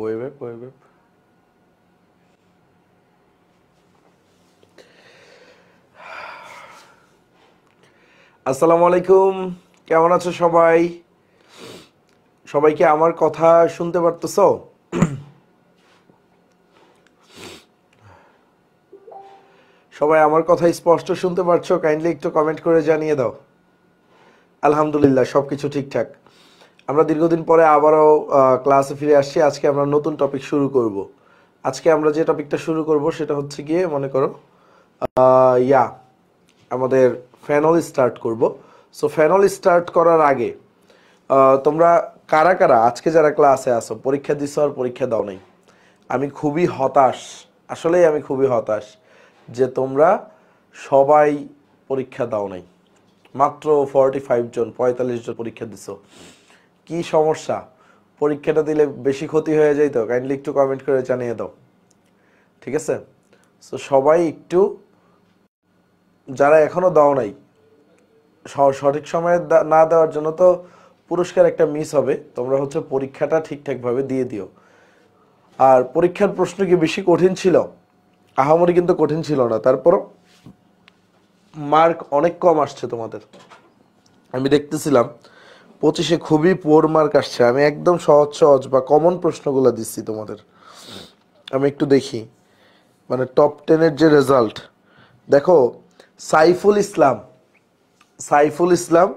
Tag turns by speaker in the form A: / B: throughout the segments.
A: Web আসসালামু আলাইকুম, কেমন আছো সবাই? সবাই কি আমার কথা শুনতে পারতেছো? সবাই আমার কথা স্পষ্ট শুনতে পারছো? কাইন্ডলি একটু কমেন্ট করে জানিয়ে দাও। আলহামদুলিল্লাহ, সবকিছু ঠিকঠাক। আমরা দীর্ঘদিন পরে আবারও ক্লাসে ফিরে আসছি। আজকে আমরা নতুন টপিক শুরু করব। আজকে আমরা যে টপিকটা শুরু করব সেটা হচ্ছে গিয়ে মনে করো ইয়া আমাদের ফ্যানল স্টার্ট করব। সো ফ্যানল স্টার্ট করার আগে তোমরা কারা কারা আজকে যারা ক্লাসে আসো পরীক্ষা দিছো আর পরীক্ষা দাও নাই? আমি খুবই হতাশ, আসলেই আমি খুবই হতাশ যে তোমরা সবাই পরীক্ষা দাও নাই। মাত্র 45 জন পরীক্ষা দিছো। কি সমস্যা? পরীক্ষাটা দিলে বেশি ক্ষতি হয়ে যায় তো? কাইন্ডলি একটু কমেন্ট করে জানিয়ে দাও, ঠিক আছে? সো সবাই একটু, যারা এখনো দাও নাই, সঠিক সময়ে না দেওয়ার জন্য তো পুরস্কার একটা মিস হবে। তোমরা হচ্ছে পরীক্ষাটা ঠিকঠাকভাবে দিয়ে দিও। আর পরীক্ষার প্রশ্ন কি বেশি কঠিন ছিল? আহামরি কিন্তু কঠিন ছিল না, তারপরও মার্ক অনেক কম আসছে তোমাদের। আমি দেখতেছিলাম 25-এ খুবই পোর মার্ক আসছে। আমি একদম সহজ সহজ বা কমন প্রশ্নগুলো দিচ্ছি তোমাদের। আমি একটু দেখি, মানে টপ 10-এর যে রেজাল্ট দেখো। সাইফুল ইসলাম সাইফুল ইসলাম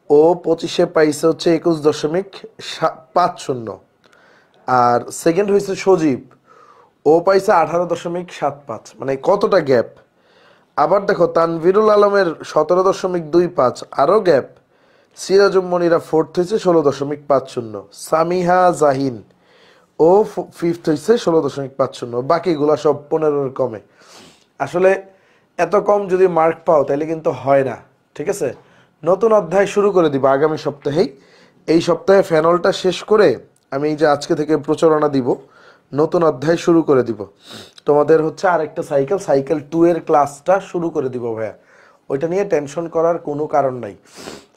A: ও 25-এ পাইছে হচ্ছে 21.50। আর সেকেন্ড হয়েছে সজীব, ও পাইছে 18.75। মানে কতটা গ্যাপ! আবার দেখো তানভীরুল আলমের 17.25, আরও গ্যাপ। সিরাজুম মনিরা ফোর্থ হয়েছে 16.50। সামিহা জাহিন ও ফিফথ হয়েছে 16.50। বাকিগুলা সব 15-এর কমে। আসলে এত কম যদি মার্ক পাও তাহলে কিন্তু হয় না, ঠিক আছে? নতুন অধ্যায় শুরু করে দিব আগামী সপ্তাহেই। এই সপ্তাহে ফ্যানলটা শেষ করে আমি এই যে আজকে থেকে প্রচারণা দিব, নতুন অধ্যায় শুরু করে দিব। তোমাদের হচ্ছে আরেকটা সাইকেল 2 এর ক্লাসটা শুরু করে দিব ভাইয়া। ওইটা নিয়ে টেনশন করার কোনো কারণ নাই।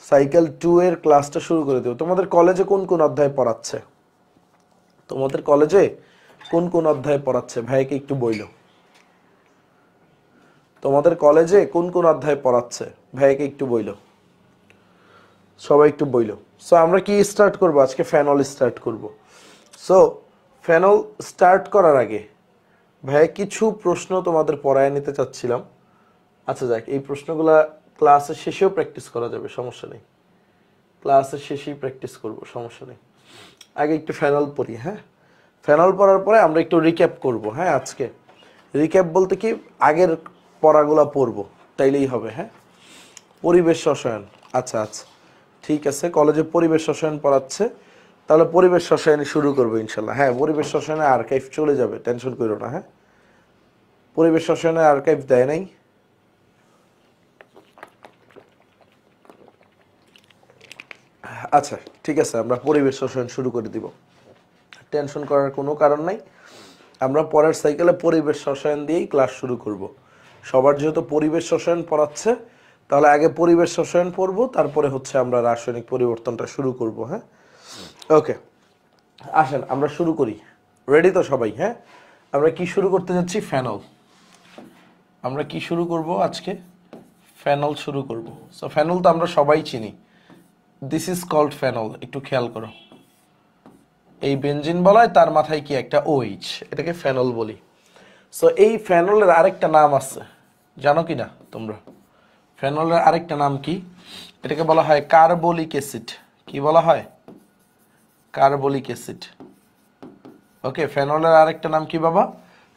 A: সাইকেল 2 এর ক্লাসটা শুরু করে দিব। তোমাদের কলেজে কোন কোন অধ্যায় পড়াচ্ছে? তোমাদের কলেজে কোন কোন অধ্যায় পড়াচ্ছে ভাইকে একটু বইলো। তোমাদের কলেজে কোন কোন অধ্যায় পড়াচ্ছে ভাইকে একটু বইলো। সবাই একটু বইলো। সো আমরা কি স্টার্ট করব আজকে? ফ্যানল স্টার্ট করব। সো ফ্যানল স্টার্ট করার আগে ভাইয়া কিছু প্রশ্ন তোমাদের পড়ায় নিতে চাচ্ছিলাম। আচ্ছা যাক, এই প্রশ্নগুলা ক্লাসের শেষেও প্র্যাকটিস করা যাবে, সমস্যা নেই। ক্লাসের শেষেই প্র্যাকটিস করব, সমস্যা নেই। আগে একটু ফ্যানল পড়ি, হ্যাঁ? ফ্যানল পড়ার পরে আমরা একটু রিক্যাপ করব, হ্যাঁ? আজকে রিক্যাপ বলতে কি, আগের পড়াগুলা পড়বো, তাইলেই হবে, হ্যাঁ? পরিবেশ রসায়ন, আচ্ছা আচ্ছা ঠিক আছে। কলেজে পরিবেশ রসায়ন পড়াচ্ছে, তাহলে পরিবেশ রসায়নে শুরু করবো ইনশাল্লাহ। হ্যাঁ, পরিবেশ রসায়নে আর্কাইভ চলে যাবে, টেনশন করো না, হ্যাঁ? পরিবেশ রসায়নে আর্কাইভ দেয় নাই। আচ্ছা ঠিক আছে, আমরা পরিবেশ রসায়ন শুরু করে দিব, টেনশন করার কোনো কারণ নাই। আমরা পরের সাইকেলে পরিবেশ রসায়ন দিয়েই ক্লাস শুরু করব। সবার যেহেতু পরিবেশ রসায়ন পড়াচ্ছে, তাহলে আগে পরিবেশ রসায়ন পড়বো, তারপরে হচ্ছে আমরা রাসায়নিক পরিবর্তনটা শুরু করব, হ্যাঁ? ওকে, আসেন আমরা শুরু করি। রেডি তো সবাই? হ্যাঁ, আমরা কি শুরু করতে যাচ্ছি? ফ্যানল। আমরা কি শুরু করব আজকে? ফ্যানল শুরু করব। সো ফ্যানল তো আমরা সবাই চিনি, দিস ইজ কল্ড ফ্যানল। একটু খেয়াল করো, এই বেনজিন বলায় তার মাথায় কি একটা ওইচ, এটাকে ফ্যানল বলি। সো এই ফ্যানলের আরেকটা নাম আছে, জানো কি না তোমরা? ফ্যানলের আরেকটা নাম কি? এটাকে বলা হয় কার্বলিক অ্যাসিড। কি বলা হয়? Carbolic acid. ওকে, ফেনলের আরেকটা নাম কি বাবা?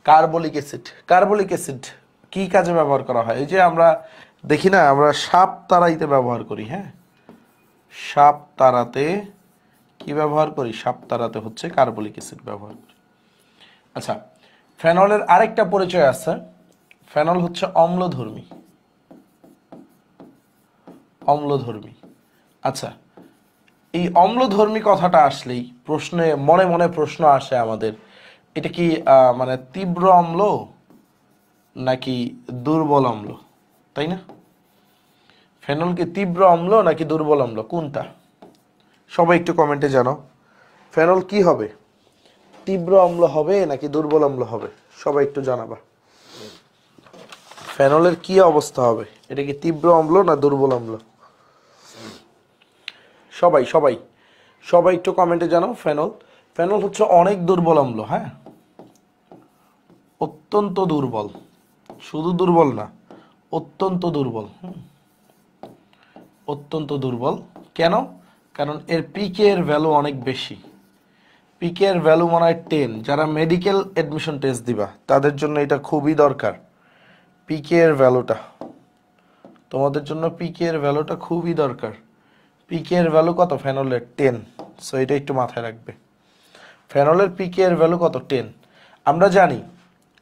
A: Carbolic acid. কার্বলিক অ্যাসিড কি কাজে ব্যবহার করা হয়? এই যে আমরা দেখি না, আমরা সাপ তাড়াইতে ব্যবহার করি, হ্যাঁ? সাপ তাড়াতে কি ব্যবহার করি? সাপ তাড়াতে হচ্ছে কার্বলিক অ্যাসিড ব্যবহার করি। আচ্ছা, ফেনলের আরেকটা পরিচয় আছে, ফেনল হচ্ছে অম্লধর্মী। অম্লধর্মী। আচ্ছা, এই অম্লধর্মী কথাটা আসলেই প্রশ্নে মনে মনে প্রশ্ন আসে আমাদের, এটা কি মানে তীব্র অম্ল নাকি দুর্বল অম্ল, তাই না? ফেনল কি তীব্র অম্ল নাকি দুর্বল অম্ল, কোনটা? সবাই একটু কমেন্টে জানাও, ফেনল কি হবে? তীব্র অম্ল হবে নাকি দুর্বল অম্ল হবে? সবাই একটু জানাবা। ফেনলের কি অবস্থা হবে? এটা কি তীব্র অম্ল না দুর্বল অম্ল? সবাই সবাই সবাই একটু কমেন্টে জানাও। ফেনল হচ্ছে অনেক দুর্বল অম্ল, হ্যাঁ, অত্যন্ত দুর্বল, শুধু দুর্বল না, অত্যন্ত দুর্বল। অত্যন্ত দুর্বল কেন? কারণ এর পিকে এর ভ্যালু অনেক বেশি। পিকে এর ভ্যালু মনে হয় 10। যারা মেডিকেল অ্যাডমিশন টেস্ট দিবা তাদের জন্য এটা খুবই দরকার। পিকে এর ভ্যালুটা তোমাদের জন্য, পিকে এর ভ্যালুটা খুবই দরকার। পিকে এর ভ্যালু কত ফেনলের? 10। সো এটা একটু মাথায় রাখবে। ফেনলের পিকে এর ভ্যালু কত? 10। আমরা জানি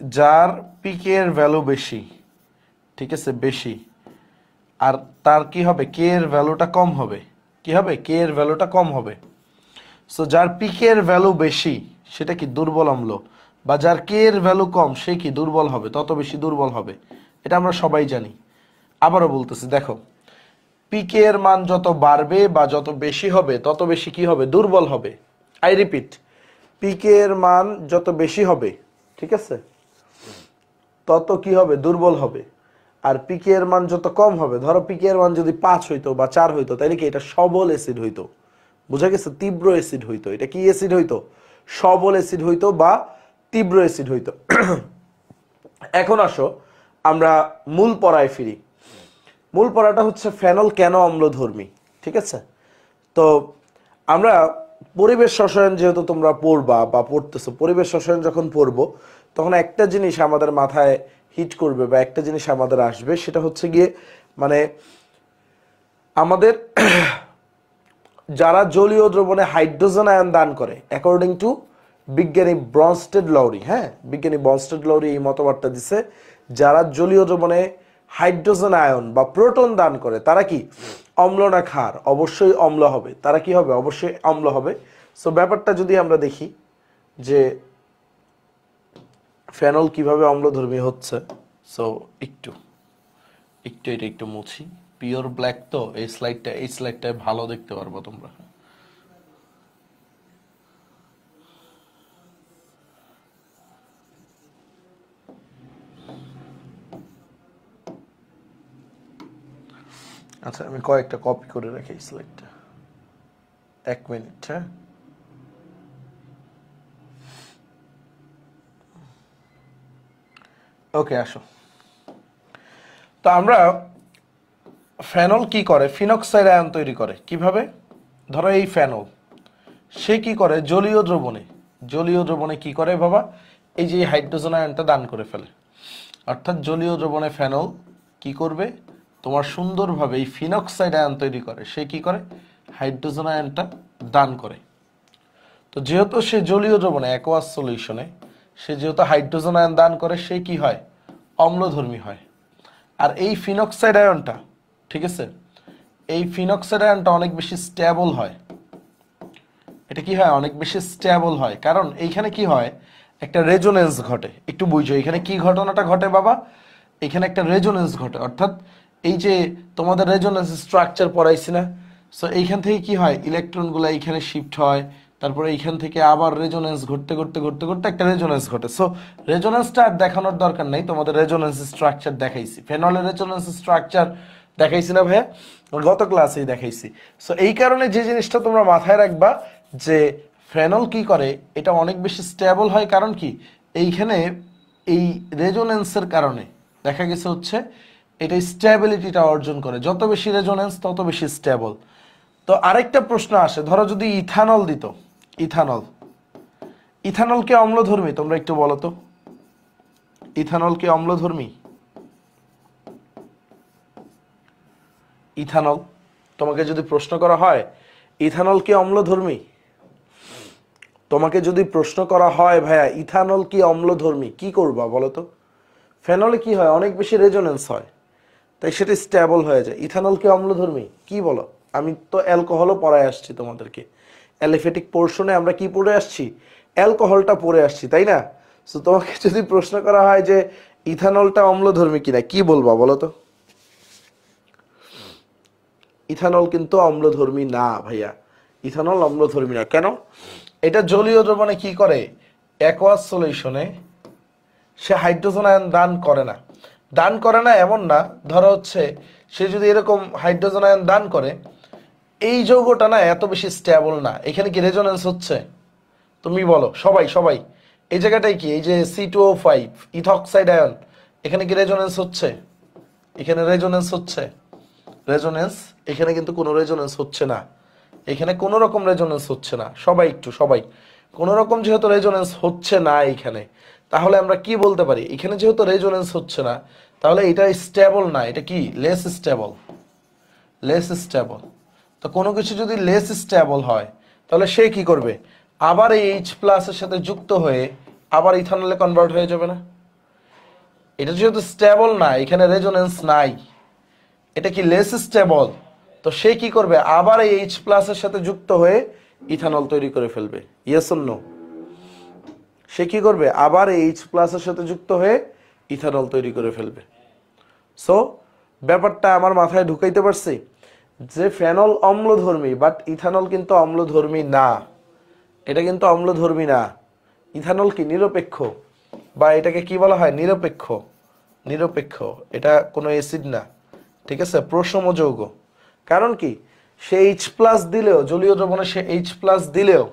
A: যার পিকে এর ভ্যালু বেশি, ঠিক আছে, বেশি, আর তার কি হবে? কে এর ভ্যালুটা কম হবে। কি হবে? কে এর ভ্যালুটা কম হবে। সো যার পিকে এর ভ্যালু বেশি সেটা কি দুর্বল অম্ল, বা যার কে এর ভ্যালু কম সে কি দুর্বল হবে, তত বেশি দুর্বল হবে। এটা আমরা সবাই জানি। আবারও বলতেছি, দেখো, পিকে এর মান যত বাড়বে বা যত বেশি হবে তত বেশি কি হবে? দুর্বল হবে। আই রিপিট, পিকে এর মান যত বেশি হবে, ঠিক আছে, তত কি হবে? দুর্বল হবে। আর পিকে এর মান যত কম হবে, ধরো পিকে এর মান যদি 5 হইতো বা 4 হইতো, তাহলে কি এটা সবল অ্যাসিড হইতো। বুঝা গেছে? তীব্র অ্যাসিড হইতো। এটা কি অ্যাসিড হইতো? সবল অ্যাসিড হইতো বা তীব্র অ্যাসিড হইতো। এখন আসো আমরা মূল পড়ায় ফিরি। মূল পড়াটা হচ্ছে ফেনল কেন অম্লধর্মী, ঠিক আছে? তো আমরা পরিবেশ রসায়ন যেহেতু তোমরা পড়বা বা পড়তেছো, পরিবেশ রসায়ন যখন পড়বো তখন একটা জিনিস আমাদের মাথায় হিট করবে বা একটা জিনিস আমাদের আসবে, সেটা হচ্ছে গিয়ে মানে আমাদের যারা জলীয় দ্রবণে হাইড্রোজেন আয়ন দান করে, অ্যাকর্ডিং টু বিজ্ঞানী ব্রনস্টেড লৌরি, হ্যাঁ, বিজ্ঞানী ব্রনস্টেড লৌরি এই মতবাদটা দিছে, যারা জলীয় দ্রবণে হাইড্রোজেন আয়ন বা প্রোটন দান করে তারা কি অম্ল না ক্ষার? অবশ্যই অম্ল হবে। তারা কি হবে? অবশ্যই অম্ল হবে। সো ব্যাপারটা যদি আমরা দেখি যে ফেনল কিভাবে অম্লধর্মী হচ্ছে, সো একটু একটু এটা একটু মুছি। পিওর ব্ল্যাক তো এই স্লাইডটায় ভালো দেখতে পারবো তোমরা। আচ্ছা, আমি কয়েকটা কপি করে রাখি স্লাইডটা। 1 মিনিট, হ্যাঁ। ওকে, আসো। তো আমরা ফেনল কি করে? ফিনক্সাইড আয়ন তৈরি করে। কিভাবে? ধরো এই ফেনল, সে কি করে? জলীয় দ্রবণে কি করে বাবা? এই যে হাইড্রোজেন আয়নটা দান করে ফেলে। অর্থাৎ জলীয় দ্রবণে ফেনল কি করবে? তোমার সুন্দরভাবে এই ফিনক্সাইড আয়ন তৈরি করে। সে কি করে? হাইড্রোজেন আয়নটা দান করে। তো যেহেতু সে জলীয় দ্রবণে, অ্যাকোয়াস সলিউশনে সে যেহেতু হাইড্রোজেন আয়ন দান করে, সে কি হয়? অম্লধর্মী হয়। আর এই ফিনক্সাইড আয়নটা, ঠিক আছে, এই ফিনক্সাইড আয়নটা অনেক বেশি স্টেবল হয়। এটা কি হয়? অনেক বেশি স্টেবল হয়। কারণ এইখানে কি হয়? একটা রেজোনেন্স ঘটে। একটু বুঝো এখানে কি ঘটনাটা ঘটে বাবা। এখানে একটা রেজোনেন্স ঘটে, অর্থাৎ এই যে তোমাদের রেজোনেন্স স্ট্রাকচার পড়াইছি না, সো এইখান থেকে কি হয়? ইলেকট্রনগুলো এইখানে শিফট হয়, তারপরে এইখান থেকে আবার রেজোনেন্স ঘটতে ঘটতে ঘটতে ঘটতে একটা রেজোনেন্স ঘটে। সো রেজোনেন্সটা আর দেখানোর দরকার নেই, তোমাদের রেজোনেন্স স্ট্রাকচার দেখাইছি। ফেনলের রেজোনেন্স স্ট্রাকচার দেখাইছি না ভাইয়া? গত ক্লাসেই দেখাইছি। সো এই কারণে যে জিনিসটা তোমরা মাথায় রাখবা যে ফেনল কি করে? এটা অনেক বেশি স্টেবল হয়। কারণ কি? এইখানে এই রেজোনেন্সের কারণে দেখা গেছে হচ্ছে এটা স্টেবিলিটিটা অর্জন করে। যত বেশি রেজোনেন্স তত বেশি স্টেবল। তো আরেকটা প্রশ্ন আসে, ধরো যদি ইথানল দিত, ইথানল কি অম্লধর্মী? তোমরা একটু বলো তো, ইথানল কি অম্লধর্মী? ইথানল, তোমাকে যদি প্রশ্ন করা হয় ইথানল কি অম্লধর্মী, তোমাকে যদি প্রশ্ন করা হয় ভাইয়া ইথানল কি অম্লধর্মী, কি করবা বলো তো? ফেনলে কি হয়? অনেক বেশি রেজোনেন্স হয়, তাই সেটা স্টেবল হয়ে যায়। ইথানল কি অম্লধর্মী? কি বলো? আমি তো অ্যালকোহলও পড়ায় আসছি তোমাদেরকে। অ্যালিফেটিক পোর্শনে আমরা কি পড়ে আসছি? অ্যালকোহলটা পড়ে আসছি, তাই না? সো তোমাকে যদি প্রশ্ন করা হয় যে ইথানলটা অম্লধর্মী কিনা, কি বলবা বলো তো? ইথানল কিন্তু অম্লধর্মী না ভাইয়া। ইথানল অম্লধর্মী না। কেন? এটা জলীয় দ্রবণে কি করে? অ্যাকোয়াস সলিউশনে সে হাইড্রোজেন আয়ন দান করে না এমন না, ধরো হচ্ছে সে যদি এরকম হাইড্রোজেন আয়ন দান করে, এই যৌগটা না এত বেশি স্টেবল না। এখানে কি রেজোনেন্স হচ্ছে? তুমি বলো, সবাই সবাই, এই জায়গাটায় কি, এই যে C2O5 ইথক্সাইড আয়ন, এখানে কি রেজোনেন্স হচ্ছে? এখানে রেজোনেন্স হচ্ছে? রেজোনেন্স এখানে কিন্তু কোনো রেজোনেন্স হচ্ছে না, এখানে কোনো রকম রেজোনেন্স হচ্ছে না। সবাই কোনো রকম যেহেতু রেজোনেন্স হচ্ছে না এইখানে, তাহলে আমরা কি বলতে পারি? এখানে যেহেতু রেজোনেন্স হচ্ছে না, তাহলে এটা স্টেবল না, এটা কি লেস স্টেবল। তো কোনো কিছু যদি লেস স্টেবল হয়, তাহলে সে কি করবে? আবার এই H প্লাসের সাথে যুক্ত হয়ে আবার ইথানলে কনভার্ট হয়ে যাবে না? এটা যেহেতু স্টেবল না, এখানে রেজোনেন্স নাই, এটা কি লেস স্টেবল, তো সে কি করবে? আবার এই H প্লাসের সাথে যুক্ত হয়ে ইথানল তৈরি করে ফেলবে। Yes or no? সে কি করবে? আবার এই H প্লাসের সাথে যুক্ত হয়ে ইথানল তৈরি করে ফেলবে। সো ব্যাপারটা আমার মাথায় ঢুকাইতে পারছি যে ফেনল অম্লধর্মী, বাট ইথানল কিন্তু অম্লধর্মী না। এটা কিন্তু অম্লধর্মী না। ইথানল কি নিরপেক্ষ, বা এটাকে কি বলা হয়? নিরপেক্ষ। এটা কোনো অ্যাসিড না, ঠিক আছে, প্রশম যৌগ। কারণ কি, সে H প্লাস দিলেও, জলীয় দ্রবণে সে H প্লাস দিলেও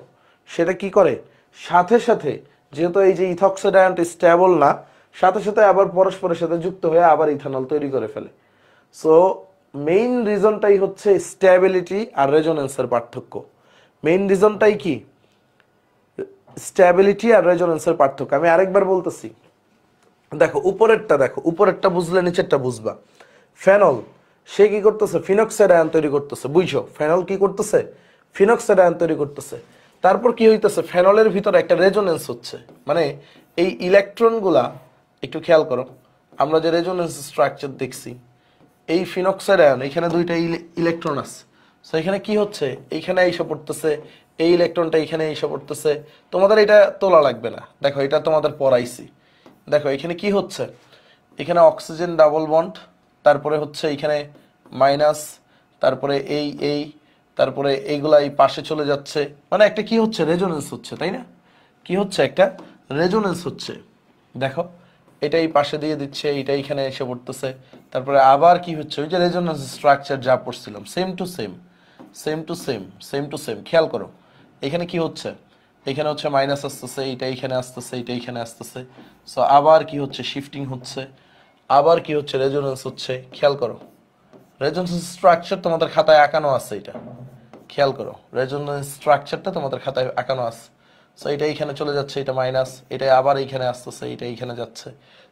A: সেটা কি করে? সাথে সাথে, যেহেতু এই যে ইথক্সাইড আয়নটা স্টেবল না, সাথে সাথে আবার পরস্পরের সাথে যুক্ত হয়ে আবার ইথানল তৈরি করে ফেলে। সো মেইন রিজনটাই হচ্ছে স্টেবিলিটি আর রেজোনেন্সের পার্থক্য। মেইন রিজনটাই কি? স্টেবিলিটি আর রেজোনেন্সের পার্থক্য। আমি আরেকবার বলতেছি, দেখো উপরেরটা বুঝলে নিচেরটা বুঝবা। ফেনল সে কি করতেছে? ফিনক্সাইড আয়ন তৈরি করতেছে। বুঝছো? ফেনল কি করতেছে? ফিনক্সাইড আয়ন তৈরি করতেছে। তারপর কি হইতেছে? ফেনলের ভিতরে একটা রেজোনেন্স হচ্ছে, মানে এই ইলেকট্রনগুলা, একটু খেয়াল করো, আমরা যে রেজোনেন্স স্ট্রাকচার দেখছি, এই ফিনক্সাইড আয়ন, এখানে দুইটা ইলেকট্রন আছে। সো এখানে কি হচ্ছে? এইখানে এসে পড়তেছে, এই ইলেকট্রনটা এখানে এসে পড়তেছে। তোমাদের এটা তোলা লাগবে না, দেখো এটা তোমাদের পড়াইছি। দেখো এখানে কি হচ্ছে? এখানে অক্সিজেন ডাবল বন্ড, তারপরে হচ্ছে এখানে মাইনাস, তারপরে এই তারপরে এইগুলা এই পাশে চলে যাচ্ছে, মানে একটা কি হচ্ছে? রেজোনেন্স হচ্ছে, তাই না? কি হচ্ছে? একটা রেজোনেন্স হচ্ছে। দেখো এটা এই পাশে দিয়ে দিচ্ছে, এইটা এখানে এসে পড়তেছে, তারপরে আবার কি হচ্ছে? ওই যে রেজোনেন্স স্ট্রাকচার যা পড়ছিলাম, সেম টু সেম। খেয়াল করো এখানে কি হচ্ছে? এখানে হচ্ছে মাইনাস আসতেছে, এইটা এখানে আসতেছে, এইটা এখানে আসতেছে। সো আবার কি হচ্ছে? শিফটিং হচ্ছে, আবার কি হচ্ছে? রেজোনেন্স হচ্ছে। খেয়াল করো রেজোনেন্স স্ট্রাকচার তোমাদের খাতায় আঁকানো আছে, এটা খেয়াল করো, রেজোনেন্স স্ট্রাকচারটা তোমাদের খাতায় আঁকানো আছে। সো এটা এখানে চলে যাচ্ছে, এটা মাইনাস, এটা আবার এইখানে আসতেছে, এটা এইখানে যাচ্ছে।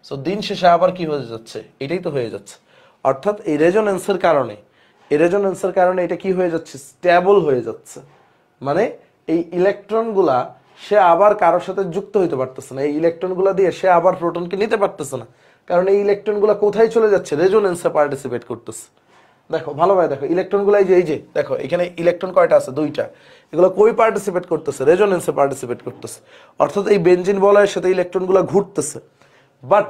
A: সো দিন শেষে আবার কি হয়ে যাচ্ছে? এটাই তো হয়ে যাচ্ছে। অর্থাৎ এই রেজোনেন্সের কারণে এটা কি হয়ে যাচ্ছে? স্টেবল হয়ে যাচ্ছে। মানে এই ইলেকট্রনগুলা সে আবার কারোর সাথে যুক্ত হইতে পারতেছে না, এই ইলেকট্রনগুলা দিয়ে সে আবার প্রোটনকে নিতে পারতেছে না, কারণ এই ইলেকট্রনগুলা কোথায় চলে যাচ্ছে? রেজোনেন্সে পার্টিসিপেট করতেছে। দেখো ভালোভাবে দেখো, ইলেকট্রনগুলো এই যে দেখো, এখানে ইলেকট্রন কয়টা আছে? দুইটা। এগুলো কই পার্টিসিপেট করতেছে? রেজোনেন্সে পার্টিসিপেট করতেছে। অর্থাৎ এই বেনজিন বলয়ের সাথে ইলেকট্রনগুলো ঘুরতেছে। বাট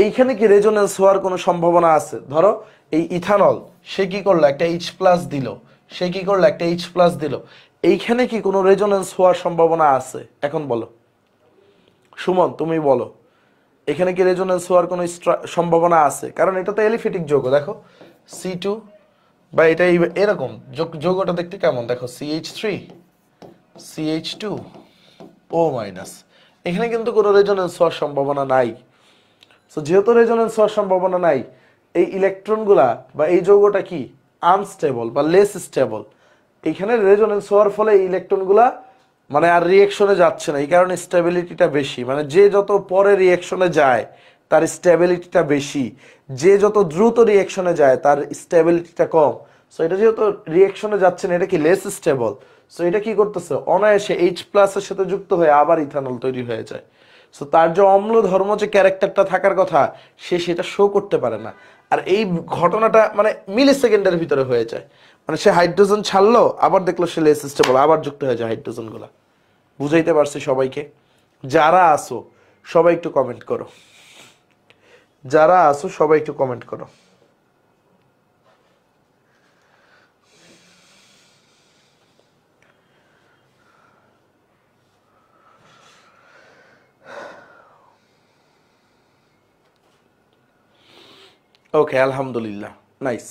A: এইখানে কি রেজোনেন্স হওয়ার কোনো সম্ভাবনা আছে? ধরো এই ইথানল সে কি করলো? একটা H প্লাস দিল, এইখানে কি কোনো রেজোনেন্স হওয়ার সম্ভাবনা আছে? এখন বলো সুমন, তুমি বলো, এখানে কি রেজোনেন্স হওয়ার কোনো সম্ভাবনা আছে? কারণ এটা তো এলিফেটিক যৌগ। দেখো C2, বা এটা এরকম যৌগটা দেখতে কেমন? দেখো CH3 CH2 O মাইনাস, এখানে কিন্তু কোনো রেজোনেন্স হওয়ার সম্ভাবনা নাই। সো যেহেতু রেজোনেন্স হওয়ার সম্ভাবনা নাই, এই ইলেকট্রনগুলা বা এই যৌগটা কি? আনস্টেবল বা লেস স্টেবল। এইখানে রেজোনেন্স হওয়ার ফলে এই ইলেকট্রনগুলা মানে আর রিয়েকশনে যাচ্ছে না, এই কারণে স্টেবিলিটিটা বেশি। মানে যে যত পরে রিয়েকশনে যায় তার স্টেবিলিটিটা বেশি, যে যত দ্রুত রিয়েকশনে যায় তার স্টেবিলিটিটা কম। সো এটা যেহেতু রিয়েকশনে যাচ্ছে না, এটা কি লেস স্টেবল। সো এটা কি করতেছে? অনায়াসে H প্লাসের সাথে যুক্ত হয়ে আবার ইথানল তৈরি হয়ে যায়। সো তার যে অম্ল ধর্ম যে ক্যারেক্টারটা থাকার কথা, সে সেটা শো করতে পারে না। আর এই ঘটনাটা মানে মিলি সেকেন্ডের ভিতরে হয়ে যায়। মানে সে হাইড্রোজেন ছাড়লো, আবার দেখলো সে লেস স্টেবল, আবার যুক্ত হয়ে যায় হাইড্রোজেন গুলা। বুঝাইতে পারছি সবাইকে? যারা আসো সবাই একটু কমেন্ট করো, যারা আসো সবাই একটু কমেন্ট করো। ওকে, আলহামদুলিল্লাহ, নাইস।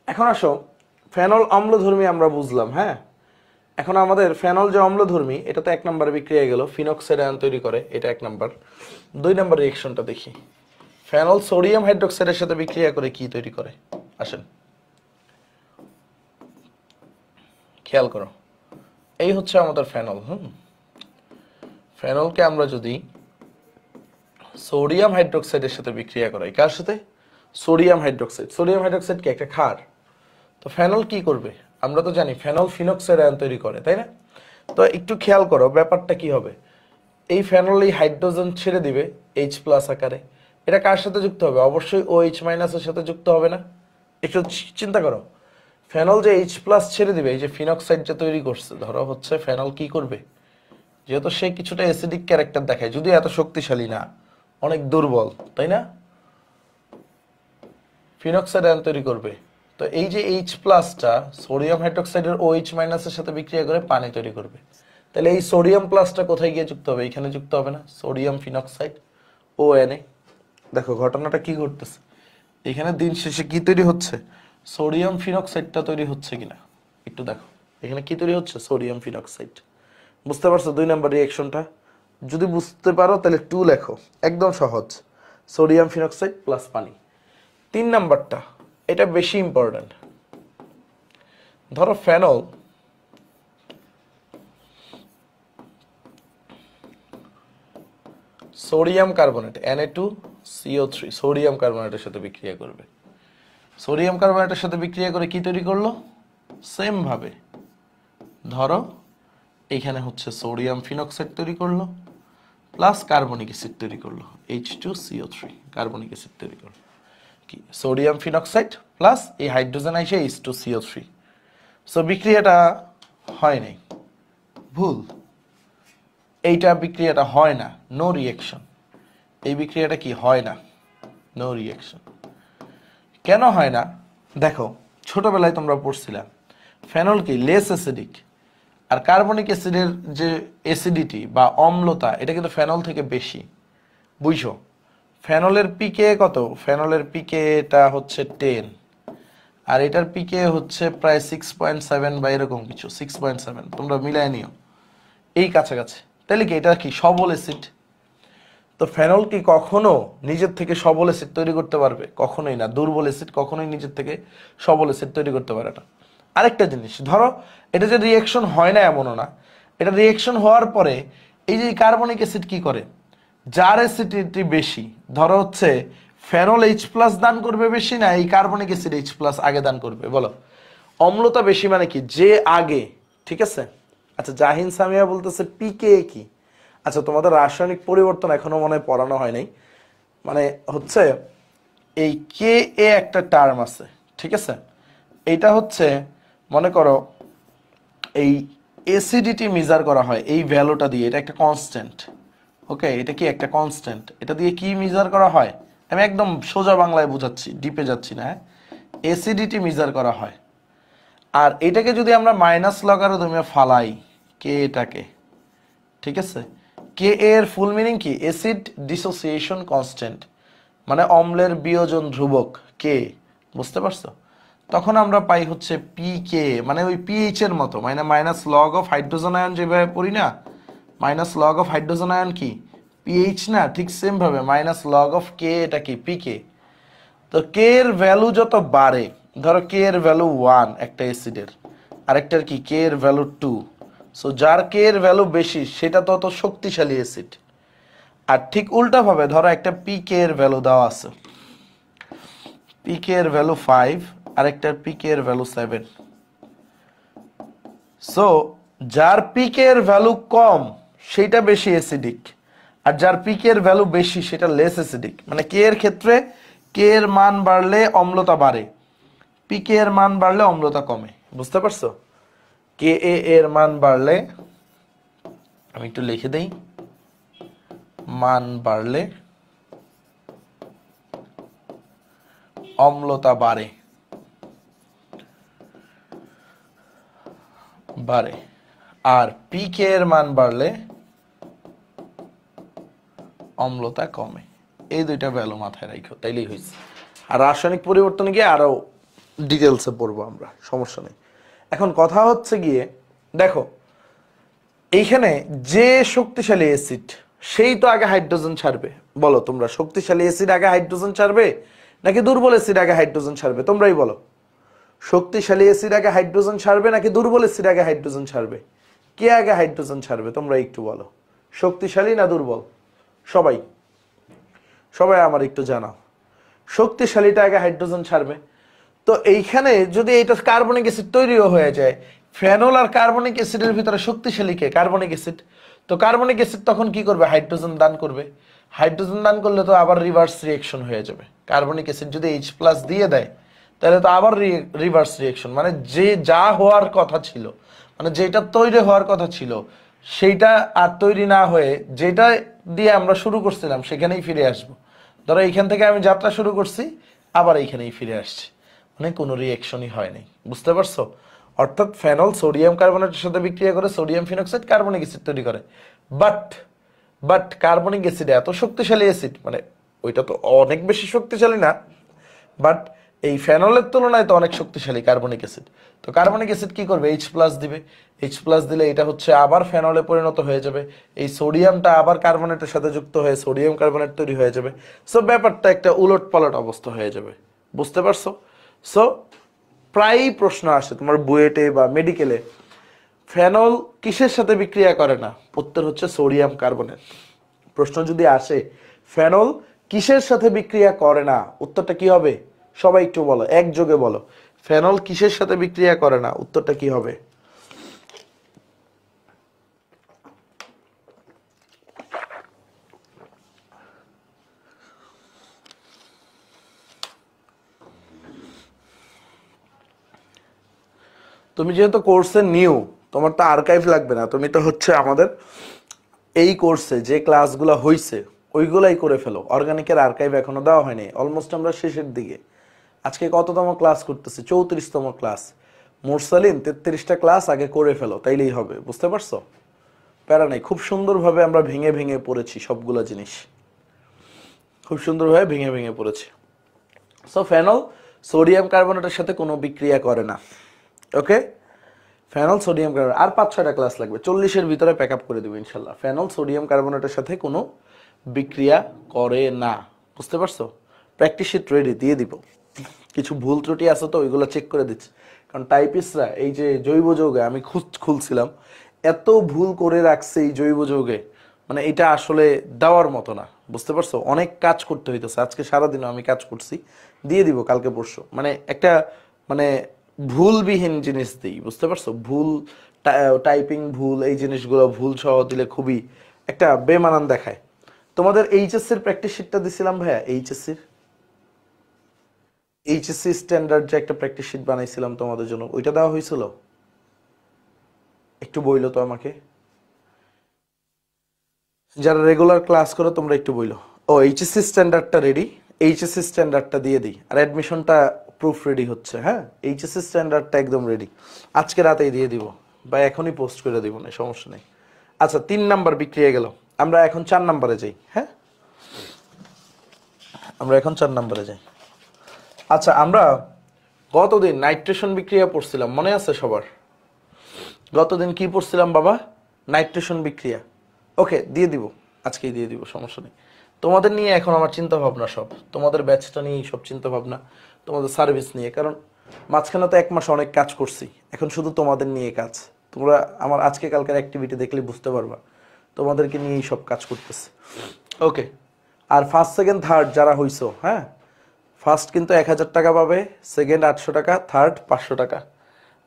A: এখন আসো, ফেনল অম্লধর্মী আমরা বুঝলাম, হ্যাঁ। এখন আমাদের ফেনল যে অম্লধর্মী, এটা তো 1 নম্বরে বিক্রিয়া গেল, ফিনক্সাইড আয়ন তৈরি করে, এটা 1 নম্বর। 2 নম্বর রিঅ্যাকশনটা দেখি। ফেনল সোডিয়াম হাইড্রোক্সাইডের সাথে বিক্রিয়া করে কি তৈরি করে? আসেন খেয়াল করো, এই হচ্ছে আমাদের ফেনল। ফেনলকে আমরা যদি সোডিয়াম হাইড্রোক্সাইডের সাথে বিক্রিয়া করাই, কার সাথে? Sodium hydroxide. সোডিয়াম হাইড্রোক্সাইড কি একটা ক্ষার? তো ফেনল কি করবে? আমরা তো জানি ফেনল ফিনক্সাইড আয়ন তৈরি করে, তাই না? তো একটু খেয়াল করো ব্যাপারটা কি হবে। এই ফেনল এই হাইড্রোজেন ছেড়ে দিবে H প্লাস আকারে। এটা কার সাথে যুক্ত হবে? অবশ্যই OH মাইনাসের সাথে যুক্ত হবে না? একটু চিন্তা করো, ফেনল যে H প্লাস ছেড়ে দিবে, এই যে ফিনক্সাইড যে তৈরি করছে, ধরো হচ্ছে ফেনল কি করবে, যেহেতু সে কিছুটা অ্যাসিডিক ক্যারেক্টার দেখায়, যদিও এত শক্তিশালী না, অনেক দুর্বল, তাই না? ফিনক্সাইড আয়ন তৈরি করবে। তো এই যে H প্লাসটা সোডিয়াম হাইড্রোক্সাইডের OH মাইনাসের সাথে বিক্রিয়া করে পানি তৈরি করবে। তাহলে এই সোডিয়াম প্লাসটা কোথায় গিয়ে যুক্ত হবে? এখানে যুক্ত হবে না? Sodium phenoxide ONA। দেখো ঘটনাটা কি ঘটতেছে, এখানে দিন শেষে কি তৈরি হচ্ছে? সোডিয়াম ফিনক্সাইডটা তৈরি হচ্ছে কিনা একটু দেখো। এখানে কি তৈরি হচ্ছে? সোডিয়াম ফিনক্সাইড। বুঝতে পারছো 2 নম্বর রিঅ্যাকশনটা? যদি বুঝতে পারো তাহলে 2 লেখো, একদম সহজ। সোডিয়াম ফিনক্সাইড প্লাস পানি। 3 নাম্বারটা, এটা বেশি ইম্পর্টেন্ট। ধরো phenol sodium carbonate Na2CO3 sodium কার্বনেটের সাথে বিক্রিয়া করবে। সোডিয়াম কার্বনেটের সাথে বিক্রিয়া করে কি তৈরি করলো? সেম ভাবে ধরো এইখানে হচ্ছে সোডিয়াম ফিনক্সাইড তৈরি করলো প্লাস কার্বনিক অ্যাসিড তৈরি করলো, H2CO3 কার্বনিক অ্যাসিড তৈরি করলো। কি সোডিয়াম ফিনক্সাইড প্লাস এই হাইড্রোজেন আইসে H2CO3। সো বিক্রিয়াটা হয় নাই, ভুল। এইটা বিক্রিয়াটা হয় না, নো রিঅ্যাকশন। এই বিক্রিয়াটা কি হয় না? No reaction. কেন হয় না? দেখো ছোটবেলায় তোমরা পড়ছিলাম ফেনল কি লেস অ্যাসিডিক, আর কার্বনিক অ্যাসিডের যে অ্যাসিডিটি বা অম্লতা এটা কিন্তু ফেনল থেকে বেশি। বুঝছো? ফেনলের পিকে কত? ফেনলের পিকে এটা হচ্ছে 10, আর এটার পিকে হচ্ছে প্রায় 6.7 বা এরকম কিছু, 6.7, তোমরা মিলাই নিও এই কাছাকাছি। তাহলে কি এটা কি সবল অ্যাসিড? তো ফেনল কি কখনো নিজের থেকে সবল অ্যাসিড তৈরি করতে পারবে? কখনোই না। দুর্বল অ্যাসিড কখনোই নিজের থেকে সবল অ্যাসিড তৈরি করতে পারে না। আরেকটা জিনিস ধরো, এটা যে রিঅ্যাকশন হয় না এমনও না, এটা রিঅ্যাকশন হওয়ার পরে এই যে কার্বনিক অ্যাসিড কি করে, যার অ্যাসিডিটি বেশি, ধরো হচ্ছে ফেনল H প্লাস দান করবে বেশি, না এই কার্বনিক অ্যাসিড H প্লাস আগে দান করবে? বলো, অম্লতা বেশি মানে কি? যে আগে, ঠিক আছে। আচ্ছা জাহিন সামিয়া বলতেছে পিকে কি? আচ্ছা তোমাদের রাসায়নিক পরিবর্তন এখনো মনে হয় পড়ানো হয় নাই। মানে হচ্ছে এই কে এ একটা টার্ম আছে, ঠিক আছে। এইটা হচ্ছে মনে করো এই অ্যাসিডিটি মেজার করা হয় এই ভ্যালুটা দিয়ে, এটা একটা কনস্ট্যান্ট। ওকে, এটা কি একটা কনস্ট্যান্ট? এটা দিয়ে কি মেজার করা হয়? আমি একদম সোজা বাংলায় বোঝাচ্ছি, ডিপে যাচ্ছি না। অ্যাসিডিটি মেজার করা হয়। আর এটাকে যদি আমরা মাইনাস লগারিদমে ফালাই কে এটাকে, ঠিক আছে, কে এর ফুল মিনিং কি? অ্যাসিড ডিসোসিয়েশন কনস্ট্যান্ট, মানে অম্লের বিয়োজন ধ্রুবক কে। বুঝতে পারছো? তখন আমরা পাই হচ্ছে পি কে, মানে ওই পিএইচ এর মতো, মানে minus log of hydrogen ion যেভাবে পড়ি না, minus log of hydrogen ion কি পিএইচ না, ঠিক সেম ভাবে মাইনাস লগ অফ কে এটা কি পি কে। তো কে এর ভ্যালু যত বাড়ে, ধরো কে এর ভ্যালু 1 একটা অ্যাসিডের, আরেকটার কি কে এর ভ্যালু 2, সো যার কে এর ভ্যালু বেশি সেটা তত শক্তিশালী অ্যাসিড। আর ঠিক উল্টা ভাবে ধরো একটা পি কে এর ভ্যালু দেওয়া আছে, পি কে এর ভ্যালু 5, আরেকটার পি কে এর ভ্যালু 7। সো যার পি কে এর ভ্যালু কম সেটা বেশি অ্যাসিডিক, আর যার পি কে এর ভ্যালু বেশি সেটা লেস অ্যাসিডিক। মানে কে এর ক্ষেত্রে কে এর মান বাড়লে অম্লতা বাড়ে, পি কে এর মান বাড়লে অম্লতা কমে। বুঝতে পারছো? কে এ এর মান বাড়লে, আমি একটু লিখে দেই, মান বাড়লে অম্লতা বাড়ে, আর পি কে এর মান বাড়লে অম্লতা কমে। এই দুইটা ভ্যালু মাথায় রাখো, তাইলেই হয়েছে। আর রাসায়নিক পরিবর্তনে গিয়ে আরো ডিটেলসে পড়বো আমরা, সমস্যা নেই। এখন কথা হচ্ছে গিয়ে দেখো, এইখানে যে শক্তিশালী অ্যাসিড সেই তো আগে হাইড্রোজেন ছাড়বে। বলো তোমরা, শক্তিশালী অ্যাসিড আগে হাইড্রোজেন ছাড়বে নাকি দুর্বল অ্যাসিড আগে হাইড্রোজেন ছাড়বে? তোমরাই বলো, শক্তিশালী অ্যাসিড আগে হাইড্রোজেন ছাড়বে নাকি দুর্বল অ্যাসিড আগে হাইড্রোজেন ছাড়বে? কে আগে হাইড্রোজেন ছাড়বে তোমরা একটু বলো, শক্তিশালী না দুর্বল? সবাই সবাই আমার একটু জানাও, শক্তিশালীটা আগে হাইড্রোজেন ছাড়বে। তো এইখানে যদি এইটা কার্বনিক অ্যাসিড তৈরিও হয়ে যায়, ফেনল আর কার্বনিক অ্যাসিডের ভিতরে শক্তিশালী কে? Carbonic acid. তো কার্বনিক অ্যাসিড তখন কি করবে? হাইড্রোজেন দান করবে। হাইড্রোজেন দান করলে তো আবার রিভার্স রিয়েকশন হয়ে যাবে। কার্বনিক অ্যাসিড যদি H+ দিয়ে দেয় তাহলে তো আবার রিভার্স রিয়েকশন, মানে যে যা হওয়ার কথা ছিল, মানে যেটা তৈরি হওয়ার কথা ছিল সেইটা আর তৈরি না হয়ে যেটা দিয়ে আমরা শুরু করছিলাম সেখানেই ফিরে আসবো। ধরো এইখান থেকে আমি যাত্রা শুরু করছি, আবার এইখানেই ফিরে আসছি, মানে কোনো রিয়েকশনই হয়নি। বুঝতে পারছো? অর্থাৎ ফেনল সোডিয়াম কার্বনেটের সাথে বিক্রিয়া করে সোডিয়াম ফিনক্সাইড কার্বনিক অ্যাসিড তৈরি করে। বাট কার্বনিক অ্যাসিড এত শক্তিশালী অ্যাসিড, মানে ওইটা তো অনেক বেশি শক্তিশালী না, বাট এই ফেনলের তুলনায় তো অনেক শক্তিশালী কার্বনিক অ্যাসিড। তো কার্বনিক অ্যাসিড কি করবে? H+ দিবে। H+ দিলে এটা হচ্ছে আবার ফেনলে পরিণত হয়ে যাবে। এই সোডিয়ামটা আবার কার্বনেটের সাথে যুক্ত হয়ে সোডিয়াম কার্বনেট তৈরি হয়ে যাবে। সো ব্যাপারটা একটা উলট পালট অবস্থা হয়ে যাবে। বুঝতে পারছো? সো প্রায়ই প্রশ্ন আসে তোমার বুয়েটে বা মেডিকেলে, ফেনল কিসের সাথে বিক্রিয়া করে না? উত্তর হচ্ছে সোডিয়াম কার্বনেট। প্রশ্ন যদি আসে ফেনল কিসের সাথে বিক্রিয়া করে না, উত্তরটা কি হবে? সবাই একটু বলো, একযোগে বলো, ফেনল কিসের সাথে বিক্রিয়া করে না, উত্তরটা কি হবে? তুমি যেহেতু কোর্সে নিউ, তোমার তো আর্কাইভ লাগবে না, তুমি তো হচ্ছে আমাদের এই কোর্সে যে ক্লাসগুলো হইছে ওইগুলাই করে ফেলো। অর্গানিকের আর্কাইভ এখনো দেওয়া হয়নি, অলমোস্ট আমরা শেষের দিকে। আজকে কততম ক্লাস করতেছি? 34তম ক্লাস। মুরসালিন 33টা ক্লাস আগে করে ফেলো, তাইলেই হবে। বুঝতে পারছো? প্যারা নেই, খুব সুন্দরভাবে আমরা ভেঙে ভেঙে পড়েছি সবগুলো জিনিস, খুব সুন্দরভাবে ভেঙে ভেঙে পড়েছি। সো ফেনল সোডিয়াম কার্বনেটের সাথে কোনো বিক্রিয়া করে না। ওকে, ফেনল সোডিয়াম কার্বনেট আর 5-6টা ক্লাস লাগবে, 40-এর ভিতরে প্যাক আপ করে দেবো ইনশাল্লাহ। ফেনল সোডিয়াম কার্বনেটের সাথে কোনো বিক্রিয়া করে না। বুঝতে পারছো? প্র্যাকটিস শিট রেডি দিয়ে দিব, কিছু ভুল ত্রুটি আছে তো ওইগুলো চেক করে দিচ্ছি। কারণ টাইপিস্টরা এই যে জৈব যৌগে আমি খুলছিলাম, এত ভুল করে রাখছে এই জৈব যৌগে, মানে এটা আসলে দেওয়ার মতো না। বুঝতে পারছো? অনেক কাজ করতে হইতেছে, আজকে সারাদিনও আমি কাজ করছি, দিয়ে দিব কালকে পরশু। মানে একটা মানে ভুলবিহীন জিনিস দিই। বুঝতে পারছো? ভুল টাইপিং ভুল, এই জিনিসগুলো ভুল সহ দিলে খুবই একটা বেমানান দেখায়। তোমাদের এইচএসসির প্র্যাকটিস শিটটা দিছিলাম ভাইয়া, এইচএসসি স্ট্যান্ডার্ড যে একটা প্র্যাকটিস শিট বানাইছিলাম তোমাদের জন্য, ওইটা দেওয়া হয়েছিল? একটু বইলো তো আমাকে, যারা রেগুলার ক্লাস করো তোমরা একটু বইলো। ও এইচএসসি স্ট্যান্ডার্ডটা রেডি, এইচএসসি স্ট্যান্ডার্ডটা দিয়ে দিই। আর অ্যাডমিশনটা প্রুফ রেডি হচ্ছে, হ্যাঁ এইচএসসি স্ট্যান্ডার্ডটা একদম রেডি, আজকে রাতেই দিয়ে দিব বা এখনই পোস্ট করে দিব, না সমস্যা নেই। আচ্ছা 3 নাম্বার বিক্রিয়া গেল, আমরা এখন 4 নাম্বারে যাই। হ্যাঁ, আমরা এখন 4 নাম্বারে যাই। আচ্ছা, আমরা গতদিন নাইট্রেশন বিক্রিয়া পড়ছিলাম, মনে আছে সবার? গতদিন কি পড়ছিলাম বাবা? নাইট্রেশন বিক্রিয়া। ওকে, দিয়ে দিব, আজকেই দিয়ে দিব, সমস্যা নেই। তোমাদের নিয়ে এখন আমার চিন্তা ভাবনা সব, তোমাদের ব্যাচটা নিয়েই সব চিন্তা ভাবনা, তোমাদের সার্ভিস নিয়ে। কারণ মাঝখানে তো 1 মাস অনেক কাজ করছি, এখন শুধু তোমাদের নিয়ে কাজ। তোমরা আমার আজকে কালকের অ্যাক্টিভিটি দেখলে বুঝতে পারবা তোমাদেরকে নিয়েই সব কাজ করতেছে। ওকে, আর ফার্স্ট সেকেন্ড থার্ড যারা হইছো, হ্যাঁ ফার্স্ট কিন্তু 1000 টাকা পাবে, সেকেন্ড 800 টাকা, থার্ড 500 টাকা।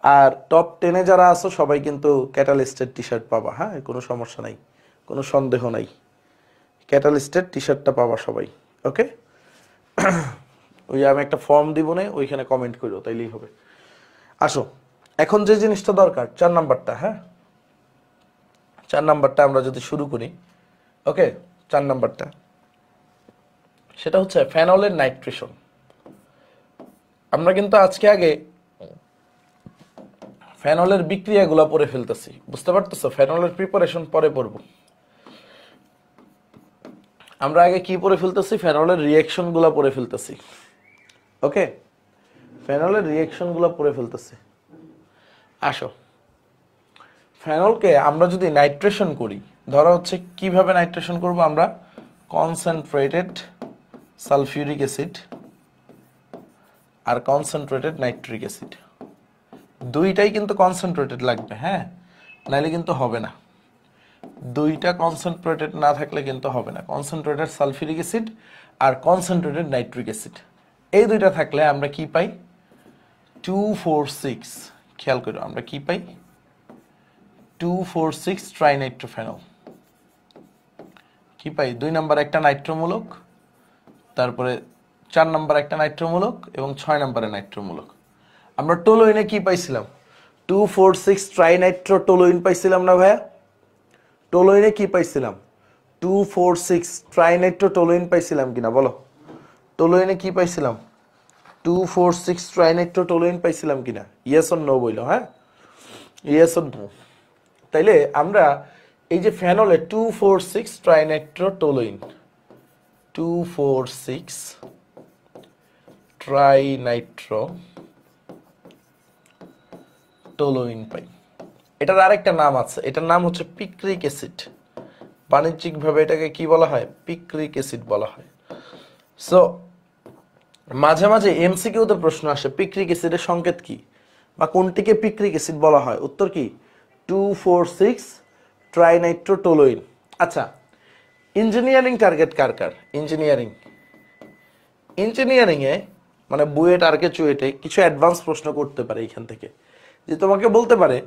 A: আর টপ 10-এ যারা আছো সবাই কিন্তু ক্যাটালিস্টের টি শার্ট পাবা, হ্যাঁ কোনো সমস্যা নাই, কোনো সন্দেহ নাই, ক্যাটালিস্টের টি শার্টটা পাবা সবাই। ওকে, ওই আমি একটা ফর্ম দিব না, ওইখানে কমেন্ট করো, তাইলেই হবে। আসো, এখন যে জিনিসটা দরকার 4 নাম্বারটা, হ্যাঁ 4 নাম্বারটা আমরা যদি শুরু করি। ওকে, 4 নাম্বারটা সেটা হচ্ছে ফেনলের নাইট্রেশন। আমরা কিন্তু আজকে আগে ফেনলের বিক্রিয়াগুলো পড়ে ফেলতেছি, বুঝতে পারতেছো? ফেনলের প্রিপারেশন পরে পড়বো। আমরা আগে কি পড়ে ফেলতেছি? ফেনলের রিঅ্যাকশন গুলা পড়ে ফেলতেছি। ওকে, ফেনলের রিঅ্যাকশনগুলো পড়ে ফেলতেছে। আসো, ফেনলকে আমরা যদি নাইট্রেশন করি, ধরো হচ্ছে কিভাবে নাইট্রেশন করব আমরা, কনসেন্ট্রেটেড সালফিউরিক অ্যাসিড আর কনসেন্ট্রেটেড নাইট্রিক অ্যাসিড, দুইটাই কিন্তু কনসেন্ট্রেটেড লাগবে, হ্যাঁ, নাইলে কিন্তু হবে না। দুইটা কনসেন্ট্রেটেড না থাকলে কিন্তু হবে না। কনসেন্ট্রেটেড সালফিউরিক অ্যাসিড আর কনসেন্ট্রেটেড নাইট্রিক অ্যাসিড, এই দুইটা থাকলে আমরা কি পাই, 2,4,6। খেয়াল করো আমরা কি পাই, 2,4,6 ট্রাইনাইট্রোফেনল। কি পাই, 2 নাম্বার একটা নাইট্রোমূলক, তারপরে 4 নাম্বার একটা নাইট্রোমূলক এবং 6 নাম্বারের নাইট্রোমূলক। আমরা টোলোইনে কি পাইছিলাম, 2,4,6 ট্রাইনাইট্রো টোলোইন পাইছিলাম না ভাইয়া? টোলোইনে কি পাইছিলাম, 2,4,6 ট্রাইনাইট্রো টোলোইন পাইছিলাম কিনা বলো? টোলোইনে কি পাইছিলাম, 2,4,6 ট্রাইনাইট্রো টোলোইন পাইছিলাম কিনা? ইয়েস অর নো বইলো, হ্যাঁ, ইয়েস অর নো। তাইলে আমরা এই যে ফেনলে 2,4,6 ট্রাইনাইট্রো টোলোইন, 2,4,6 ট্রাইনাইট্রো টোলোইন পাই। এটার আরেকটা নাম আছে, এটার নাম হচ্ছে পিক্রিক অ্যাসিড। বাণিজ্যিকভাবে এটাকে কি বলা হয়, পিক্রিক অ্যাসিড বলা হয়। সো মাঝে মাঝে এমসিকিউতে প্রশ্ন আসে পিক্রিক অ্যাসিডের সংকেত কি বা কোনটিকে পিক্রিক অ্যাসিড বলা হয়, উত্তর কি, 2,4,6 ট্রাইনাইট্রো টোলোইন। আচ্ছা, ইঞ্জিনিয়ারিং টার্গেট কার কার, ইঞ্জিনিয়ারিং এ মানে বুয়েট আর কে চুয়েটে কিছু অ্যাডভান্স প্রশ্ন করতে পারে এখান থেকে, যে তোমাকে বলতে পারে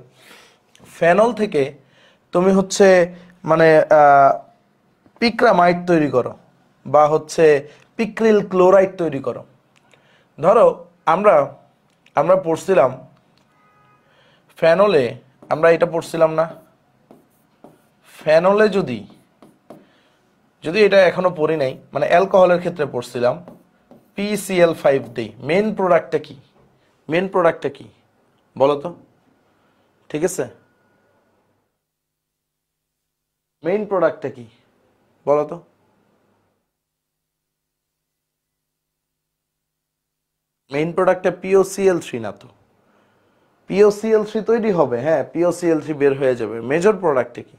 A: ফেনল থেকে তুমি হচ্ছে মানে পিক্রামাইড তৈরি করো বা হচ্ছে পিক্রিল ক্লোরাইড তৈরি করো। ধরো আমরা আমরা পড়ছিলাম ফেনলে, আমরা এটা পড়ছিলাম না, ফেনলে যদি এটা এখনো পড়ি নাই, মানে অ্যালকোহলের ক্ষেত্রে পড়ছিলাম PCl5 দেই। মেন প্রোডাক্টটা কি, মেন প্রোডাক্টটা কি বলো তো? ঠিক আছে, মেইন প্রোডাক্টটা কি বলো তো? মেইন প্রোডাক্টটা POCl3 না তো? POCl3 তৈরি হবে, হ্যাঁ, POCl3 বের হয়ে যাবে। মেজর প্রোডাক্টটা কি?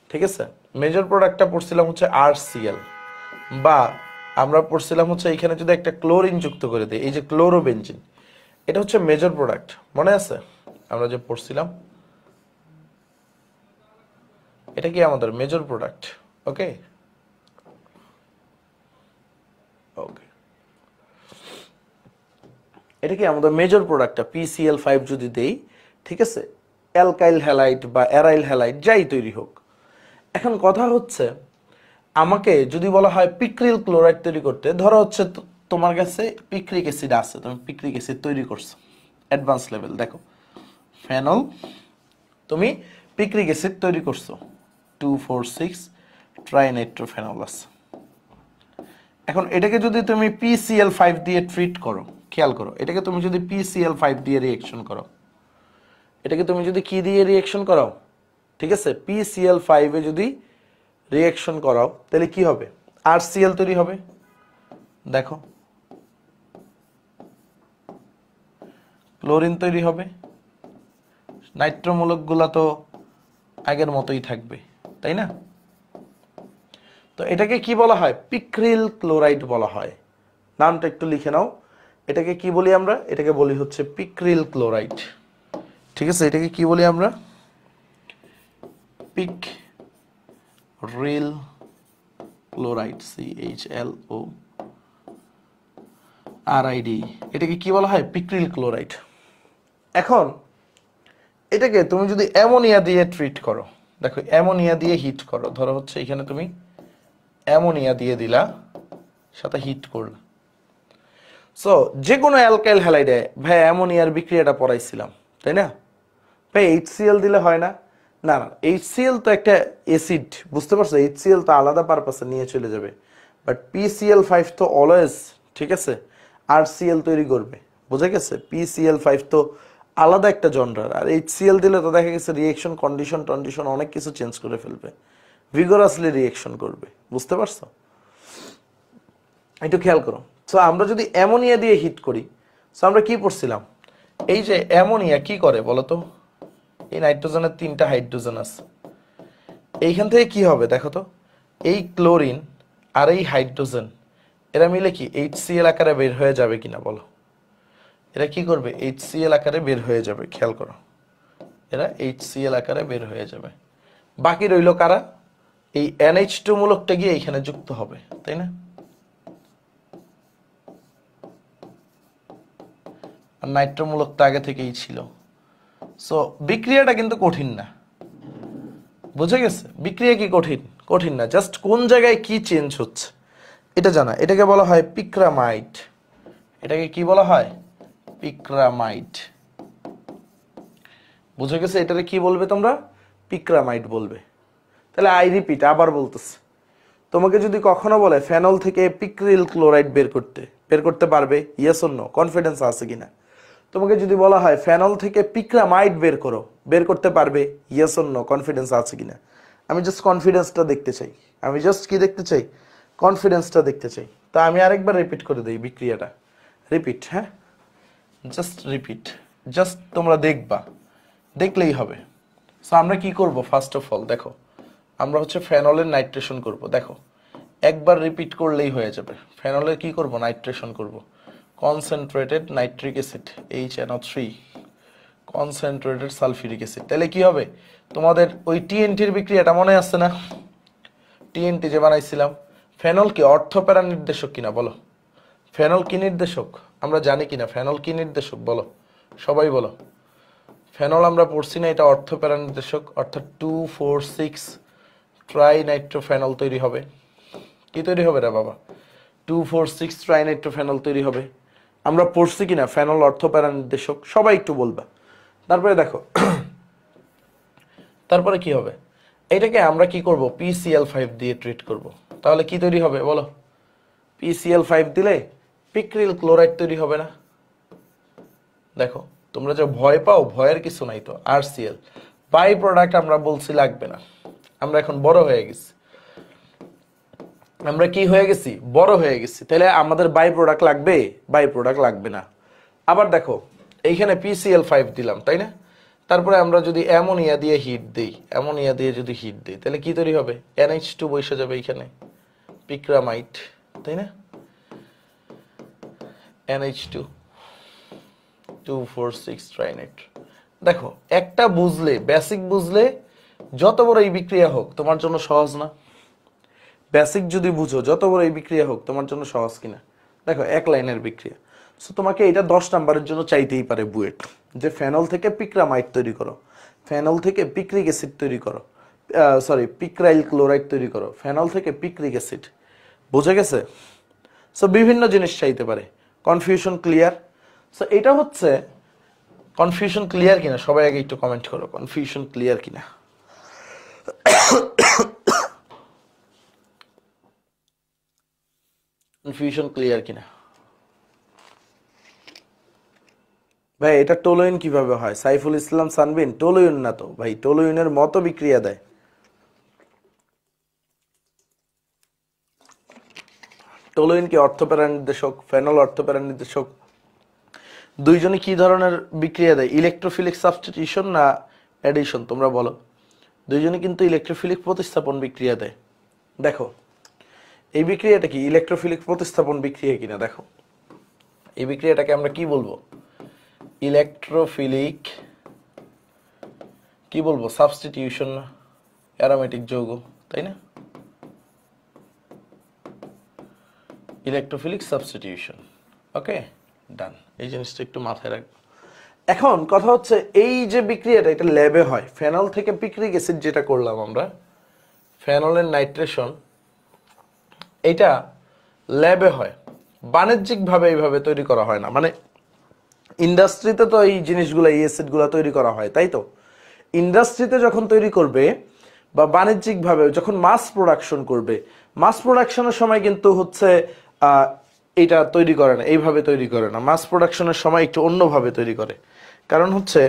A: ঠিক আছে, মেজর প্রোডাক্টটা পড়ছিলাম হচ্ছে RCl, বা আমরা পড়ছিলাম হচ্ছে এখানে যদি একটা ক্লোরিন যুক্ত করে দিই, এই যে ক্লোরোবেনজিন, এটা হচ্ছে মেজর প্রোডাক্ট, মনে আছে আমরা যে পড়ছিলাম, এটা কি আমাদের মেজর প্রোডাক্ট। ওকে ওকে, এটা কি আমাদের মেজর প্রোডাক্টটা PCl5 যদি দেই, ঠিক আছে, অ্যালকাইল হ্যালাইড বা অ্যারাইল হ্যালাইড যাই তৈরি হোক। এখন কথা হচ্ছে আমাকে যদি বলা হয় পিক্রিল ক্লোরাইড তৈরি করতে, ধরো হচ্ছে তোমার কাছে পিক্রিক অ্যাসিড আছে, তুমি পিক্রিক অ্যাসিড তৈরি করছো অ্যাডভান্স লেভেল, দেখো ফেনল তুমি পিক্রিক অ্যাসিড তৈরি করছো, 2,4,6 ট্রাইনাইট্রোফেনল আছে। এখন এটাকে যদি তুমি PCl5 দিয়ে ট্রিট করো, খেয়াল করো, এটাকে তুমি যদি PCl5 দিয়ে রিঅ্যাকশন করো, এটাকে তুমি যদি কি দিয়ে রিঅ্যাকশন করাও, ঠিক আছে, PCl5 এ যদি রিঅ্যাকশন করাও, তাহলে কি হবে, RCl তৈরি হবে। দেখো ক্লোরিন তৈরি হবে, নাইট্রোমূলকগুলা তো আগের মতোই থাকবে, তাই না? তো এটাকে কি বলা হয়, পিক্রিল ক্লোরাইড বলা হয়। নামটা একটু লিখে নাও, এটাকে কি বলি আমরা, এটাকে বলি হচ্ছে পিক্রিল ক্লোরাইড। ঠিক আছে, এটাকে কি বলি আমরা, পিক্রিল ক্লোরাইড, CHLORID, এটাকে কি বলা হয়, পিক্রিল ক্লোরাইড। এখন এটাকে তুমি যদি অ্যামোনিয়া দিয়ে ট্রিট করো, দেখো অ্যামোনিয়া দিয়ে হিট করো, ধরো হচ্ছে এখানে তুমি অ্যামোনিয়া দিয়ে দিলা, সাথে হিট করলা। সো যে কোনো অ্যালকাইল হ্যালাইডে ভাই অ্যামোনিয়ার বিক্রিয়াটা পড়াইছিলাম, তাই না ভাই? HCl দিলে হয় না? না না, HCl তো একটা অ্যাসিড, বুঝতে পারছো? HCl তো আলাদা পারপাসে নিয়ে চলে যাবে, বাট PCl5 তো অলওয়েজ, ঠিক আছে, RCl তৈরি করবে, বুঝে গেছে? PCl5 তো আলাদা একটা জনরার, আর HCl দিলে তো দেখা গেছে রিঅ্যাকশন কন্ডিশন অনেক কিছু চেঞ্জ করে ফেলবে, ভিগোরাসলি রিঅ্যাকশন করবে, বুঝতে পারছো? একটু খেয়াল করো, সো আমরা যদি অ্যামোনিয়া দিয়ে হিট করি, সো আমরা কি পড়ছিলাম, এই যে অ্যামোনিয়া কি করে বলতো, এই নাইট্রোজেনের 3টা হাইড্রোজেন আছে, এইখান থেকে কি হবে দেখো তো, এই ক্লোরিন আর এই হাইড্রোজেন এরা মিলে কি HCl আকারে বের হয়ে যাবে কিনা বলো, এরা কি করবে HCl আকারে বের হয়ে যাবে, খেয়াল করো এরা HCl আকারে বের হয়ে যাবে। বাকি রইল কারা, এই NH2 মূলকটা গিয়ে এখানে যুক্ত হবে, তাই না, আর নাইট্রো মূলকটা আগে থেকেই ছিল। সো বিক্রিয়াটা কিন্তু কঠিন না, বুঝে গেছে, বিক্রিয়া কি কঠিন, কঠিন না, জাস্ট কোন জায়গায় কি চেঞ্জ হচ্ছে এটা জানা। এটাকে বলা হয় পিক্রামাইড, এটাকে কি বলা হয়, পিক্রামাইড, বুঝে গেছে, এটাকে কি বলবে তোমরা, পিক্রামাইড বলবে। তাহলে আই রিপিট, আবার বলতেছি, তোমাকে যদি কখনো বলে ফেনল থেকে পিক্রিল ক্লোরাইড বের করতে পারবে, ইয়েস অর নো, কনফিডেন্স আছে কিনা। তোমাকে যদি বলা হয় ফেনল থেকে পিক্রামাইড বের করতে পারবে, ইয়েস অর নো, কনফিডেন্স আছে কিনা। আমি জাস্ট কনফিডেন্সটা দেখতে চাই, আমি জাস্ট কি দেখতে চাই, কনফিডেন্সটা দেখতে চাই। তা আমি আরেকবার রিপিট করে দিই বিক্রিয়াটা, রিপিট, হ্যাঁ জাস্ট রিপিট, জাস্ট তোমরা দেখবা, দেখলেই হবে। সো আমরা কি করব, ফার্স্ট অফ অল দেখো, আমরা হচ্ছে ফেনলের নাইট্রেশন করব। দেখো একবার রিপিট করলেই হয়ে যাবে। ফেনলের কি করব, নাইট্রেশন করব, concentrated nitric acid HNO3, concentrated sulphuric acid. তাহলে কি হবে, তোমাদের ওই টিএনটির বিক্রিয়াটা মনে আছে না, টিএনটি যে বানাইছিলাম, ফেনল কি অর্থপ্যারা নির্দেশক কিনা বলো, ফেনল কি নির্দেশক, আমরা জানি কিনা ফেনল কি নির্দেশক বলো, সবাই বলো। ফেনল আমরা পড়ছি না, এটা অর্থপ্যারা নির্দেশক, অর্থাৎ 2,4,6 ট্রাইনাইট্রোফেনল তৈরি হবে। কি তৈরি হবে রে বাবা, 2,4,6 ট্রাইনাইট্রোফেনল তৈরি হবে। আমরা পড়ছি কিনা ফেনল অর্থপ্যারা নির্দেশক, সবাই একটু বলবা। তারপরে দেখো তারপরে কি হবে, এটাকে আমরা কি করব, PCl5 দিয়ে ট্রিট করব। তাহলে কি তৈরি হবে বলো, PCl5 দিলে পিক্রিল ক্লোরাইড তৈরি হবে না। দেখো তোমরা যে ভয় পাও, ভয়ের কিছু নাই তো, RCl বাই প্রোডাক্ট আমরা বলছি লাগবে না, আমরা এখন বড় হয়ে গেছি, আমরা কি হয়ে গেছি, বড় হয়ে গেছি, তাহলে আমাদের বাই প্রোডাক্ট লাগবে, বাই প্রোডাক্ট লাগবে না। আবার দেখো এইখানে PCl5 দিলাম, তাই না, তারপরে আমরা যদি অ্যামোনিয়া দিয়ে হিট দিই, অ্যামোনিয়া দিয়ে যদি হিট দিই, তাহলে কি তৈরি হবে, NH2 বসে যাবে এইখানে, পিক্রামাইড, তাই না, NH2 2,4,6 ট্রাইনাইট্র। দেখো একটা বুঝলে, বেসিক বুঝলে যত বড় এই বিক্রিয়া হোক তোমার জন্য সহজ না, বেসিক যদি বুঝো যত বড় এই বিক্রিয়া হোক তোমার জন্য সহজ কিনা। দেখো এক লাইনের বিক্রিয়া, সো তোমাকে এটা 10 নাম্বারের জন্য চাইতেই পারে বুয়েট, যে ফেনল থেকে পিক্রামাইড তৈরি করো, ফেনল থেকে পিক্রিক অ্যাসিড তৈরি করো, পিক্রাইল ক্লোরাইড তৈরি করো, ফেনল থেকে পিক্রিক অ্যাসিড, বুঝে গেছে। সো বিভিন্ন জিনিস চাইতে পারে। Confusion clear? সো এটা হচ্ছে কনফিউশন ক্লিয়ার কিনা, সবাই আগে একটু কমেন্ট করো কনফিউশন ক্লিয়ার কিনা। কনফিউশন ক্লিয়ার কিনা ভাই। এটা টোলুইন কিভাবে হয়, সাইফুল ইসলাম সানবিন, টোলুইন না তো ভাই, টোলুইনের মতো বিক্রিয়া দেয়। টোলুইন কি অর্থপ্যারা নির্দেশক, ফেনল অর্থপ্যারা নির্দেশক, দুইজনে কি ধরনের বিক্রিয়া দেয়, ইলেকট্রোফিলিক সাবস্টিটিউশন না অ্যাডিশন, তোমরা বলো। দুইজনে কিন্তু ইলেকট্রোফিলিক প্রতিস্থাপন বিক্রিয়া দেয়। দেখো এই বিক্রিয়াটা কি ইলেকট্রোফিলিক প্রতিস্থাপন বিক্রিয়া কিনা, দেখো এই বিক্রিয়াটাকে আমরা কি বলবো, ইলেকট্রোফিলিক কি বলবো, সাবস্টিটিউশন, অ্যারোমেটিক যৌগ, তাই না, ইলেকট্রোফিলিক সাবস্টিটিউশন। ওকে ডান, এই জিনিসটা একটু মাথায় রাখবো। এখন কথা হচ্ছে এই যে বিক্রিয়াটা এটা ল্যাবে হয়, ফেনল থেকে পিক্রিক অ্যাসিড যেটা করলাম আমরা, ফেনলের নাইট্রেশন, এটা ল্যাবে হয়, বাণিজ্যিকভাবে এইভাবে তৈরি করা হয় না। মানে ইন্ডাস্ট্রিতে তো এই জিনিসগুলো, এই অ্যাসিডগুলো তৈরি করা হয়, তাই তো। ইন্ডাস্ট্রিতে যখন তৈরি করবে বা বাণিজ্যিকভাবে যখন মাস প্রোডাকশন করবে, মাস প্রোডাকশনের সময় কিন্তু হচ্ছে এটা তৈরি করে না, এইভাবে তৈরি করে না। মাস প্রোডাকশনের সময় একটু অন্যভাবে তৈরি করে। কারণ হচ্ছে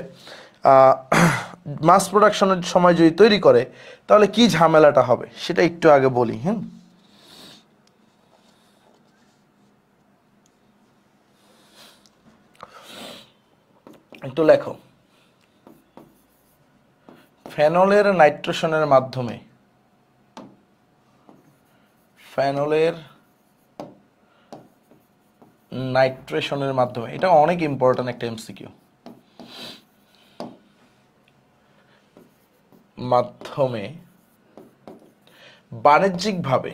A: মাস প্রোডাকশনের সময় যদি তৈরি করে তাহলে কি ঝামেলাটা হবে সেটা একটু আগে বলি। একটু লেখো, ফেনলের নাইট্রেশনের মাধ্যমে, ফেনলের নাইট্রেশনের মাধ্যমে, এটা অনেক ইম্পর্টেন্ট একটা এমসিকিউ, মাধ্যমে বাণিজ্যিকভাবে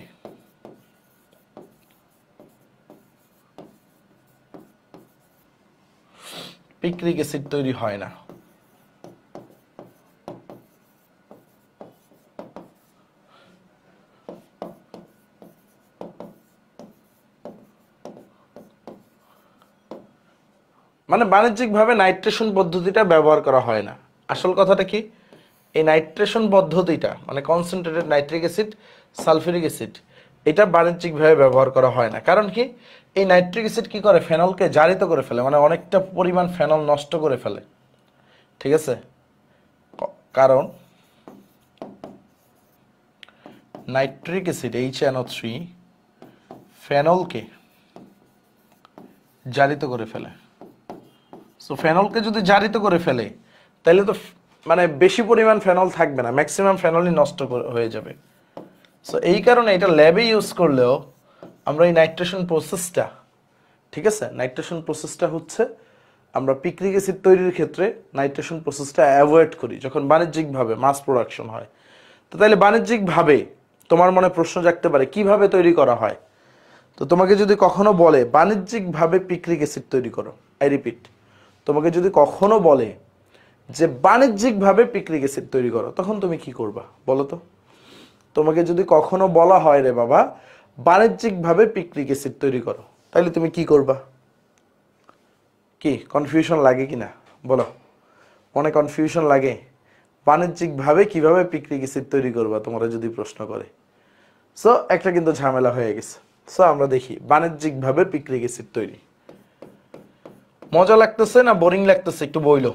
A: পিক্রিক অ্যাসিড তৈরি হয় না। মানে বাণিজ্যিকভাবে নাইট্রেশন পদ্ধতিটা ব্যবহার করা হয় না। আসল কথাটা কি, এই নাইট্রেশন পদ্ধতিটা মানে concentrated nitric acid, sulphuric acid, এটা বাণিজ্যিকভাবে ব্যবহার করা হয় না। কারণ কি, এই নাইট্রিক অ্যাসিড কি করে, ফেনলকে জারিত করে ফেলে, মানে অনেকটা পরিমাণ ফেনল নষ্ট করে ফেলে। ঠিক আছে, কারণ নাইট্রিক অ্যাসিড HNO3 ফেনলকে জারিত করে ফেলে। সো ফেনলকে যদি জারিত করে ফেলে তাহলে তো মানে বেশি পরিমাণ ফেনল থাকবে না, ম্যাক্সিমাম ফেনলই নষ্ট হয়ে যাবে। সো এই কারণে এটা ল্যাবে ইউজ করলেও আমরা এই নাইট্রেশন প্রসেসটা, ঠিক আছে, নাইট্রেশন প্রসেসটা হচ্ছে আমরা পিক্রিক অ্যাসিড তৈরির ক্ষেত্রে নাইট্রেশন প্রসেসটা অ্যাভয়েড করি যখন বাণিজ্যিকভাবে মাস প্রোডাকশন হয়। তো তাহলে বাণিজ্যিকভাবে তোমার মনে প্রশ্ন জাগতে পারে কিভাবে তৈরি করা হয়। তো তোমাকে যদি কখনো বলে বাণিজ্যিকভাবে পিক্রিক অ্যাসিড তৈরি করো, আই রিপিট, তোমাকে যদি কখনো বলে যে বাণিজ্যিকভাবে পিক্রিক অ্যাসিড তৈরি করো, তখন তুমি কি করবা বলো তো? তোমাকে যদি কখনো বলা হয় রে বাবা বাণিজ্যিকভাবে পিক্রিক অ্যাসিড তৈরি করো, তাহলে তুমি কি করবা? কি কনফিউশন লাগে কিনা বলো? মনে কনফিউশন লাগে? বাণিজ্যিকভাবে কিভাবে পিক্রিক অ্যাসিড তৈরি করবা তোমরা যদি প্রশ্ন করে। সো একটা কিন্তু ঝামেলা হয়ে গেছে। সো আমরা দেখি বাণিজ্যিকভাবে পিক্রিক অ্যাসিড তৈরি। মজা লাগতেছে না বোরিং লাগতেছে একটু বইলো।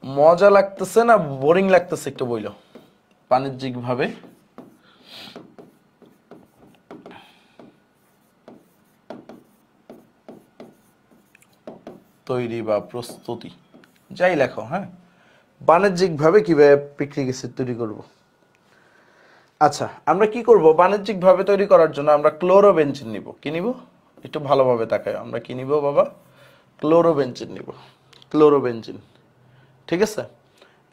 A: মজা লাগতেছে না বোরিং লাগতেছে একটু বইলো। বাণিজ্যিকভাবে তৈরি বা প্রস্তুতি, যাই লেখো, হ্যাঁ, বাণিজ্যিকভাবে কিভাবে পিক্রিক অ্যাসিড তৈরি করব। আচ্ছা, আমরা কি করব বাণিজ্যিকভাবে তৈরি করার জন্য? আমরা ক্লোরোবেনজিন নিব। কি নিব? একটু ভালোভাবে তাকায়, আমরা কি নিব বাবা? ক্লোরোবেনজিন নিব, ক্লোরোবেনজিন। ঠিক আছে,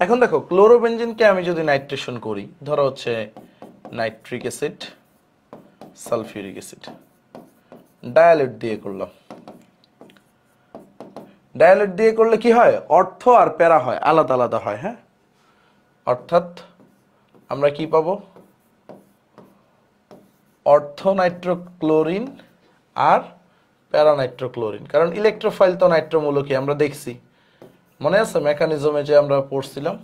A: এখন দেখো ক্লোরোবেনজিনকে আমি যদি নাইট্রেশন করি, ধরো হচ্ছে নাইট্রিক অ্যাসিড, সালফিউরিক অ্যাসিড, ডায়ালেট দিয়ে করলাম। ডায়ালেট দিয়ে করলে কি হয়? অর্থ আর প্যারা হয়, আলাদা আলাদা হয়। হ্যাঁ, অর্থাৎ আমরা কি পাবো? অর্থ নাইট্রোক্লোরিন আর প্যারা নাইট্রোক্লোরিন। কারণ ইলেকট্রোফাইল তো নাইট্রোমূলকই, আমরা দেখছি, মনে আছে মেকানিজমে যে আমরা পড়ছিলাম,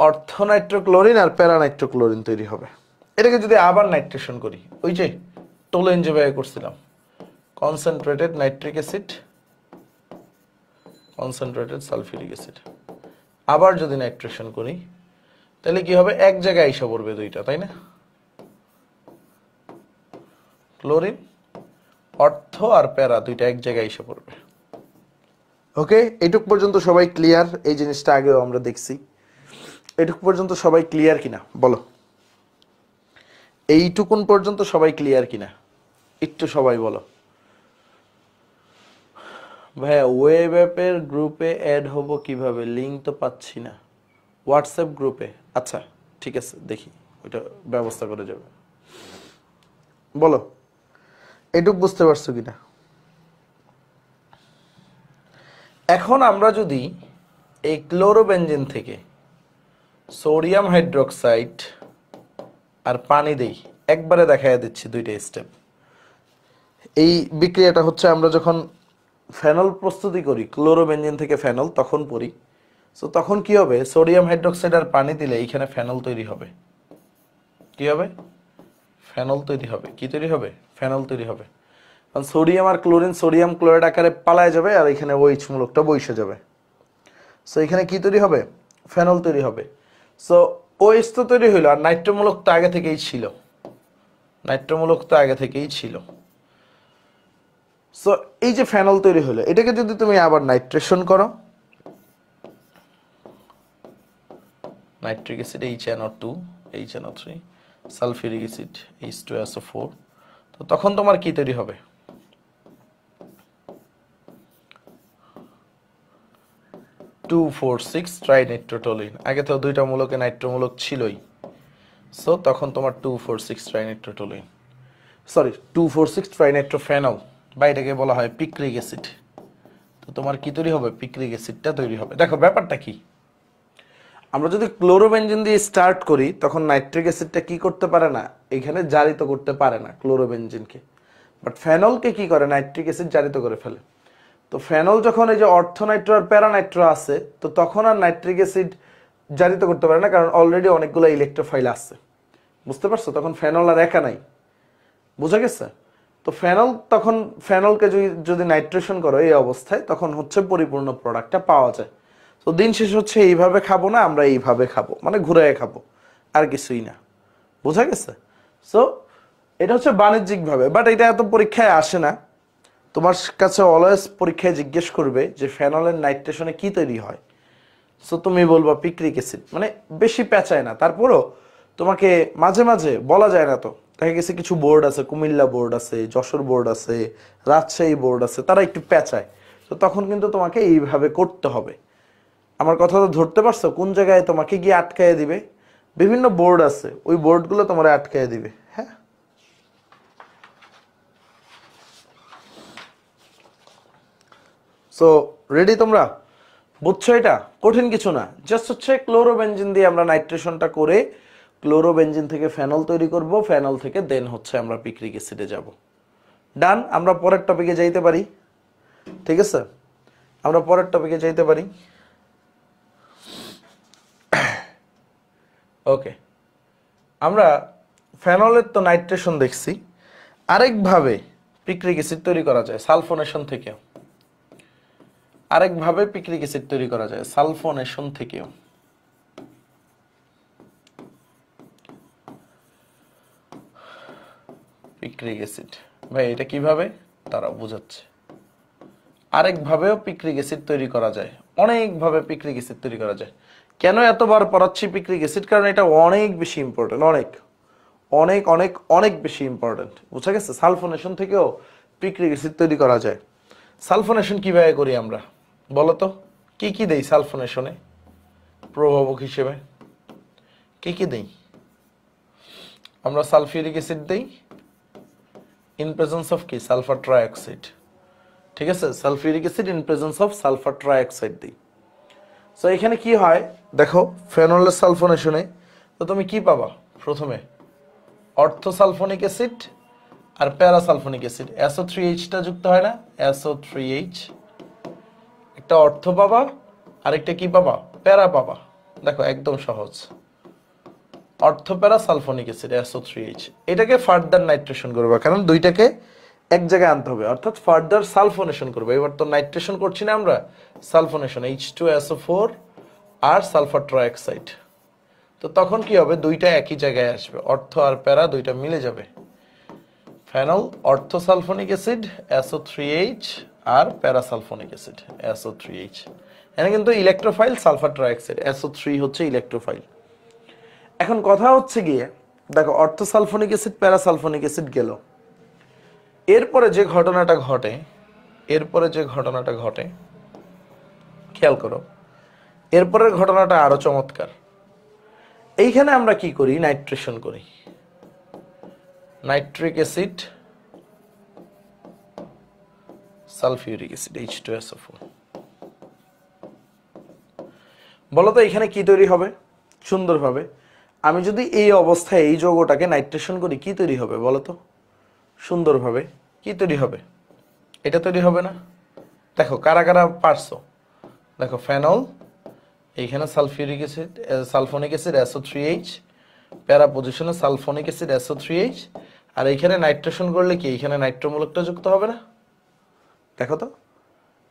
A: অর্থ নাইট্রোক্লোরিন আর প্যারা নাইট্রোক্লোরিন তৈরি হবে। এটাকে যদি আবার নাইট্রেশন করি, ওই যে টোলেন যেভাবে করছিলাম, concentrated nitric acid, concentrated sulphuric acid, আবার যদি নাইট্রেশন করি তাহলে কি হবে? এক জায়গায় এসে পড়বে দুইটা, তাই না? ক্লোরিন, অর্থ আর প্যারা দুইটা এক জায়গায় এসে পড়বে। ওকে, এইটুক পর্যন্ত সবাই ক্লিয়ার? এই জিনিসটা আগেও আমরা দেখছি। এইটুক পর্যন্ত সবাই ক্লিয়ার কিনা বলো? এইটুকুন পর্যন্ত সবাই ক্লিয়ার কিনা একটু সবাই বলো। ভাইয়া ওয়েব অ্যাপের গ্রুপে অ্যাড হব কিভাবে? লিংক তো পাচ্ছি না। হোয়াটসঅ্যাপ গ্রুপে? আচ্ছা ঠিক আছে, দেখি ওইটা ব্যবস্থা করে যাবে। বলো এটুক বুঝতে পারছো কিনা? এখন আমরা যদি এই ক্লোরোবেনজিন থেকে সোডিয়াম হাইড্রোক্সাইড আর পানি দেই, একবারে দেখাইয়া দিচ্ছি দুইটা স্টেপ। এই বিক্রিয়াটা হচ্ছে আমরা যখন ফেনল প্রস্তুতি করি, ক্লোরোবেনজিন থেকে ফেনল তখন পড়ি। সো তখন কি হবে? সোডিয়াম হাইড্রোক্সাইড আর পানি দিলে এইখানে ফেনল তৈরি হবে। কি হবে? ফেনল তৈরি হবে। কি তৈরি হবে? ফেনল তৈরি হবে। কারণ সোডিয়াম আর ক্লোরিন সোডিয়াম ক্লোরাইড আকারে পালায় যাবে আর এখানে ওইচ মূলকটা বসে যাবে। সো এখানে কি তৈরি হবে? ফেনল তৈরি হবে। সো ওইচ তো তৈরি হইলো, আর নাইট্রোমূলক তো আগে থেকেই ছিল, নাইট্রোমূলক তো আগে থেকেই ছিল। সো এই যে ফেনল তৈরি হলো, এটাকে যদি তুমি আবার নাইট্রেশন করো, nitric acid HNO2 HNO3 sulphuric acid H2SO4, তো তখন তোমার কি তৈরি হবে? 2,4,6 ট্রাইনাইট্রোটোলিন। আগে তো দুইটা মূলকে নাইট্রোমূলক ছিলই, সো তখন তোমার 2,4,6 ট্রাইনাইট্রোটোলিন, সরি 2,4,6 ট্রাইনাইট্রোফেনল, বা এটাকে বলা হয় পিক্রিক অ্যাসিড। তো তোমার কি তৈরি হবে? পিক্রিক অ্যাসিডটা তৈরি হবে। দেখো ব্যাপারটা কি, আমরা যদি ক্লোরোবেনজিন দিয়ে স্টার্ট করি তখন নাইট্রিক অ্যাসিডটা কি করতে পারে না, এখানে জারিত করতে পারে না ক্লোরোবেনজিনকে, বাট ফেনলকে কি করে? নাইট্রিক অ্যাসিড জারিত করে ফেলে। তো ফেনল যখন এই যে অর্থোনাইট্রো আর প্যারানাইট্রো আছে, তো তখন আর নাইট্রিক অ্যাসিড জারিত করতে পারে না, কারণ অলরেডি অনেকগুলো ইলেকট্রোফাইল আছে। বুঝতে পারছো? তখন ফেনল আর একা নাই। বুঝা গেছে? তো ফেনল তখন ফেনলকে যদি নাইট্রেশন করো এই অবস্থায়, তখন হচ্ছে পরিপূর্ণ প্রোডাক্টটা পাওয়া যায়। তো দিন শেষ হচ্ছে এইভাবে খাবো না, আমরা এইভাবে খাবো, মানে ঘুরে খাবো, আর কিছুই না। বোঝা গেছে? সো এটা হচ্ছে বাণিজ্যিকভাবে, বাট এটা এত পরীক্ষায় আসে না। তোমার কাছে অলওয়েজ পরীক্ষায় জিজ্ঞেস করবে যে ফেনলের নাইট্রেশনে কি তৈরি হয়, সো তুমি বলবা পিক্রিক অ্যাসিড, মানে বেশি পেঁচায় না। তারপরও তোমাকে মাঝে মাঝে বলা যায় না, তো দেখা গেছে কিছু বোর্ড আছে, কুমিল্লা বোর্ড আছে, যশোর বোর্ড আছে, রাজশাহী বোর্ড আছে, তারা একটু পেঁচায়। তো তখন কিন্তু তোমাকে এইভাবে করতে হবে। আমার কথা তো ধরতে পারছো? কোন জায়গায় তোমাকে গিয়ে আটকায় দিবে? বিভিন্ন বোর্ড আছে, ওই বোর্ডগুলো তোমার আটকায় দিবে। হ্যাঁ, সো রেডি তোমরা? বুঝছো? এটা কঠিন কিছু না, জাস্ট হচ্ছে ক্লোরোবেনজিন দিয়ে আমরা নাইট্রেশনটা করে ক্লোরোবেনজিন থেকে ফেনল তৈরি করব, ফেনল থেকে দেন হচ্ছে আমরা পিক্রিক অ্যাসিডে যাব। ডান। আমরা পরের টপিকে যাইতে পারি। ঠিক আছে, আমরা পরের টপিকে যাইতে পারি। ওকে, আমরা ফেনলের তো নাইট্রেশন দেখছি, আরেকভাবে পিক্রিক অ্যাসিড তৈরি করা যায় সালফোনেশন থেকে। আরেকভাবে পিক্রিক অ্যাসিড তৈরি করা যায় সালফোনেশন থেকেও। পিক্রিক অ্যাসিড, ভাই এটা কিভাবে তারা বোঝাচ্ছে। আরেকভাবেও পিক্রিক অ্যাসিড তৈরি করা যায়, অনেকভাবে পিক্রিক অ্যাসিড তৈরি করা যায়। কেন এতবার পড়াচ্ছি পিক্রিক অ্যাসিড? কারণ এটা অনেক বেশি ইম্পর্টেন্ট, অনেক অনেক অনেক অনেক বেশি ইম্পর্টেন্ট। বুঝা গেছে? সালফোনেশন থেকেও পিক্রিক অ্যাসিড তৈরি করা যায়। সালফোনেশন কিভাবে করি আমরা বলো তো? কি কি দেই সালফোনেশনে প্রভাবক হিসেবে? কি কি দেই আমরা? সালফিউরিক অ্যাসিড দেই ইন প্রেজেন্স অফ কি? Sulphur trioxide. ঠিক আছে, sulphuric acid in presence of sulphur trioxide দিই। সো এখানে কি হয় দেখো, ফেনলের সালফোনেশনে তো তুমি কি পাবা? প্রথমে অর্থোসালফোনিক অ্যাসিড আর প্যারাসালফোনিক অ্যাসিড, SO3H টা যুক্ত হয় না? SO3H, একটা অর্থ পাবা, আরেকটা কি পাবা? প্যারা পাবা। দেখো একদম সহজ, অর্থ প্যারা সালফোনিক অ্যাসিড SO3H। এটাকে ফার্দার নাইট্রেশন করবে, কারণ দুইটাকে এক জায়গায় আনতে হবে, অর্থাৎ ফার্দার সালফোনেশন করবে। এবার তো নাইট্রেশন করছি না আমরা, সালফোনেশন H2SO4 আর সালফার ট্রাইঅক্সাইড। তো তখন কি হবে? দুইটা একই জায়গায় আসবে, অর্থ আর প্যারা দুইটা মিলে যাবে। ফেনল অর্থোসালফোনিক অ্যাসিড SO3H আর প্যারাসালফোনিক অ্যাসিড SO3H। এখানে কিন্তু ইলেকট্রোফাইল সালফার ট্রাইঅক্সাইড, SO3 হচ্ছে ইলেকট্রোফাইল। এখন কথা হচ্ছে গিয়ে দেখো, অর্থোসালফোনিক অ্যাসিড প্যারাসালফোনিক অ্যাসিড গেল, এরপরে যে ঘটনাটা ঘটে, খেয়াল করো, এরপরের ঘটনাটা আরো চমৎকার। এইখানে আমরা কি করি? নাইট্রেশন করি। Nitric acid sulphuric acid H2SO4। বলতো এখানে কি তৈরি হবে? সুন্দরভাবে আমি যদি এই অবস্থায় এই যৌগটাকে নাইট্রেশন করি, কি তৈরি হবে বলতো? সুন্দরভাবে কি তৈরি হবে? এটা তৈরি হবে না? দেখো কারা কারা পারছো। দেখো ফেনল, এইখানে sulphuric acid sulphonic acid SO3H, প্যারা পজিশনে সালফোনিক অ্যাসিড SO3H, আর এইখানে নাইট্রেশন করলে কি এইখানে নাইট্রোমূলকটা যুক্ত হবে না? দেখো তো,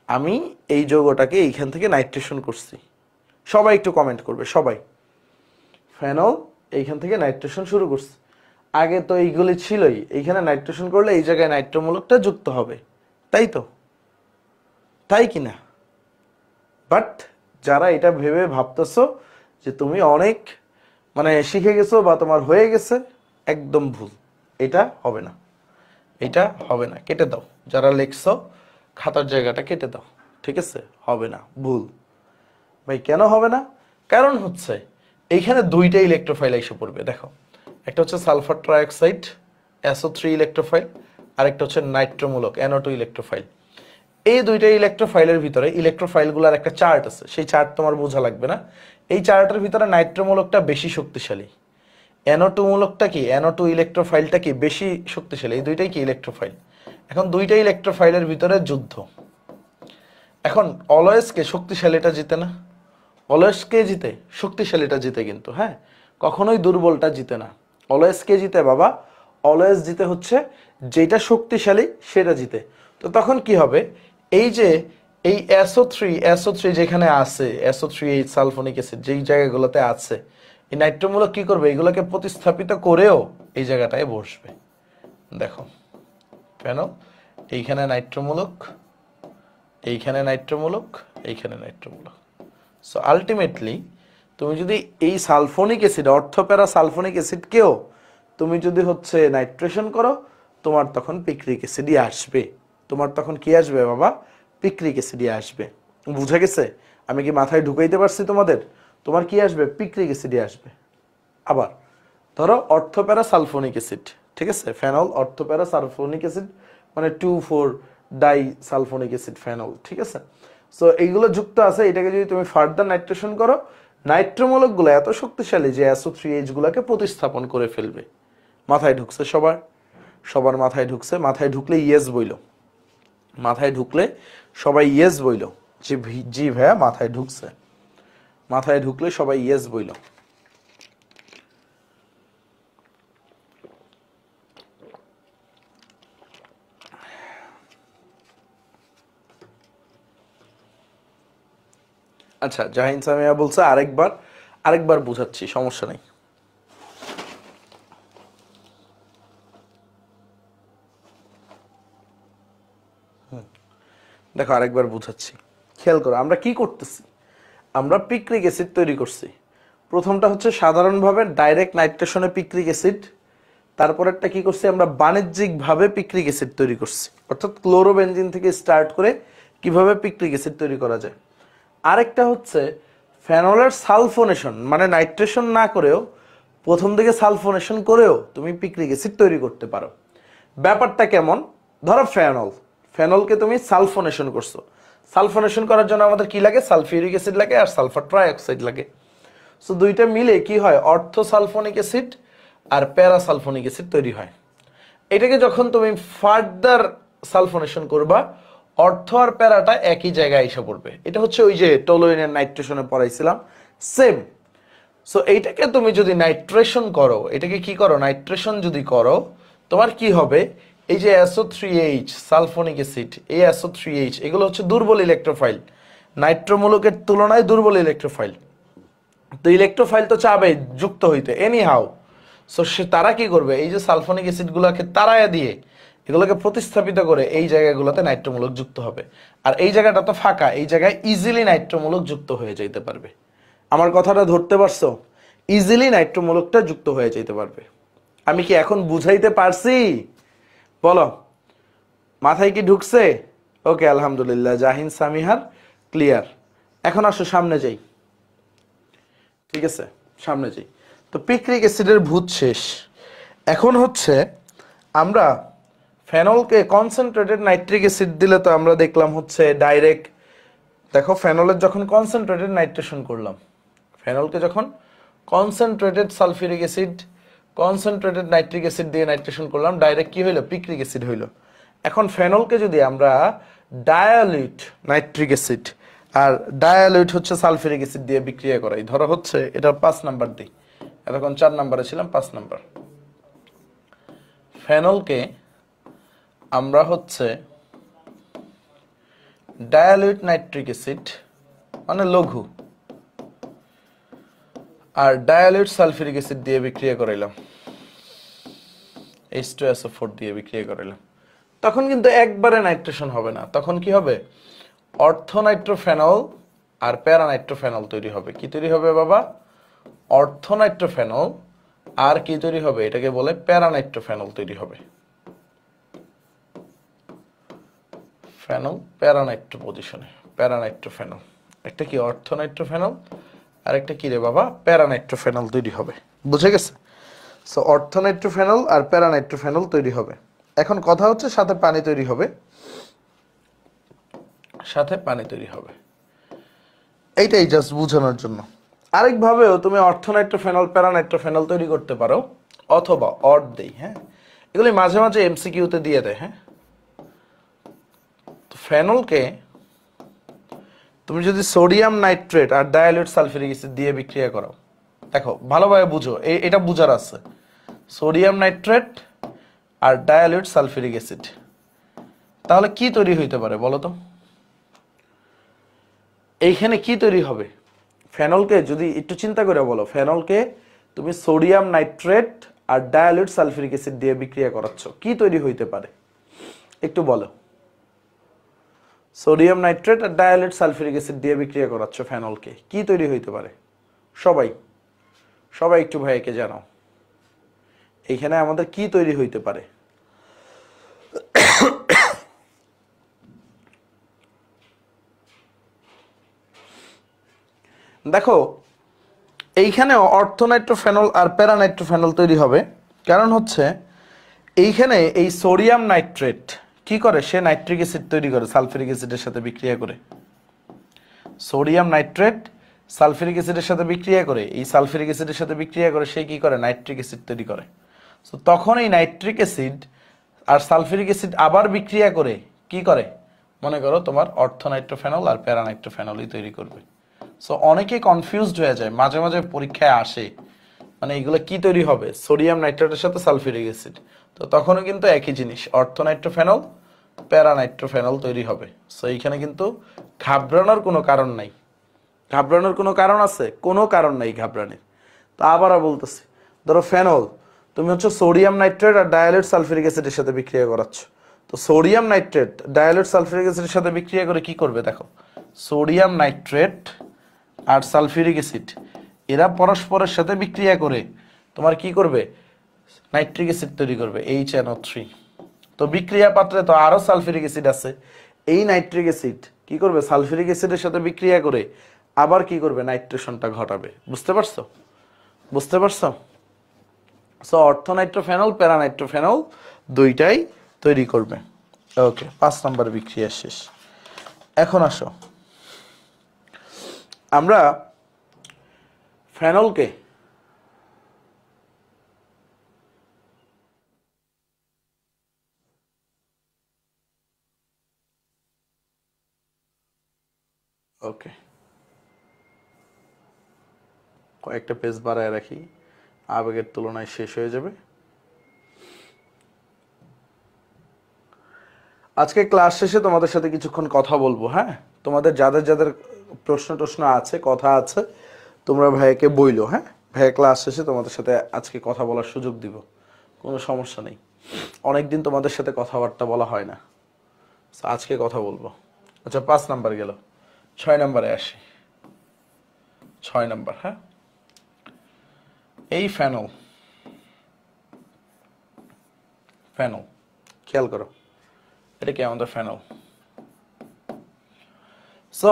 A: আমি এই যৌগটাকে এইখান থেকে নাইট্রেশন করছি। সবাই একটু কমেন্ট করবে, সবাই। ফেনল এইখান থেকে নাইট্রেশন শুরু করছে, আগে তো এইগুলি ছিলই, এইখানে নাইট্রেশন করলে এই জায়গায় নাইট্রোমূলকটা যুক্ত হবে, তাই তো, তাই কি না? বাট যারা এটা ভেবে ভাবতেছো যে তুমি অনেক মানে শিখে গেছো বা তোমার হয়ে গেছে, একদম ভুল। এটা হবে না, এটা হবে না, কেটে দাও। যারা লিখছো খাতার জায়গাটা কেটে দাও, ঠিক আছে? হবে না, ভুল। ভাই কেন হবে না? কারণ হচ্ছে এইখানে দুইটা ইলেকট্রোফাইল এসে পড়বে। দেখো, একটা হচ্ছে সালফার ট্রাইঅক্সাইড SO3 ইলেকট্রোফাইল, আর একটা হচ্ছে নাইট্রোমূলক NO2 ইলেকট্রোফাইল। এই দুইটা ইলেকট্রোফাইলের ভিতরে ইলেকট্রোফাইলগুলোর একটা চার্ট আছে, সেই চার্ট তোমার বোঝা লাগবে না। এই চার্টের ভিতরে নাইট্রোমূলকটা বেশি শক্তিশালী, NO2 মূলকটা কি, NO2 ইলেকট্রোফাইলটা কি বেশি শক্তিশালী। এই দুইটাই কি ইলেকট্রোফাইল। এখন দুইটা ইলেকট্রোফাইলের ভিতরে যুদ্ধ। এখন অলওয়েজ কে শক্তিশালীটা জিতে না, অলওয়েজ কে জিতে, শক্তিশালীটা জিতে কিন্তু, হ্যাঁ, কখনোই দুর্বলটা জিতে না। অলওয়েজ কে জিতে বাবা? অলওয়েজ জিতে হচ্ছে যেটা শক্তিশালী সেটা জিতে। তো তখন কি হবে, এই যে এই SO3 যেখানে আছে, SO3H সালফোনিক অ্যাসিড যেই জায়গাগুলোতে আছে, এই নাইট্রোমূলক কি করবে, এগুলোকে প্রতিস্থাপিত করেও এই জায়গাটায় বসবে। দেখো কেন, এইখানে নাইট্রোমূলক, এইখানে নাইট্রোমূলক, এইখানে নাইট্রোমূলক। সো আলটিমেটলি তুমি যদি এই সালফোনিক অ্যাসিড, অর্থোপ্যারা সালফোনিক অ্যাসিডকেও তুমি যদি হচ্ছে নাইট্রেশন করো, তোমার তখন পিক্রিক অ্যাসিডই আসবে। তোমার তখন কি আসবে বাবা? পিক্রিক অ্যাসিডই আসবে। বুঝা গেছে? আমি কি মাথায় ঢুকাইতে পারছি তোমাদের? তোমার কি আসবে? পিক্রিক অ্যাসিডই আসবে। আবার ধরো অর্থোপ্যারা সালফোনিক অ্যাসিড, ঠিক আছে, ফেনল অর্থোপ্যারা সালফোনিক অ্যাসিড মানে 2,4 ডাই সালফোনিক অ্যাসিড ফেনল, ঠিক আছে। সো এইগুলো যুক্ত আছে, এটাকে যদি তুমি ফার্দার নাইট্রেশন করো, নাইট্রোমূলকগুলো এত শক্তিশালী যে SO3H গুলাকে প্রতিস্থাপন করে ফেলবে। মাথায় ঢুকছে সবার? সবার মাথায় ঢুকছে? মাথায় ঢুকলে ইয়েস বইলো, মাথায় ঢুকলে সবাই ইয়েস বইলো যে জি ভাইয়া মাথায় ঢুকছে। মাথায় ঢুকলে সবাই ইয়েস বইলো। আচ্ছা, জাহিন সামিয়া বলছে আরেকবার বুঝাচ্ছি, সমস্যা নেই। দেখো আরেকবার বুঝাচ্ছি, খেয়াল করো আমরা কি করতেছি। আমরা পিক্রিক অ্যাসিড তৈরি করছি। প্রথমটা হচ্ছে সাধারণভাবে ডাইরেক্ট নাইট্রেশনে পিক্রিক অ্যাসিড, তারপরেরটা কি করছি আমরা বাণিজ্যিকভাবে পিক্রিক অ্যাসিড তৈরি করছি, অর্থাৎ ক্লোরোবেনজিন থেকে স্টার্ট করে কিভাবে পিক্রিক অ্যাসিড তৈরি করা যায়। আরেকটা হচ্ছে ফেনলের সালফোনেশন, মানে নাইট্রেশন না করেও প্রথম দিকে সালফোনেশন করেও তুমি পিক্রিক অ্যাসিড তৈরি করতে পারো। ব্যাপারটা কেমন? ধরো ফেনলকে তুমি সালফোনেশন করছো। সালফোনেশন করার জন্য আমাদের কি লাগে? সালফিউরিক অ্যাসিড লাগে আর সালফার ট্রাইঅক্সাইড লাগে। সো দুইটা মিলে কি হয়? অর্থো সালফোনিক অ্যাসিড আর প্যারাসালফোনিক অ্যাসিড তৈরি হয়। এটাকে যখন তুমি ফার্দার সালফোনেশন করবা, অর্থ আর প্যারাটা একই জায়গায় এসে পড়বে। এটা হচ্ছে ওই যে টলোইনের নাইট্রেশনে পড়াইছিলাম, সেম। সো এইটাকে তুমি যদি নাইট্রেশন করো, এটাকে কি করো? নাইট্রেশন যদি করো, তোমার কি হবে? এই যে SO3H সালফোনিক অ্যাসিড, এই SO3H এগুলো হচ্ছে দুর্বল ইলেকট্রোফাইল, নাইট্রোমূলকের তুলনায় দুর্বল ইলেকট্রোফাইল। তো ইলেকট্রোফাইল তো চাবে যুক্ত হইতে এনি হাউ। সো সে তারা কি করবে? এই যে সালফোনিক অ্যাসিডগুলোকে তাড়ায়া দিয়ে এগুলোকে প্রতিস্থাপিত করে এই জায়গাগুলোতে নাইট্রোমূলক যুক্ত হবে। আর এই জায়গাটা তো ফাঁকা, এই জায়গায় ইজিলি নাইট্রোমূলক যুক্ত হয়ে যেতে পারবে। আমার কথাটা ধরতে পারছো? ইজিলি নাইট্রোমূলকটা যুক্ত হয়ে যেতে পারবে। আমি কি এখন বুঝাইতে পারছি? বলো, মাথায় কি ঢুকছে? ওকে, আলহামদুলিল্লাহ, জাহিন সামিহার ক্লিয়ার। এখন আসো সামনে যাই, ঠিক আছে, সামনে যাই। তো পিক্রিক অ্যাসিডের ভূত শেষ। এখন হচ্ছে আমরা ফেনলকে কনসেন্ট্রেটেড নাইট্রিক অ্যাসিড দিলে তো আমরা দেখলাম হচ্ছে ডাইরেক্ট, দেখো ফেনলের যখন কনসেন্ট্রেটেড নাইট্রেশন করলাম, ফেনলকে যখন concentrated sulphuric acid, concentrated nitric acid দিয়ে নাইট্রেশন করলাম, ডাইরেক্ট কি হইলো? পিক্রিক অ্যাসিড হইলো। এখন ফেনলকে যদি আমরা ডায়ালিউট নাইট্রিক অ্যাসিড আর ডায়ালিউট হচ্ছে সালফিউরিক অ্যাসিড দিয়ে বিক্রিয়া করাই, ধরো হচ্ছে এটা 5 নাম্বার দিই, এতক্ষণ 4 নাম্বারে ছিলাম, 5 নাম্বার। ফেনলকে আমরা হচ্ছে ডায়ালিউট নাইট্রিক অ্যাসিড মানে লঘু আর ডায়ালিউট সালফিউরিক অ্যাসিড দিয়ে বিক্রিয়া করাইলাম, H2SO4 দিয়ে বিক্রিয়া করাইলাম। তখন কিন্তু একবারে নাইট্রেশন হবে না, তখন কি হবে, অর্থোনাইট্রোফেনল আর প্যারানাইট্রোফেনল তৈরি হবে। কি তৈরি হবে বাবা, অর্থোনাইট্রোফেনল আর কি তৈরি হবে, এটাকে বলে প্যারানাইট্রোফেনল তৈরি হবে। ফেনল প্যারানাইট্রো পজিশনে, প্যারানাইট্রোফেনল, একটা কি অর্থোনাইট্রোফেনল আর একটা কি রে বাবা, প্যারানাইট্রোফেনল তৈরি হবে। বুঝে গেছে? সো অর্থোনাইট্রোফেনল আর প্যারানাইট্রোফেনল তৈরি হবে। এখন কথা হচ্ছে সাথে পানি তৈরি হবে, সাথে পানি তৈরি হবে, এইটাই জাস্ট বোঝানোর জন্য। আরেকভাবেও তুমি অর্থোনাইট্রোফেনল প্যারানাইট্রোফেনল তৈরি করতে পারো, অথবা অড দেই, হ্যাঁ, এগুলি মাঝে মাঝে এমসিকিউতে দিয়ে দেয়। হ্যাঁ, ফেনলকে তুমি যদি সোডিয়াম নাইট্রেট আর ডাইলিউট সালফিউরিক অ্যাসিড দিয়ে বিক্রিয়া করো, দেখো ভালোভাবে বুঝো, এটা বুঝার আছে। সোডিয়াম নাইট্রেট আর ডাইলিউট সালফিউরিক অ্যাসিড, তাহলে কি তৈরি হইতে পারে বলো তো? এইখানে কি তৈরি হবে? ফেনলকে যদি একটু চিন্তা করে বলো, ফেনলকে তুমি সোডিয়াম নাইট্রেট আর ডাইলিউট সালফিউরিক অ্যাসিড দিয়ে বিক্রিয়া করাচ্ছ, কি তৈরি হইতে পারে একটু বলো। সোডিয়াম নাইট্রেট আর ডাইলিউট সালফিউরিক অ্যাসিড দিয়ে বিক্রিয়া করাচ্ছ ফেনলকে, কি তৈরি হইতে পারে? সবাই সবাই একটু ভাইকে জানাও, এইখানে আমাদের কি তৈরি হইতে পারে? দেখো এইখানে অর্থোনাইট্রোফেনল আর প্যারানাইট্রোফেনল তৈরি হবে, কারণ হচ্ছে এইখানে এই সোডিয়াম নাইট্রেট কি করে, সে নাইট্রিক অ্যাসিড তৈরি করে সালফিউরিক অ্যাসিডের সাথে বিক্রিয়া করে। সোডিয়াম নাইট্রেট সালফিউরিক অ্যাসিডের সাথে বিক্রিয়া করে, এই সালফিউরিক অ্যাসিডের সাথে বিক্রিয়া করে সে কি করে, নাইট্রিক অ্যাসিড তৈরি করে। তো তখন এই নাইট্রিক অ্যাসিড আর সালফিউরিক অ্যাসিড আবার বিক্রিয়া করে কি করে, মনে করো তোমার অর্থোনাইট্রোফেনল আর প্যারানাইট্রোফেনলই তৈরি করবে। সো অনেকে কনফিউজড হয়ে যায়, মাঝে মাঝে পরীক্ষায় আসে, মানে এগুলো কি তৈরি হবে, সোডিয়াম নাইট্রেটের সাথে সালফিউরিক অ্যাসিড, তো তখনও কিন্তু একই জিনিস, অর্থোনাইট্রোফেনল প্যারানাইট্রোফেনল তৈরি হবে। সো এইখানে কিন্তু ঘাবড়ানোর কোনো কারণ নাই। ঘাবড়ানোর কোনো কারণ আছে? কোনো কারণ নাই ঘাবড়ানোর। তা আবারও বলতেছি, ধরো ফেনল তুমি হচ্ছে সোডিয়াম নাইট্রেট আর ডাইলিউট সালফিউরিক অ্যাসিডের সাথে বিক্রিয়া করাচ্ছ, তো সোডিয়াম নাইট্রেট ডাইলিউট সালফিউরিক অ্যাসিডের সাথে বিক্রিয়া করে কি করবে, দেখো সোডিয়াম নাইট্রেট আর সালফিউরিক অ্যাসিড এরা পরস্পরের সাথে বিক্রিয়া করে তোমার কি করবে, নাইট্রিক অ্যাসিড তৈরি করবে, HNO3। তো বিক্রিয়া পাত্রে তো আরো সালফিউরিক অ্যাসিড আছে, এই নাইট্রিক অ্যাসিড কি করবে, সালফিউরিক অ্যাসিডের সাথে বিক্রিয়া করে আবার কি করবে, নাইট্রেশনটা ঘটাবে। বুঝতে পারছো? বুঝতে পারছো? সো অর্থোনাইট্রোফেনল প্যারানাইট্রোফেনল দুইটাই তৈরি করবে। ওকে, 5 নম্বর বিক্রিয়া শেষ। এখন আসো আমরা ফেনলকে ওকে কয়েকটা পেজ বাড়ায় রাখি, আবেগের তুলনায় শেষ হয়ে যাবে। আজকে ক্লাস শেষে তোমাদের সাথে কিছুক্ষণ কথা বলবো। হ্যাঁ, তোমাদের যাদের যাদের প্রশ্ন টশ্ন আছে, কথা আছে, তোমরা ভাইয়াকে বইলো। হ্যাঁ, ভাইয়া ক্লাস শেষে তোমাদের সাথে আজকে কথা বলার সুযোগ দিব, কোনো সমস্যা নেই। অনেকদিন তোমাদের সাথে কথাবার্তা বলা হয় না, আজকে কথা বলবো। আচ্ছা, 5 নাম্বার গেল, 6 নাম্বারে আসি। 6 নাম্বার, হ্যাঁ, এই ফেনল ফেনল খেয়াল করো, এটা কি আমাদের ফেনল। সো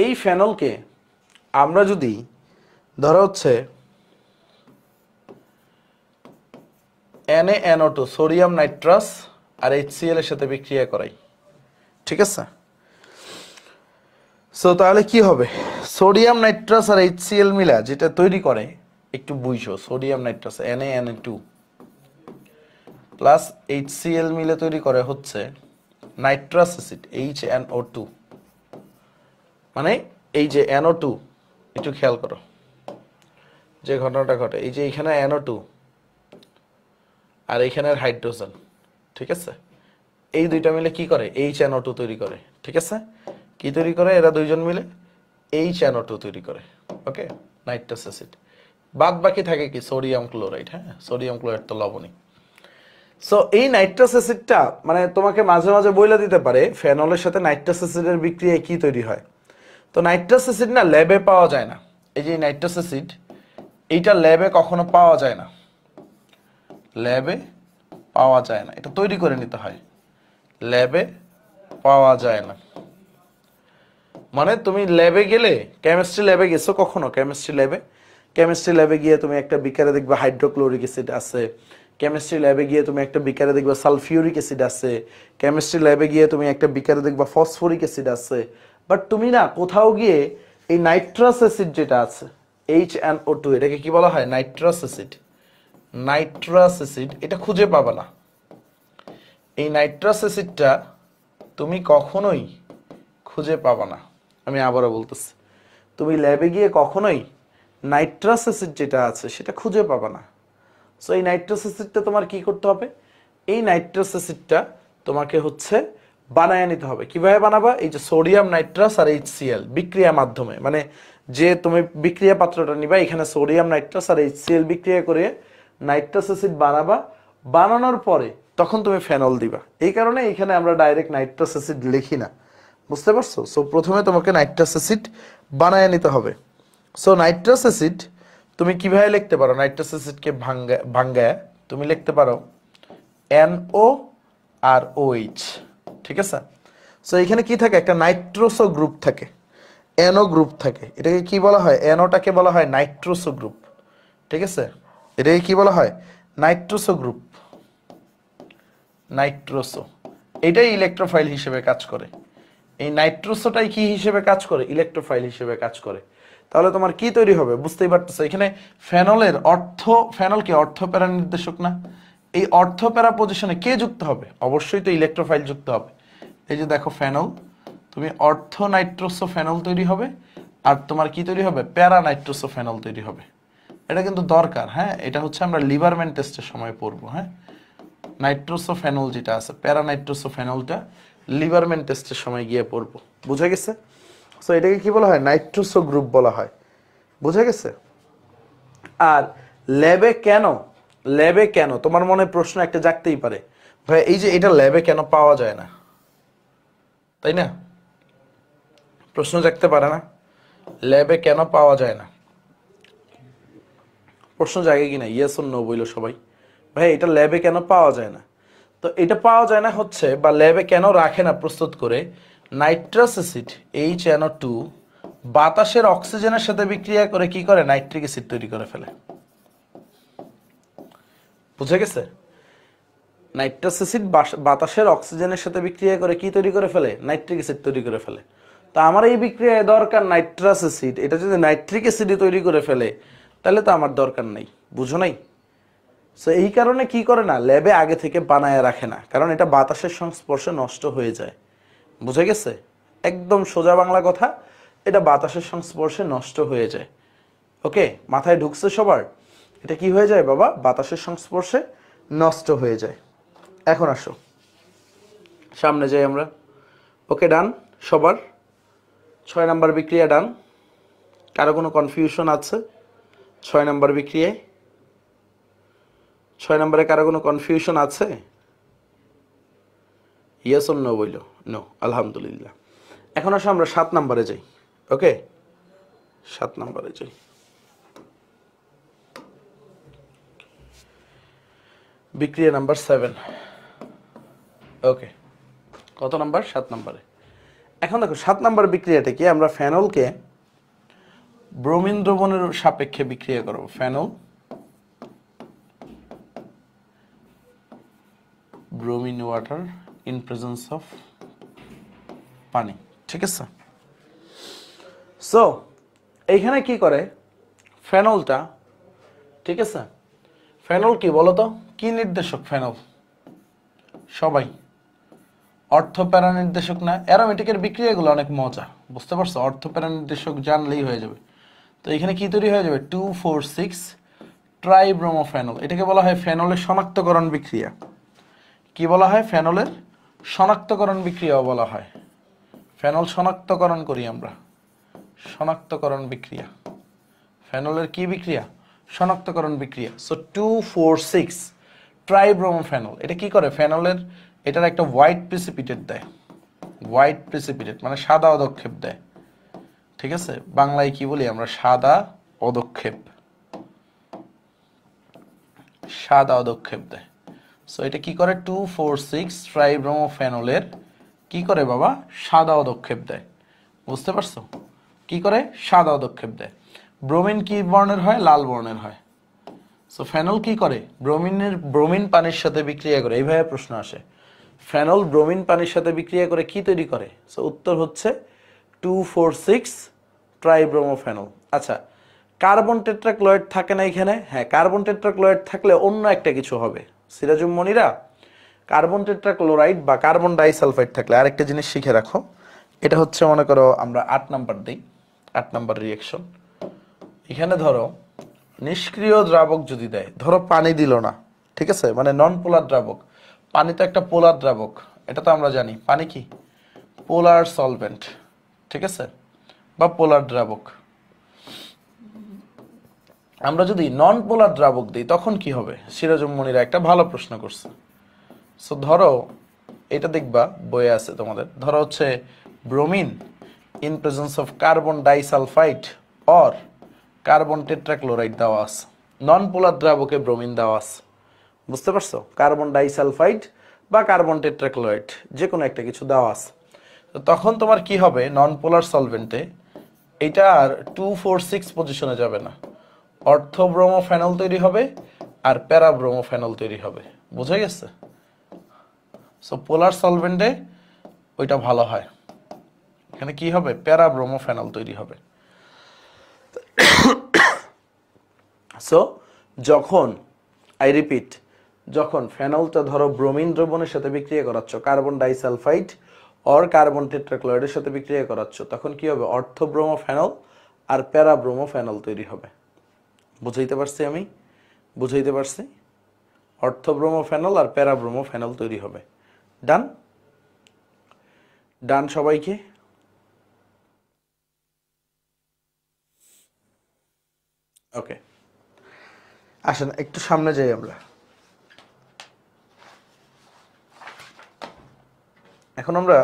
A: এই ফেনলকে আমরা যদি ধরো হচ্ছে NaNO2 সোডিয়াম নাইট্রাস আর HCl এর সাথে বিক্রিয়া করাই, ঠিক আছে? সো তাহলে কি হবে, সোডিয়াম নাইট্রাস আর HCl মিলা যেটা তৈরি করে, একটু বুঝো, sodium nitrous NaNO2 plus HCl মিলে তৈরি করে হচ্ছে নাইট্রাস অ্যাসিড HNO2। মানে এই যে NO2, একটু খেয়াল করো যে ঘটনাটা ঘটে, এই যে এখানে NO2 আর এখানের হাইড্রোজেন, ঠিক আছে, এই দুইটা মিলে কি করে, HNO2 তৈরি করে, ঠিক আছে? কি তৈরি করে এরা দুইজন মিলে, HNO2 তৈরি করে। ওকে, নাইট্রাস অ্যাসিড। বাদ বাকি থাকে কি, সোডিয়াম ক্লোরাইড। হ্যাঁ, সোডিয়াম ক্লোরাইড তো লবণী। সো এই নাইট্রাস অ্যাসিডটা মানে তোমাকে মাঝে মাঝে বইলা দিতে পারে ফেনলের সাথে নাইট্রাস অ্যাসিডের বিক্রিয়ায় কি তৈরি হয়। তো নাইট্রাস অ্যাসিড না ল্যাবে পাওয়া যায় না। এই যে নাইট্রাস অ্যাসিড এইটা ল্যাবে কখনো পাওয়া যায় না, ল্যাবে পাওয়া যায় না, এটা তৈরি করে নিতে হয়, ল্যাবে পাওয়া যায় না। মানে তুমি ল্যাবে গেলে, কেমিস্ট্রি ল্যাবে গেছো কখনো, কেমিস্ট্রি ল্যাবে গিয়ে তুমি একটা বিকারে দেখবে হাইড্রোক্লোরিক অ্যাসিড আছে, কেমিস্ট্রি ল্যাবে গিয়ে তুমি একটা বিকারে দেখবে সালফিউরিক অ্যাসিড আছে, কেমিস্ট্রি ল্যাবে গিয়ে তুমি একটা বিকারে দেখবে ফসফরিক অ্যাসিড আছে। বাট তুমি না কোথাও গিয়ে এই নাইট্রাস অ্যাসিড যেটা আছে HNO2, এটাকে কি বলা হয়, নাইট্রাস অ্যাসিড, নাইট্রাস অ্যাসিড, এটা খুঁজে পাবে না। এই নাইট্রাস অ্যাসিডটা তুমি কখনোই খুঁজে পাবে না। আমি আবারও বলতেছি, তুমি ল্যাবে গিয়ে কখনোই নাইট্রাস অ্যাসিড যেটা আছে সেটা খুঁজে পাবে না। সো এই নাইট্রাস অ্যাসিডটা তোমার কি করতে হবে, এই নাইট্রাস অ্যাসিডটা তোমাকে হচ্ছে বানায় নিতে হবে। কিভাবে বানাবা, এই যে সোডিয়াম নাইট্রাস আর HCl বিক্রিয়ার মাধ্যমে, মানে যে তুমি বিক্রিয়া পাত্রটা নিবা, এখানে সোডিয়াম নাইট্রাস আর HCl বিক্রিয়া করে নাইট্রাস অ্যাসিড বানাবা। বানানোর পরে তখন তুমি ফেনল দিবা। এই কারণে এখানে আমরা ডাইরেক্ট নাইট্রাস অ্যাসিড লিখি না, বুঝতে পারছো? সো প্রথমে তোমাকে নাইট্রাস অ্যাসিড বানায় নিতে হবে। সো নাইট্রাস অ্যাসিড তুমি কিভাবে লিখতে পারো, নাইট্রাস অ্যাসিডকে ভাঙ্গায় তুমি লিখতে পারো NO আর OH, ঠিক আছে? সো এখানে কি থাকে, একটা নাইট্রোসো গ্রুপ থাকে, NO গ্রুপ থাকে। এটাকে কি বলা হয়, NOটাকে বলা হয় নাইট্রোসো গ্রুপ, ঠিক আছে? এটাকে কি বলা হয়, নাইট্রোসো গ্রুপ, নাইট্রোসো। এটাই ইলেকট্রোফাইল হিসেবে কাজ করে। এই নাইট্রোসোটাই কি হিসেবে কাজ করে, ইলেকট্রোফাইল হিসেবে কাজ করে। তাহলে তোমার কি তৈরি হবে বুঝতেই পারতেছো। এখানে ফেনলের ফেনল কি অর্থপ্যারা নির্দেশক না? এই অর্থপ্যারা পজিশনে কে যুক্ত হবে, অবশ্যই তো ইলেকট্রোফাইল যুক্ত হবে। এই যে দেখো ফেনল, তুমি অর্থ নাইট্রোসো ফেনল তৈরি হবে, আর তোমার কি তৈরি হবে, প্যারা নাইট্রোসো ফেনল তৈরি হবে। এটা কিন্তু দরকার, হ্যাঁ, এটা হচ্ছে আমরা লিবারম্যান টেস্টের সময় পড়বো। হ্যাঁ, নাইট্রোসো ফেনল যেটা আছে, প্যারা নাইট্রোসো ফেনলটা লিবারম্যান টেস্টের সময় গিয়ে পড়বো, বুঝা গেছে? সো এটাকে কি বলা হয়, নাইট্রোসো গ্রুপ বলা হয়, বুঝা গেছে? আর ল্যাবে কেন তোমার মনে প্রশ্ন একটা জাগতেই পারে, ভাই এই যে এটা ল্যাবে কেন পাওয়া যায় না, তাই না? প্রশ্ন জাগতে পারে না, ল্যাবে কেন পাওয়া যায় না? প্রশ্ন জাগে কিনা, ইয়েস অর নো বইলো সবাই। ভাই এটা ল্যাবে কেন পাওয়া যায় না? তো এটা পাওয়া যায় না হচ্ছে, বা ল্যাবে কেন রাখে না প্রস্তুত করে, নাইট্রাস অ্যাসিড HNO2 বাতাসের অক্সিজেনের সাথে বিক্রিয়া করে কি করে, নাইট্রিক অ্যাসিড তৈরি করে ফেলে। বুঝে গেছে? নাইট্রাস অ্যাসিড বাতাসের অক্সিজেনের সাথে বিক্রিয়া করে কি তৈরি করে ফেলে, নাইট্রিক অ্যাসিড তৈরি করে ফেলে। তো আমার এই বিক্রিয়ায় দরকার নাইট্রাস অ্যাসিড, এটা যদি নাইট্রিক অ্যাসিডই তৈরি করে ফেলে তাহলে তো আমার দরকার নাই, বুঝো নাই? সো এই কারণে কি করে না, ল্যাবে আগে থেকে বানায় রাখে না, কারণ এটা বাতাসের সংস্পর্শে নষ্ট হয়ে যায়। বুঝে গেছে? একদম সোজা বাংলা কথা, এটা বাতাসের সংস্পর্শে নষ্ট হয়ে যায়। ওকে, মাথায় ঢুকছে সবার? এটা কি হয়ে যায় বাবা, বাতাসের সংস্পর্শে নষ্ট হয়ে যায়। এখন আসো সামনে যাই আমরা। ওকে, ডান সবার? 6 নাম্বার বিক্রিয়া ডান? কারো কোনো কনফিউশন আছে 6 নাম্বার বিক্রিয়ায়? 6 নম্বরে কারো কোনো কনফিউশন আছে? ইয়েস অর নো বইল, নো, আলহামদুলিল্লাহ। এখন আসো আমরা 7 নম্বরে যাই। ওকে, 7 নম্বরে যাই। বিক্রিয়া নাম্বার 7। ওকে, কত নাম্বার, 7 নম্বরে। এখন দেখো 7 নম্বর বিক্রিয়াটা কি, আমরা ফেনলকে ব্রোমিন দ্রবণের সাপেক্ষে বিক্রিয়া করব। Phenol bromine water in presence of পানি, ঠিক আছে? সো এইখানে কি করে ফেনলটা, ঠিক আছে? ফেনল কি বলতো, কি নির্দেশক ফেনল? সবাই অর্থপ্যারা নির্দেশক না? অ্যারোমেটিকের বিক্রিয়াগুলো অনেক মজা, বুঝতে পারছো? অর্থপ্যারা নির্দেশক জানলেই হয়ে যাবে। তো এখানে কি তৈরি হয়ে যাবে, 2,4,6 ট্রাইব্রোমোফেনল। এটাকে বলা হয় ফেনলের শনাক্তকরণ বিক্রিয়া। কি বলা হয়, ফেনলের শনাক্তকরণ বিক্রিয়াও বলা হয়। ফেনল শনাক্তকরণ করি আমরা, শনাক্তকরণ বিক্রিয়া। ফেনলের কি বিক্রিয়া, শনাক্তকরণ বিক্রিয়া। সো 2,4,6
B: ট্রাইব্রোমোফেনল এটা কি করে ফেনলের এটার একটা হোয়াইট প্রিসিপিটেট দেয়, হোয়াইট প্রিসিপিটেট মানে সাদা অদক্ষেপ দেয়, ঠিক আছে, বাংলায় কি বলি আমরা সাদা অদক্ষেপ, সাদা অদক্ষেপ দেয়। সো এটা কি করে 2,4,6 ট্রাইব্রোমোফেনলের কি করে বাবা সাদা অদক্ষেপ দেয়, বুঝতে পারছো, কি করে সাদা অদক্ষেপ দেয়। ব্রোমিন কি বর্ণের হয়, লাল বর্ণের হয়। সো ফেনল কি করে ব্রোমিন পানির সাথে বিক্রিয়া করে, এইভাবে প্রশ্ন আসে, ফেনল ব্রোমিন পানির সাথে বিক্রিয়া করে কি তৈরি করে। সো উত্তর হচ্ছে 2,4,6 ট্রাইব্রোমোফেনল। আচ্ছা কার্বন টেট্রাক্লোরাইড থাকে না এখানে, হ্যাঁ কার্বন টেট্রাক্লোরাইড থাকলে অন্য একটা কিছু হবে সিরাজুম মনিরা, কার্বন টেট্রাক্লোরাইড বা কার্বন ডাইসালফাইড থাকলে আরেকটা জিনিস শিখে রাখো, এটা হচ্ছে মনে করো আমরা 8 নাম্বার দিই, 8 নাম্বার রিঅ্যাকশন। এখানে ধরো নিষ্ক্রিয় দ্রাবক যদি দেয়, ধরো পানি দিল না, ঠিক আছে, মানে নন পোলার দ্রাবক, পানি তো একটা পোলার দ্রাবক, এটা তো আমরা জানি পানি কি পোলার সলভেন্ট, ঠিক আছে, বা পোলার দ্রাবক। আমরা যদি নন পোলার দ্রাবক দিই তখন কি হবে, সিরাজুম মনিরা একটা ভালো প্রশ্ন করছে। সো ধরো এটা দেখবা বইয়ে আছে তোমাদের, ধরো হচ্ছে bromine in presence of carbon disulphide or carbon tetrachloride দেওয়া আছে, নন পোলার দ্রাবকে ব্রোমিন দেওয়া আছে, বুঝতে পারছো, কার্বন ডাইসালফাইড বা কার্বন টেট্রাক্লোরাইড যে কোনো একটা কিছু দেওয়া আছে। তো তখন তোমার কি হবে, নন পোলার সলভেন্টে এটা আর 2,4,6 পজিশনে যাবে না, অর্থব্রোমোফেনল তৈরি হবে আর প্যারাব্রোমোফেনল তৈরি হবে, বুঝা গেছে। সো পোলার সলভেন্টে ওইটা ভালো হয়, এখানে কি হবে প্যারাব্রোমোফেনল তৈরি হবে। সো যখন আই রিপিট, যখন ফেনলটা ধরো ব্রোমিন দ্রবণের সাথে বিক্রিয়া করাচ্ছ, কার্বন ডাইসালফাইড অর কার্বন টেট্রাক্লোরাইডের সাথে বিক্রিয়া করাচ্ছ, তখন কি হবে অর্থব্রোমোফেনল আর প্যারাব্রোমোফেনল তৈরি হবে। বুঝাইতে পারছি আমি, বুঝাইতে পারছি, অর্থব্রোমোফেনল আর প্যারাব্রোমোফেনল তৈরি হবে। ডান, ডান সবাইকে। ওকে আসেন একটু সামনে যাই আমরা। এখন আমরা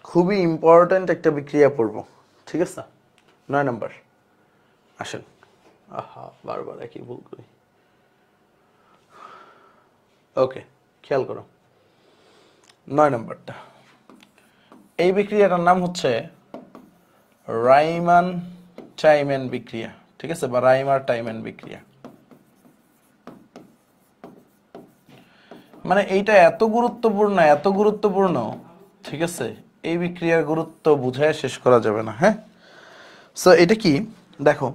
B: খুবই ইম্পর্ট্যান্ট একটা বিক্রিয়া পড়ব, ঠিক আছে, 9 নাম্বার। আসেন, আহা বারবার একই ভুল করি। ওকে খেয়াল করো 9 নাম্বারটা, এই বিক্রিয়াটার নাম হচ্ছে রাইমান টাইমেন বিক্রিয়া, ঠিক আছে, বা রাইমার টাইমেন বিক্রিয়া। মানে এইটা এত গুরুত্বপূর্ণ, এত গুরুত্বপূর্ণ, ঠিক আছে, এই বিক্রিয়ার গুরুত্ব বুঝায় শেষ করা যাবে না। হ্যাঁ, সো এটা কি দেখো,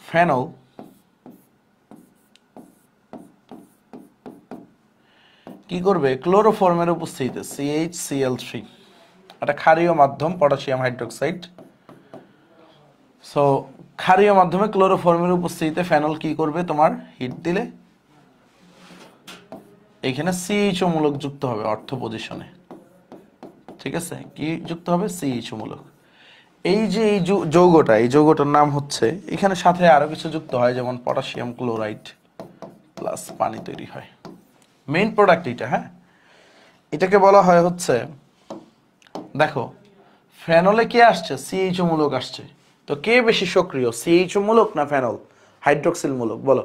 B: ফেনল কি করবে, ক্লোরোফর্মের উপস্থিতিতে CH-Cl3, একটা ক্ষারীয় মাধ্যম পটাশিয়াম হাইড্রোক্সাইড। সো ক্ষারীয় মাধ্যমে ক্লোরোফর্মের উপস্থিতিতে ফেনল কি করবে, তোমার হিট দিলে এখানে CHO মূলক যুক্ত হবে অর্থ পজিশনে, ঠিক আছে, কি যুক্ত হবে CHO মূলক। এই যে এই যৌগটা, এই যৌগটার নাম হচ্ছে, এখানে সাথে আরো কিছু যুক্ত হয়, যেমন পটাশিয়াম ক্লোরাইড প্লাস পানি তৈরি হয়, মেইন প্রোডাক্ট এটা। হ্যাঁ, এটাকে বলা হয় হচ্ছে, দেখো ফেনলে কে আসছে, CHO মূলক আসছে, তো কে বেশি সক্রিয়, CHO মূলক না ফেনল, হাইড্রোক্সিল মূলক, বলো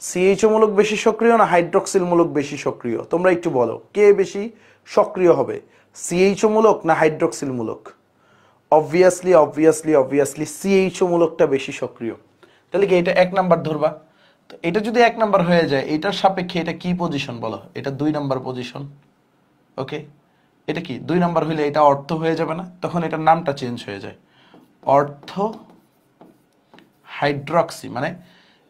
B: CHO মূলক বেশি সক্রিয় না হাইড্রোক্সিল মূলক বেশি সক্রিয়, তোমরা একটু বলো কে বেশি সক্রিয় হবে, CHO মূলক না হাইড্রোক্সিল মূলক। অবভিয়াসলি অবভিয়াসলি অবভিয়াসলি CHO মূলকটা বেশি সক্রিয়। তাহলে কি এটা 1 নাম্বার ধরবা, তো এটা যদি 1 নাম্বার হয়ে যায়, এটার সাপেক্ষে এটা কি পজিশন বলো, এটা 2 নাম্বার পজিশন। ওকে, এটা কি 2 নাম্বার হইলে এটা অর্থ হয়ে যাবে না, তখন এটার নামটা চেঞ্জ হয়ে যায়, অর্থ হাইড্রক্সি, মানে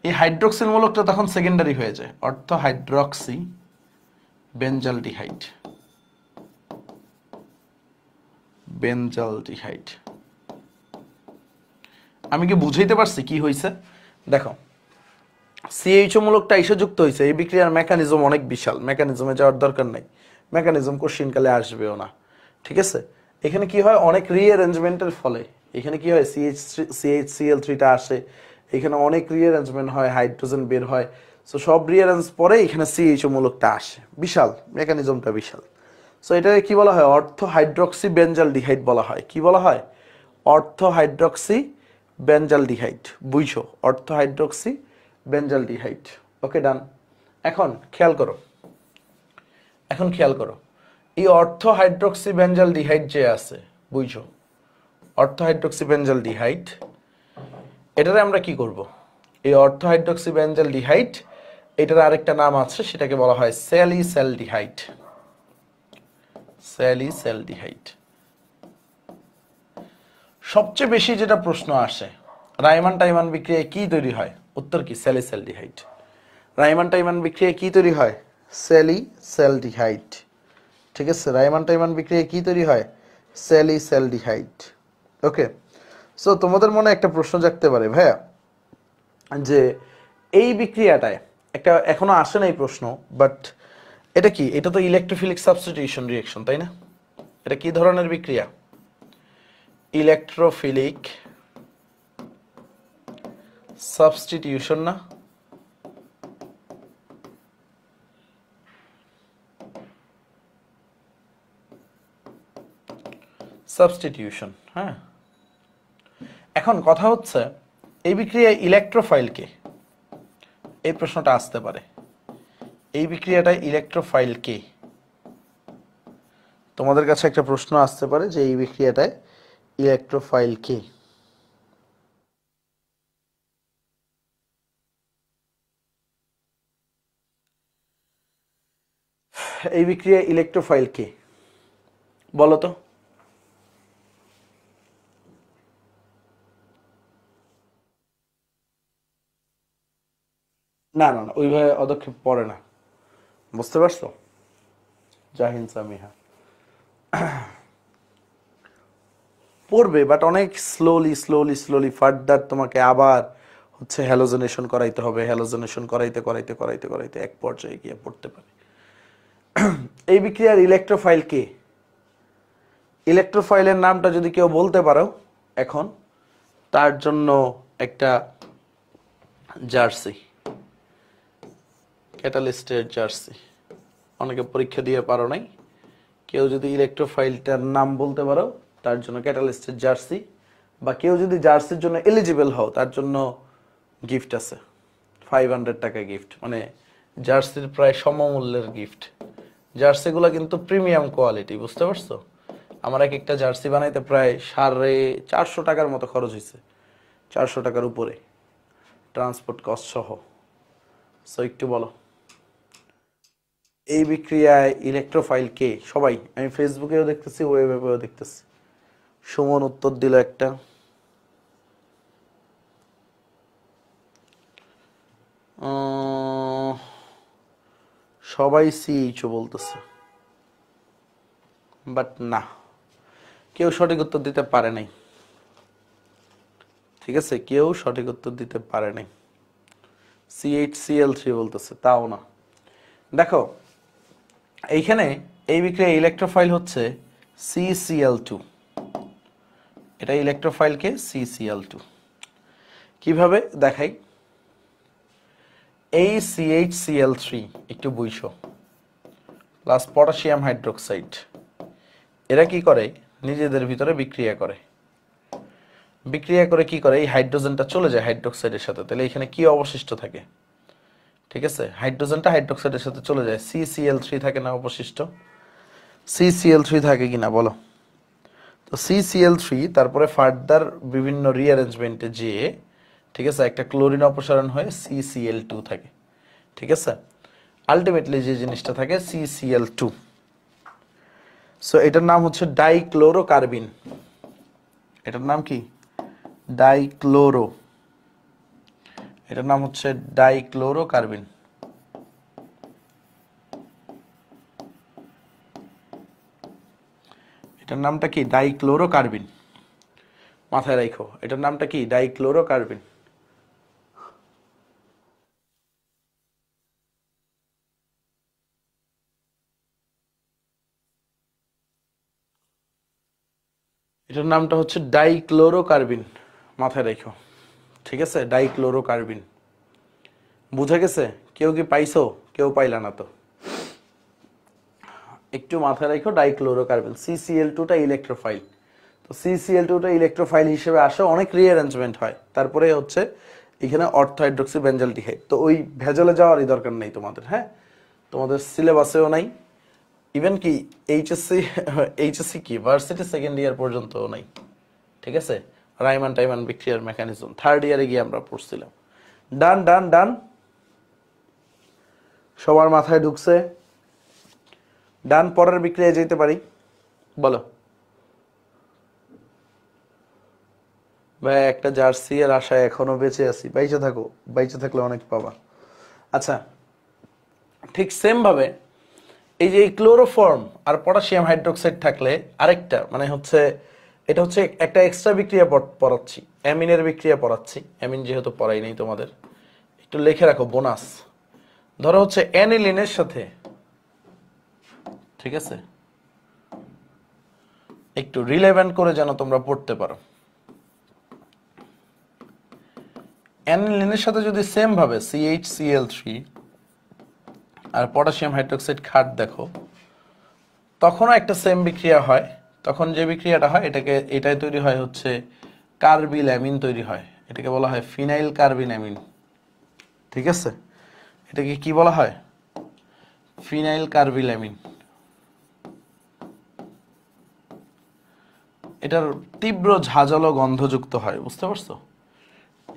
B: এই হাইড্রক্সিল মূলকটা তখন সেকেন্ডারি হয়ে যায়, অর্থ হাইড্রক্সি বেনজালডিহাইড, বেনজালডিহাইড। আমি কি বুঝাইতে পারছি কি হয়েছে? দেখো CHO মূলকটা এসে যুক্ত হয়েছে, এই বিক্রিয়ার মেকানিজম অনেক বিশাল, মেকানিজমে যাওয়ার দরকার নাই, মেকানিজম কোশ্চিন কালে আসবেও না, ঠিক আছে। এখানে কি হয়, অনেক রিঅ্যারেঞ্জমেন্টের ফলে এখানে কি হয়, CHCl3টা আসে, এখানে অনেক রিঅ্যারেঞ্জমেন্ট হয়, হাইড্রোজেন বের হয়।
A: সো সব রিয়ারেঞ্জ পরে এখানে সিএইচও মূলকটা আসে, বিশাল মেকানিজমটা বিশাল। সো এটাকে কি বলা হয়, অর্থো হাইড্রক্সি বেঞ্জালডিহাইড বলা হয়। কি বলা হয়, অর্থো হাইড্রক্সি বেঞ্জালডিহাইড। বুঝছো, অর্থো হাইড্রক্সি বেঞ্জালডিহাইড। ওকে ডান। এখন খেয়াল করো, এই অর্থো হাইড্রক্সি বেঞ্জালডিহাইড যে আছে, বুঝছো, অর্থো হাইড্রক্সি বেঞ্জালডিহাইড, এটারে আমরা কি করব, এই অর্থো হাইড্রক্সি বেঞ্জালডিহাইড এটার আরেকটা নাম আছে, সেটাকে বলা হয় স্যালিসিলডিহাইড। স্যালিসিলডিহাইড। সবচেয়ে বেশি যেটা প্রশ্ন আসে, রাইমান টাইমান বিক্রিয়ায় কি তৈরি হয়, উত্তর কি, স্যালিসিলডিহাইড। রাইমান টাইমান বিক্রিয়ায় কি তৈরি হয়, স্যালিসিলডিহাইড। ঠিক আছে, রাইমান টাইমান বিক্রিয়ায় কি তৈরি হয়, স্যালিসিলডিহাইড। ওকে। সো তোমাদের মনে একটা প্রশ্ন জাগতে পারে, ভাইয়া যে এই বিক্রিয়াটায় একটা এখনো আসে না এই প্রশ্ন, বাট এটা কি, এটা তো ইলেকট্রোফিলিক সাবস্টিটিউশন রিঅ্যাকশন, তাই না? এটা কি ধরনের বিক্রিয়া, ইলেকট্রোফিলিক সাবস্টিটিউশন না? সাবস্টিটিউশন, হ্যাঁ। এখন কথা হচ্ছে এই বিক্রিয়ায় ইলেকট্রোফাইল কে, এই প্রশ্নটা আসতে পারে, এই বিক্রিয়াটায় ইলেকট্রোফাইল কে। তোমাদের কাছে একটা প্রশ্ন আসতে পারে যে এই বিক্রিয়াটায় ইলেকট্রোফাইল কে। এই বিক্রিয়ায় ইলেকট্রোফাইল কে, বলো তো? না না না, ওইভাবে পদক্ষেপ পড়ে না, বুঝতে পারছো? জাহিন সামিহা পড়বে, বাট অনেক স্লোলি স্লোলি স্লোলি ফার্দার তোমাকে আবার হচ্ছে হ্যালোজেনেশন করাইতে হবে, হ্যালোজেনেশন করাইতে করাইতে করাইতে করাইতে এক পর্যায়ে গিয়ে পড়তে পারে। এই বিক্রিয়ার ইলেকট্রোফাইল কে, ইলেকট্রোফাইলের নামটা যদি কেউ বলতে পারো এখন, তার জন্য একটা জার্সি, ক্যাটালিস্টের জার্সি। অনেকে পরীক্ষা দিয়ে পারো নাই, কেউ যদি ইলেকট্রোফাইলটার নাম বলতে পারো তার জন্য ক্যাটালিস্টের জার্সি, বা কেউ যদি জার্সির জন্য এলিজিবল হও তার জন্য গিফট আছে, 500 টাকা গিফট, মানে জার্সির প্রায় সমমূল্যের গিফট। জার্সিগুলো কিন্তু প্রিমিয়াম কোয়ালিটি, বুঝতে পারছো? আমার এক একটা জার্সি বানাইতে প্রায় 450 টাকার মতো খরচ হয়েছে, 400 টাকার উপরে ট্রান্সপোর্ট কস্ট সহ। সো একটু বলো, এই বিক্রিয়ায় ইলেকট্রোফাইল কে? সবাই, আমি ফেসবুকেও দেখতেছি, ওয়েবেও দেখতেছি। সুমন উত্তর দিল একটা, সবাই সিএইচও বলতেছে, বাট না, কেউ সঠিক উত্তর দিতে পারে নাই। ঠিক আছে, কেউ সঠিক উত্তর দিতে পারে নাই। CHCl3 বলতেছে, তাও না। দেখো এইখানে এই বিক্রিয়া ইলেকট্রোফাইল হচ্ছে CCl2, এটা ইলেকট্রোফাইলকে CCl2। কিভাবে দেখাই, এই CHCl3 একটু বুঝো প্লাস পটাশিয়াম হাইড্রোক্সাইড, এরা কি করে, নিজেদের ভিতরে বিক্রিয়া করে, বিক্রিয়া করে কি করে, এই হাইড্রোজেনটা চলে যায় হাইড্রোক্সাইডের সাথে, তাহলে এখানে কি অবশিষ্ট থাকে, ঠিক আছে, হাইড্রোজেনটা হাইড্রোক্সাইডের সাথে চলে যায়, CCl3 থাকে না অবশিষ্ট? CCl3 থাকে কিনা বলো তো? CCl3 তারপরে ফার্দার বিভিন্ন রিঅ্যারেঞ্জমেন্টে যেয়ে, ঠিক আছে, একটা ক্লোরিন অপসারণ হয়ে CCl2 থাকে, ঠিক আছে, আলটিমেটলি যে জিনিসটা থাকে CCl2। সো এটার নাম হচ্ছে ডাইক্লোরোকার্বিন। এটার নাম কি, ডাইক্লোরো, এটার নাম হচ্ছে ডাইক্লোরোকার্বিন। এটার নামটা কি, ডাইক্লোরোকার্বিন। মাথায় রাখো, এটার নামটা কি, ডাইক্লোরোকার্বিন। এটার নামটা হচ্ছে ডাইক্লোরোকার্বিন, মাথায় রাখো, ঠিক আছে, ডাইক্লোরোকার্বিন।
B: বুঝা গেছে? কেউ কি পাইছো? কেউ পাইলা না তো। একটু মাথায় রাখো, ডাইক্লোরোকার্বন CCl2টা ইলেকট্রোফাইল। তো CCl2টা ইলেকট্রোফাইল হিসেবে আসে, অনেক রিঅ্যারেঞ্জমেন্ট হয়, তারপরে হচ্ছে এখানে অর্থো হাইড্রোক্সি বেঞ্জালডিহাইড। তো ওই ভেজালে যাওয়ারই দরকার নেই তোমাদের, হ্যাঁ, তোমাদের সিলেবাসেও নাই, ইভেন কি এইচএসসি কি ভার্সিটি সেকেন্ড ইয়ার পর্যন্তও নাই, ঠিক আছে? রাইমান টাইমান বিক্রিয়ার মেকানিজম থার্ড ইয়ারে গিয়ে আমরা পড়ছিলাম। ডান ডান ডান, সবার মাথায় ঢুকছে? ডান, পরের বিক্রিয়ায় যেতে পারি, বলো ভাই। একটা জার্সি এর আশায় এখনো বেঁচে আছি, বাইচে থাকো, বাইচে থাকলে অনেক পাবা। আচ্ছা, ঠিক সেম ভাবে এই যে এই ক্লোরোফর্ম আর পটাশিয়াম হাইড্রোক্সাইড থাকলে আরেকটা মানে হচ্ছে, এটা হচ্ছে একটা এক্সট্রা বিক্রিয়া পড়াচ্ছি, অ্যামিনের বিক্রিয়া পড়াচ্ছি। অ্যামিন যেহেতু পড়াই নেই তোমাদের, একটু লিখে রাখো বোনাস। ধরো হচ্ছে অ্যানিলিনের সাথে, ঠিক আছে, একটু রিলেভেন্ট করে যেন তোমরা পড়তে পারো। অ্যানিলিনের সাথে যদি সেম ভাবে CHCl3 আর পটাশিয়াম হাইড্রোক্সাইড খাট দেখো, তখনও একটা সেম বিক্রিয়া হয়। তখন যে বিক্রিয়াটা হয় এটাই তৈরি হয় হচ্ছে কার্বিল অ্যামিন তৈরি হয়। এটাকে বলা হয় ফিনাইল কার্বিন অ্যামিন, ঠিক আছে? এটাকে কি বলা হয়? Phenyl carbyl amine. এটার তীব্র ঝাঁঝালো গন্ধযুক্ত হয়, বুঝতে পারছো?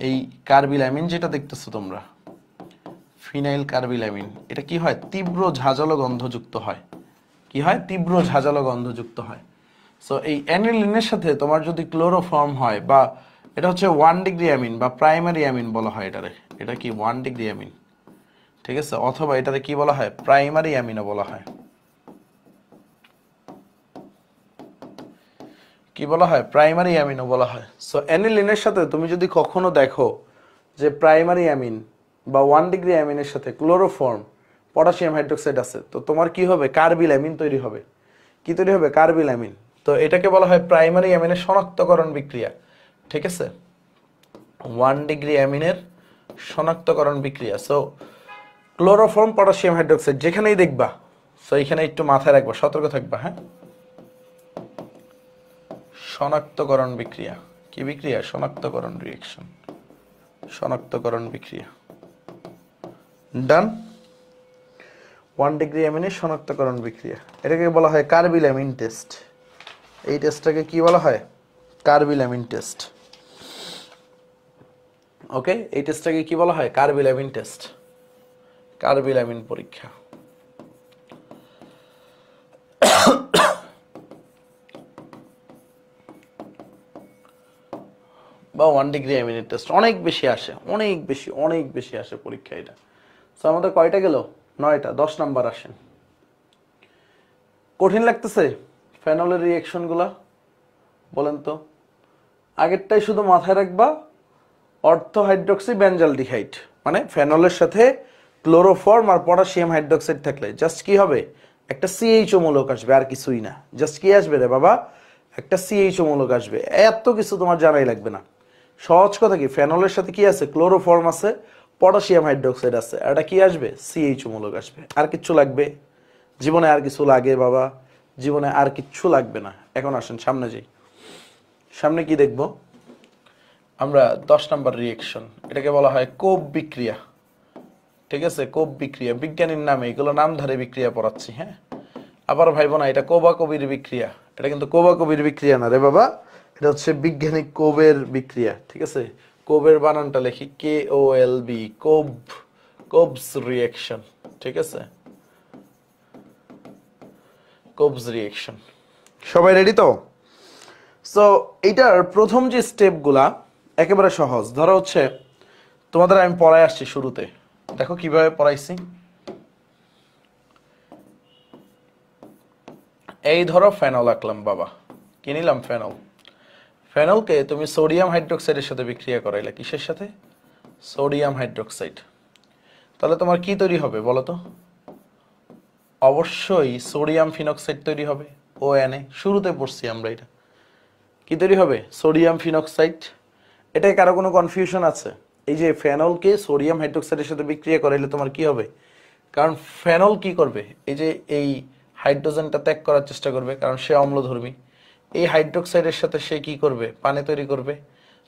B: এই কার্বিল অ্যামিন যেটা দেখতেছো তোমরা, ফিনাইল কার্বিল অ্যামিন, এটা কি হয়? তীব্র ঝাঁঝালো গন্ধযুক্ত হয়। কি হয়? তীব্র ঝাঁঝালো গন্ধযুক্ত হয়। সো এই অ্যানিলিনের সাথে তোমার যদি ক্লোরোফর্ম হয়, বা এটা হচ্ছে 1 ডিগ্রি অ্যামিন বা প্রাইমারি অ্যামিন বলা হয় এটারে, এটা কি 1 ডিগ্রি অ্যামিন, ঠিক আছে? অথবা এটারে কি বলা হয়? প্রাইমারি অ্যামিনও বলা হয়। কি বলা হয়? প্রাইমারি অ্যামিনও বলা হয়। সো অ্যানিলিনের সাথে তুমি যদি কখনো দেখো যে প্রাইমারি অ্যামিন বা 1 ডিগ্রি অ্যামিনের সাথে ক্লোরোফর্ম পটাশিয়াম হাইড্রোক্সাইড আছে, তো তোমার কি হবে? কার্বিল অ্যামিন তৈরি হবে। কি তৈরি হবে? Carbyl amine. তো এটাকে বলা হয় প্রাইমারি অ্যামিনের শনাক্তকরণ বিক্রিয়া, ঠিক আছে? 1 ডিগ্রি অ্যামিনের শনাক্তকরণ বিক্রিয়া। সো ক্লোরোফর্ম পটাশিয়াম হাইড্রোক্সাইড যেখানেই দেখবা, সো এখানে একটু মাথায় রাখবা, সতর্ক থাকবা, হ্যাঁ? শনাক্তকরণ বিক্রিয়া। কি বিক্রিয়া? শনাক্তকরণ রিঅ্যাকশন, শনাক্তকরণ বিক্রিয়া। ডান। 1 ডিগ্রি অ্যামিনের শনাক্তকরণ বিক্রিয়া, এটাকে বলা হয় কার্বিল অ্যামিন টেস্ট। এই টেস্টটাকে কি বলা হয়? Carbyl amine test. ওকে, এই টেস্টটাকে কি বলা হয়? Carbyl amine test, carbyl amine পরীক্ষা। বা 1 ডিগ্রি অ্যামিনের টেস্ট অনেক বেশি আসে, অনেক বেশি আসে পরীক্ষা এটা। সো আমাদের কয়টা গেল? 9টা, 10 নাম্বার আসেন। কঠিন লাগতেছে ফেনলের রিঅ্যাকশন গুলা? বলেন তো। আগেরটাই শুধু মাথায় রাখবা, অর্থো হাইড্রোক্সি বেঞ্জালডিহাইড, মানে ফেনলের সাথে ক্লোরোফর্ম আর পটাশিয়াম হাইড্রোক্সাইড থাকলে জাস্ট কি হবে? একটা CHO মূলক আসবে, আর কিছুই না। জাস্ট কি আসবে রে বাবা? একটা CHO মূলক আসবে। এত কিছু তোমার জানাই লাগবে না। সহজ কথা কি, ফেনলের সাথে কি আছে? ক্লোরোফর্ম আছে, পটাশিয়াম হাইড্রোক্সাইড আছে, আর এটা কি আসবে? CHO মূলক আসবে। আর কিচ্ছু লাগবে? জীবনে আর কিছু লাগে বাবা? জীবনে আর কিচ্ছু লাগবে না। এখন আসেন সামনে যাই। সামনে কি দেখব আমরা? 10 নম্বর রিঅ্যাকশন, এটাকে বলা হয় কোব বিক্রিয়া, ঠিক আছে? কোব বিক্রিয়া, বিজ্ঞানীর নামে, এগুলো নামধারী বিক্রিয়া পড়াচ্ছি, হ্যাঁ? আবার ভাইবো না এটা কোবা কবির বিক্রিয়া। এটা কিন্তু কোবা কবির বিক্রিয়া না রে বাবা, এটা হচ্ছে বিজ্ঞানিক কোবের বিক্রিয়া, ঠিক আছে? কোবের বানানটা লিখি KOLB, কোব, কোবস রিঅ্যাকশন, ঠিক আছে? কোবস রিঅ্যাকশন। সবাই রেডি তো? সো এইটার প্রথম যে স্টেপগুলা একেবারে সহজ। ধরো হচ্ছে তোমাদের আমি পড়ায় আসছি শুরুতে, দেখো কিভাবে পড়াইছি। এই ধরো ফেনল আঁকলাম বাবা, কি নিলাম? ফেনল। ফেনলকে তুমি সোডিয়াম হাইড্রোক্সাইডের সাথে বিক্রিয়া করাইলে, কিসের সাথে? Sodium hydroxide. তাহলে তোমার কি তৈরি হবে বলো তো? অবশ্যই সোডিয়াম ফিনক্সাইড তৈরি হবে, ONA। শুরুতে পড়ছি আমরা এটা। কি তৈরি হবে? সোডিয়াম ফিনক্সাইড। এটাই কারো কোনো কনফিউশন আছে? এই যে ফেনলকে সোডিয়াম হাইড্রোক্সাইডের সাথে বিক্রিয়া করাইলে তোমার কি হবে, কারণ ফেনল কি করবে, এই যে এই হাইড্রোজেনটা ত্যাগ করার চেষ্টা করবে, কারণ সে অম্লধর্মী। এই হাইড্রোক্সাইডের সাথে সে কি করবে, পানি তৈরি করবে,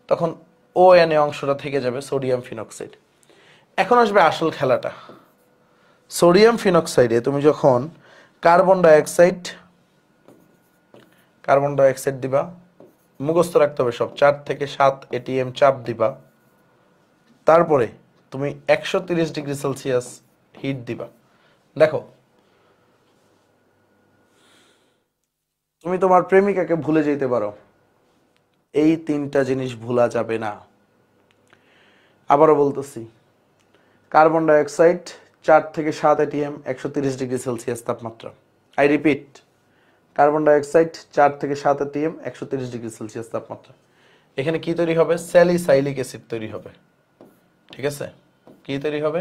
B: তখন ও এন এ অংশটা থেকে যাবে সোডিয়াম ফিনক্সাইড। এখন আসবে আসল খেলাটা। সোডিয়াম ফিনক্সাইডে তুমি যখন কার্বন ডাইঅক্সাইড দিবা, মুখস্থ রাখতে হবে সব, 4 থেকে 7 এটিএম চাপ দিবা, তারপরে তুমি 130 ডিগ্রি সেলসিয়াস হিট দিবা। দেখো, তুমি তোমার প্রেমিকাকে ভুলে যেতে পারো, এই 3টা জিনিস ভোলা যাবে না। আবারও বলতেছি, কার্বন ডাইঅক্সাইড 4 থেকে 7 এটিএম 130 ডিগ্রি সেলসিয়াস তাপমাত্রা। আই রিপিট, কার্বন ডাইঅক্সাইড 4 থেকে 7 এটিএম 130 ডিগ্রি সেলসিয়াস তাপমাত্রা। এখানে কি তৈরি হবে, স্যালিসাইলিক অ্যাসিড তৈরি হবে। ঠিক আছে, কি তৈরি হবে,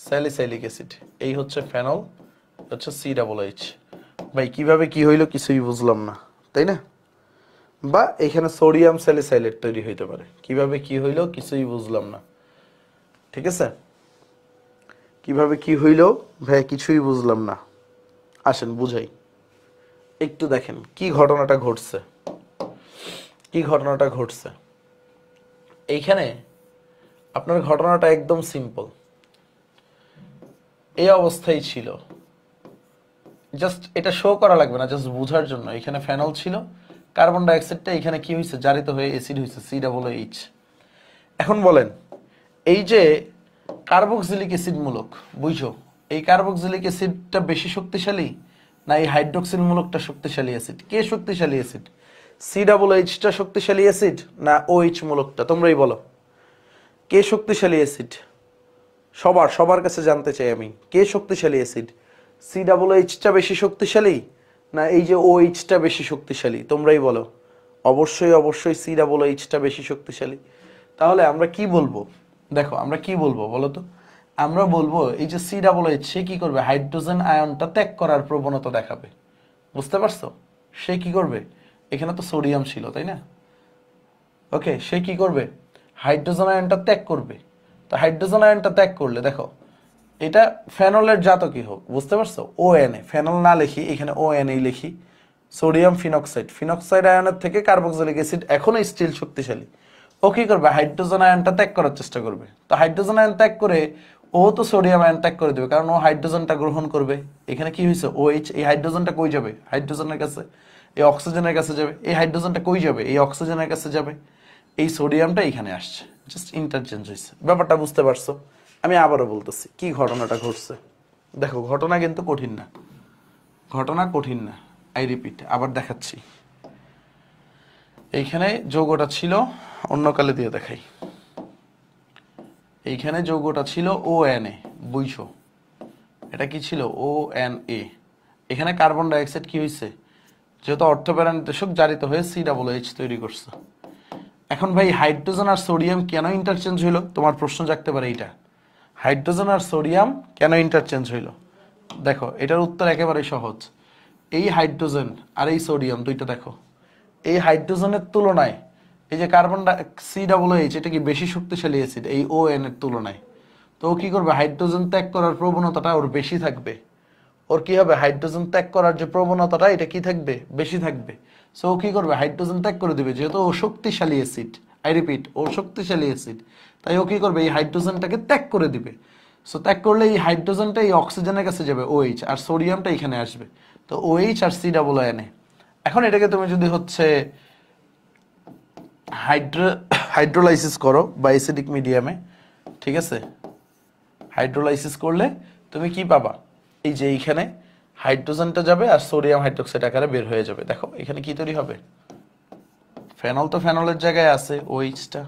B: স্যালিসাইলিক অ্যাসিড। এই হচ্ছে ফেনল, হচ্ছে COOH। ভাই কিভাবে কি হইলো কিছুই বুঝলাম না, তাই না? বা এখানে সোডিয়াম স্যালিসাইলেট তৈরি হইতে পারে, কিভাবে কি হইলো কিছুই বুঝলাম না। ঠিক আছে, কিভাবে কি হইলো ভাই কিছুই বুঝলাম না। আসেন বুঝাই, একটু দেখেন কি ঘটনাটা ঘটছে, কি ঘটনাটা ঘটছে এইখানে। আপনার ঘটনাটা একদম সিম্পল, এই অবস্থায় ছিল, জাস্ট এটা শো করা লাগবে না, জাস্ট বোঝার জন্য। এখানে ফেনল ছিল, কার্বন ডাইঅক্সাইডটা এখানে কি হয়েছে, জারিত হয়ে অ্যাসিড হয়েছে COOH। এখন বলেন, এই যে কার্বক্সিলিক অ্যাসিড মূলক, বুঝছো, এই কার্বক্সিলিক অ্যাসিডটা বেশি শক্তিশালী না এই হাইড্রোক্সিল মূলকটা শক্তিশালী অ্যাসিড? কে শক্তিশালী অ্যাসিড, COOHটা শক্তিশালী অ্যাসিড না OH মূলকটা? তোমরাই বলো, কে শক্তিশালী অ্যাসিড? সবার কাছে জানতে চাই আমি, কে শক্তিশালী অ্যাসিড, COOHটা বেশি শক্তিশালী না এই যে OHটা বেশি শক্তিশালী? তোমরাই বলো। অবশ্যই COOHটা বেশি শক্তিশালী। তাহলে আমরা কি বলবো, দেখো আমরা কি বলবো বলো তো, আমরা বলবো এই যে COOH সে কি করবে, হাইড্রোজেন আয়নটা ত্যাগ করার প্রবণতা দেখাবে। বুঝতে পারছো, সে কি করবে, এখানে তো সোডিয়াম ছিল তাই না, ওকে, সে কি করবে, হাইড্রোজেন আয়নটা ত্যাগ করবে। তো হাইড্রোজেন আয়নটা ত্যাগ করলে দেখো, এটা ফেনলের জাত কি হোক, বুঝতে পারছো, ONA, ফেনল না লিখি এখানে ONA লিখি, সোডিয়াম ফিনক্সাইড আয়নের থেকে কার্বক্সিলিক অ্যাসিড এখনো স্টিল শক্তিশালী। ও কি করবে, হাইড্রোজেন আয়নটা ত্যাগ করার চেষ্টা করবে। তো হাইড্রোজেন আয়ন ত্যাগ করে ও তো সোডিয়াম আয়ন ত্যাগ করে দেবে, কারণ ও হাইড্রোজেনটা গ্রহণ করবে। এখানে কি হয়েছে, OH, এই হাইড্রোজেনটা কই যাবে, হাইড্রোজেনের কাছে, এই অক্সিজেনের কাছে যাবে। এই হাইড্রোজেনটা কই যাবে, এই অক্সিজেনের কাছে যাবে। এই সোডিয়ামটা এখানে আসছে, জাস্ট ইন্টারচেঞ্জ হয়েছে। ব্যাপারটা বুঝতে পারছো? আমি আবারও বলতেছি কি ঘটনাটা ঘটছে। দেখো, ঘটনা কিন্তু কঠিন না, ঘটনা কঠিন না। আই রিপিট, আবার দেখাচ্ছি। এইখানে যৌগটা ছিল, অন্য কালে দিয়ে দেখাই। এইখানে যৌগটা ছিল ONA, বুঝছো, এটা কি ছিল, ONA। এখানে কার্বন ডাইঅক্সাইড কি হয়েছে, যেহেতু অর্থপ্যারা নির্দেশক জারিত হয়ে COOH তৈরি করছে। এখন ভাই হাইড্রোজেন আর সোডিয়াম কেন ইন্টারচেঞ্জ হইলো, তোমার প্রশ্ন জাগতে পারে এইটা, হাইড্রোজেন আর সোডিয়াম কেন ইন্টারচেঞ্জ হইলো? দেখো, এটার উত্তর একেবারে সহজ। এই হাইড্রোজেন আর এই সোডিয়াম দুইটা দেখো, এই হাইড্রোজেনের তুলনায় এই যে কার্বন COOH, এটা কি বেশি শক্তিশালী অ্যাসিড এই ON এর তুলনায়। তো ও কি করবে, হাইড্রোজেন ত্যাগ করার প্রবণতাটা ওর বেশি থাকবে। ওর কি হবে, হাইড্রোজেন ত্যাগ করার যে প্রবণতাটা এটা কি থাকবে, বেশি থাকবে। সো ও কি করবে, হাইড্রোজেন ত্যাগ করে দিবে, যেহেতু ও শক্তিশালী অ্যাসিড। আই রিপিট, ও শক্তিশালী অ্যাসিড, তাই ও কি করবে, এই হাইড্রোজেনটাকে ত্যাগ করে দিবে। সো ত্যাগ করলে এই হাইড্রোজেনটা এই অক্সিজেনের কাছে যাবে, OH, আর সোডিয়ামটা এখানে আসবে। তো OH আর COONA। এখন এটাকে তুমি যদি হচ্ছে হাইড্রোলাইসিস করো বা অ্যাসিডিক মিডিয়ামে, ঠিক আছে, হাইড্রোলাইসিস করলে তুমি কি পাবা, এই যে এইখানে হাইড্রোজেনটা যাবে আর সোডিয়াম হাইড্রোক্সাইড আকারে বের হয়ে যাবে। দেখো এখানে কি তৈরি হবে, ফেনল তো ফেনলের জায়গায় আছে, OHটা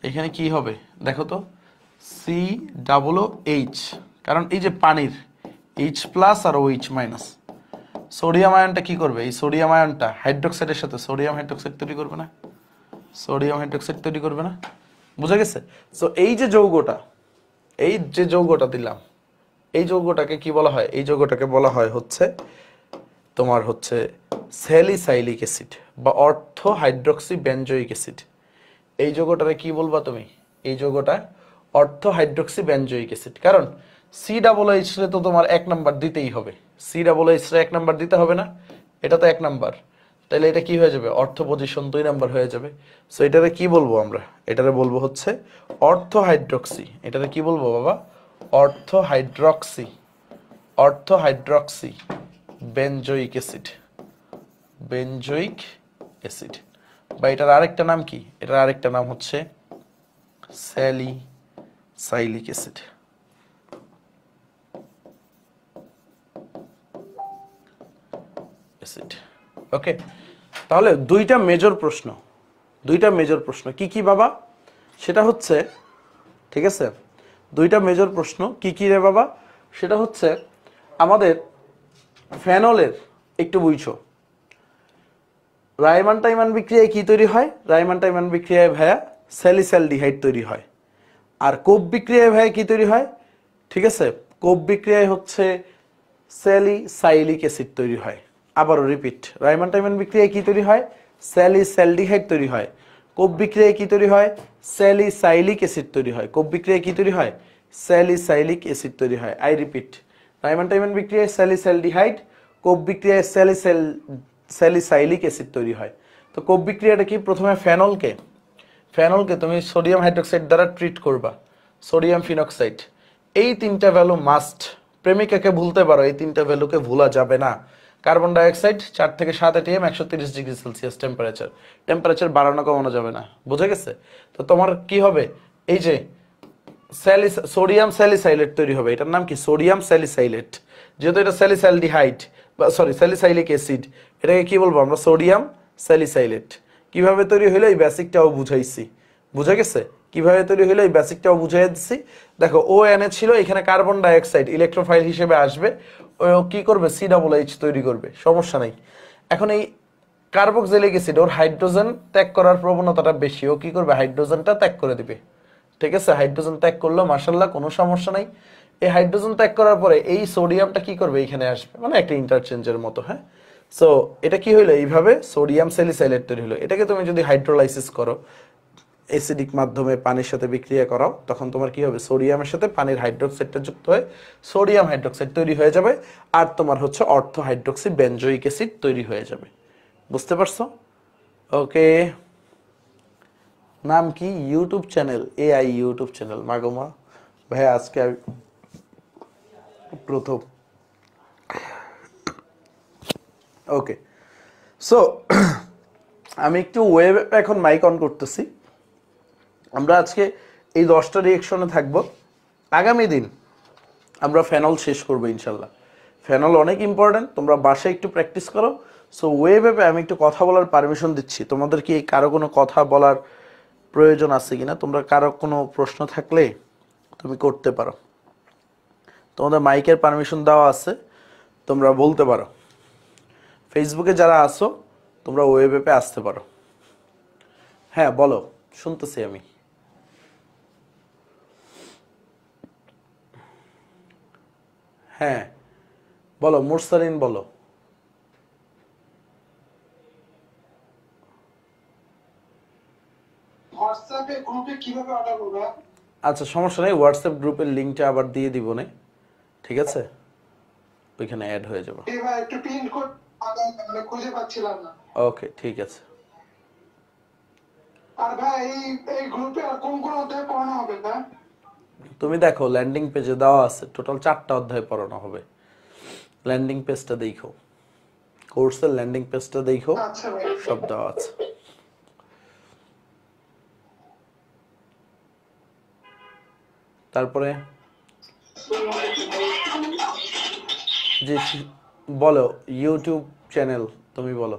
B: এখানে কি হবে দেখো তো, COOH, কারণ এই যে পানির H+ আর OH-। সোডিয়াম আয়নটা কি করবে, এই সোডিয়াম আয়নটা হাইড্রোক্সাইডের সাথে সোডিয়াম হাইড্রোক্সাইড তৈরি করবে না, সোডিয়াম হাইড্রোক্সাইড তৈরি করবে না, বুঝা গেছে? সো এই যে যৌগটা দিলাম, এই যৌগটাকে কি বলা হয়, এই যৌগটাকে বলা হয় হচ্ছে তোমার হচ্ছে স্যালিসাইলিক অ্যাসিড বা অর্থ হাইড্রক্সি বেনজোইক অ্যাসিড। এই যৌগটারে কি বলবা তুমি, এই যৌগটা অর্থ হাইড্রক্সি বেনজোইক অ্যাসিড। কারণ সি ডাবল এইচ রে তো তোমার 1 নাম্বার দিতেই হবে, সি ডাবল এইচ রে 1 নাম্বার দিতে হবে না, এটা তো 1 নাম্বার, তাহলে এটা কি হয়ে যাবে, অর্থ পজিশন 2 নাম্বার হয়ে যাবে। সো এটারে কি বলবো আমরা, এটারে বলবো হচ্ছে অর্থ হাইড্রক্সি। এটারে কি বলবো বাবা, অর্থ হাইড্রক্সি, অর্থ hydroxy benzoic acid, benzoic acid. বা এটার আরেকটা নাম কি, এটার আরেকটা নাম হচ্ছে স্যালিসাইলিক অ্যাসিড। অ্যাসিড ওকে। তাহলে দুইটা মেজর প্রশ্ন, দুইটা মেজর প্রশ্ন কি কি বাবা, সেটা হচ্ছে, ঠিক আছে, দুইটা মেজর প্রশ্ন কি কি রে বাবা, সেটা হচ্ছে আমাদের ফেনলের, একটু বুঝছো, রাইমান টাইমান বিক্রিয়ায় কি তৈরি হয়, রাইমান টাইমান বিক্রিয়ায় ভাইয়া স্যালিসালডিহাইড তৈরি হয়। আর কোপ বিক্রিয়ায় ভাইয়া কি তৈরি হয়, ঠিক আছে, কোপ বিক্রিয়ায় হচ্ছে স্যালিসাইলিক অ্যাসিড তৈরি হয়। আবারও রিপিট, রাইমান টাইমান বিক্রিয়ায় কি তৈরি হয়, স্যালিসালডিহাইড তৈরি হয়। কোপ বিক্রিয়ায় কি তৈরি হয়, স্যালিসাইলিক অ্যাসিড তৈরি হয়। কোপ বিক্রিয়ায় কি তৈরি হয়, স্যালিসাইলিক অ্যাসিড তৈরি হয়। আই রিপিট, রাইমান টাইমান বিক্রিয়ায় স্যালিসালডিহাইড, কোপ বিক্রিয়ায় স্যালিসাইলিক অ্যাসিড তৈরি হয়। তো কোপ বিক্রিয়াটা কি, প্রথমে ফেনলকে তুমি সোডিয়াম হাইড্রোক্সাইড দ্বারা ট্রিট করবা, সোডিয়াম ফিনক্সাইড। এই তিনটা ভ্যালু মাস্ট, প্রেমিকাকে ভুলতে পারো, এই তিনটা ভ্যালুকে ভোলা যাবে না। কার্বন ডাইঅক্সাইড 4 থেকে 7 atm 130 degree Celsius temperature, temperature বাড়ানো কমানো যাবে না, বুঝে গেছে? তো তোমার কি হবে, এই যে সোডিয়াম স্যালিসাইলেট তৈরি হবে, এটার নাম কি, সোডিয়াম স্যালিসাইলেট। যেহেতু এটা স্যালিসালডিহাইড বা সরি স্যালিসাইলিক অ্যাসিড, এটাকে কি বলবো আমরা, সোডিয়াম স্যালিসাইলেট। কিভাবে তৈরি হলো এই বেসিকটাও বুঝাইছি, বুঝে গেছে? কিভাবে তৈরি হলো এই বেসিকটাও বুঝাই দিচ্ছি। দেখো ও এনে ছিল, এখানে কার্বন ডাইঅক্সাইড ইলেকট্রোফাইল হিসেবে আসবে, ও কি করবে, সি ডাবল এইচ তৈরি করবে, সমস্যা নাই। এখন এই কার্বক্সিলিক অ্যাসিড, ওর হাইড্রোজেন ত্যাগ করার প্রবণতাটা বেশি, ও কি করবে, হাইড্রোজেনটা ত্যাগ করে দিবে, ঠিক আছে? হাইড্রোজেন ত্যাগ করলো, মাশাআল্লাহ, কোনো সমস্যা নাই। এই হাইড্রোজেন ত্যাগ করার পরে এই সোডিয়ামটা কি করবে, এখানে আসবে, মানে একটা ইন্টারচেঞ্জের মতো, হ্যাঁ। সো এটা কি হইলো, এইভাবে সোডিয়াম স্যালিসাইলেট তৈরি হলো। এটাকে তুমি যদি হাইড্রোলাইসিস করো, অ্যাসিডিক মাধ্যমে পানির সাথে বিক্রিয়া করাও, তখন তোমার কি হবে, সোডিয়ামের সাথে পানির হাইড্রোক্সাইডটা যুক্ত হয়ে সোডিয়াম হাইড্রোক্সাইড তৈরি হয়ে যাবে, আর তোমার হচ্ছে অর্থ হাইড্রোক্সি বেনজোইক অ্যাসিড তৈরি হয়ে যাবে। বুঝতে পারছো? ওকে। নাম কি, YouTube channel, AI YouTube channel, মাগোমা ভাই আজকে প্রথম। ওকে, সো আমি একটু ওয়েব এখন মাইক অন করতেছি। আমরা আজকে এই 10টা রিয়েকশনে থাকবো। আগামী দিন আমরা ফেনল শেষ করবো ইনশাল্লাহ। ফেনল অনেক ইম্পর্টেন্ট, তোমরা বাসায় একটু প্র্যাকটিস করো। সো ওয়েবে আমি একটু কথা বলার পারমিশন দিচ্ছি। তোমাদের কি কারো কোনো কথা বলার প্রয়োজন আছে কিনা, তোমরা কারো কোনো প্রশ্ন থাকলে তুমি করতে পারো। তোমাদের মাইকের পারমিশন দেওয়া আছে, তোমরা বলতে পারো। ফেসবুকে যারা আসো তোমরা ওয়েবে আসতে পারো। হ্যাঁ বলো, শুনতেছি আমি। হ্যাঁ বলো মুরসালিন, বলো।
C: হোয়াটসঅ্যাপে গ্রুপে কিভাবে অর্ডার করব?
B: আচ্ছা সমস্যা নেই, হোয়াটসঅ্যাপ গ্রুপের লিংকটা আবার দিয়ে দিব নে, ঠিক আছে? ওইখানে অ্যাড হয়ে যাবে।
C: এবার একটু পিন কোড মানে খুঁজে পাচ্ছিলাম না।
B: ওকে ঠিক আছে।
C: আর ভাই এই গ্রুপে আর কোন কোন অধ্যায় পড়ানো হবে না?
B: তুমি দেখো ল্যান্ডিং পেজে দেওয়া আছে, টোটাল 4টা অধ্যায় পড়ানো হবে। ল্যান্ডিং পেজটা দেখো, কোর্সের ল্যান্ডিং পেজটা দেখো,
C: আচ্ছা ভাই,
B: সব দেওয়া আছে। তারপরে যে বলো ইউটিউব চ্যানেল, তুমি বলো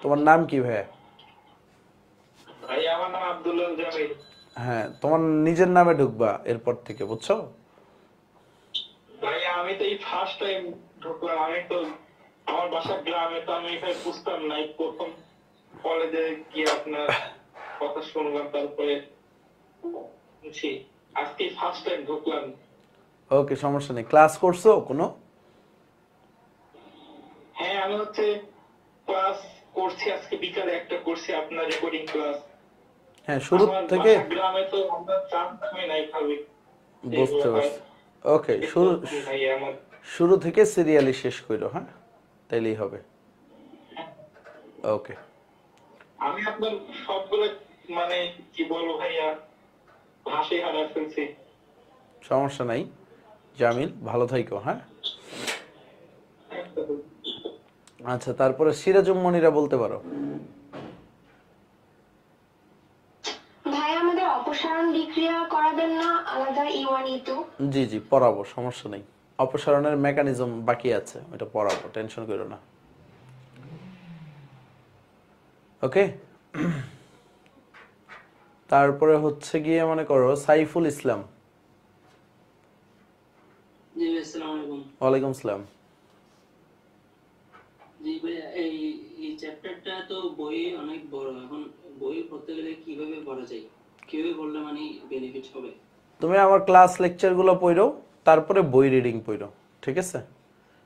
B: তোমার নাম কি ভাইয়া?
D: ভাই আমার নাম আব্দুল্লাহ জামিল।
B: হ্যাঁ তোমার নিজের নামে ঢুকবা এরপর থেকে, বুঝছো?
D: ভাই আমি তো এই ফার্স্ট টাইম ঢুকলাম, আমি তো আমার বাসা গ্রামে, তো আমি এখানে বুঝতাম না। এই প্রথম কলেজে গিয়ে আপনার কথা শুনলাম, তারপরে বুঝছি, আজকে ফার্স্ট টাইম ঢুকলাম।
B: ওকে সমস্যা নেই। ক্লাস করছো কোনো?
D: হ্যাঁ আমি হচ্ছে ক্লাস করছি, আজকে বিকালে একটা করছি আপনার রেকর্ডিং ক্লাস।
A: হ্যাঁ, শুরু
D: আমার
A: থেকে
D: বাসা গ্রামে তো আমরা জানতামই নাই খালি যেগুলো
A: বুঝতে
D: হয়।
A: পারছি। ওকে,
D: একটু ভাই আমার
A: শুরু থেকে সিরিয়ালি শেষ করো, হ্যাঁ, তাইলেই হবে। ওকে,
D: আমি আপনার সবগুলো মানে কি বলবো ভাইয়া, ভাষাই হারাই ফেলছি।
A: সমস্যা নাই জামিল, ভালো থাইকো, হ্যাঁ। আচ্ছা, তারপরে সিরাজুম মনিরা বলতে পারো।
E: ভাই আমাদের অপসারণ বিক্রিয়া করাবেন না আলাদা E1 E2?
A: জি জি, পড়াবো, সমস্যা নেই। অপসারণের মেকানিজম বাকি আছে, ওটা পড়াবো, টেনশন করো না। ওকে, তারপরে হচ্ছে গিয়ে মনে করো সাইফুল ইসলাম।
F: জি ভাই, আসসালামু আলাইকুম।
A: ওয়ালাইকুম আসসালাম।
F: জি ভাই, এই চ্যাপ্টারটা তো বই অনেক বড়। এখন বই পড়তে গেলে কিভাবে পড়া যায়, কিভাবে পড়লে মানে বেনিফিট হবে?
A: তুমি আমার ক্লাস লেকচারগুলো পড়ো, তারপরে বই রিডিং পড়ো, ঠিক আছে?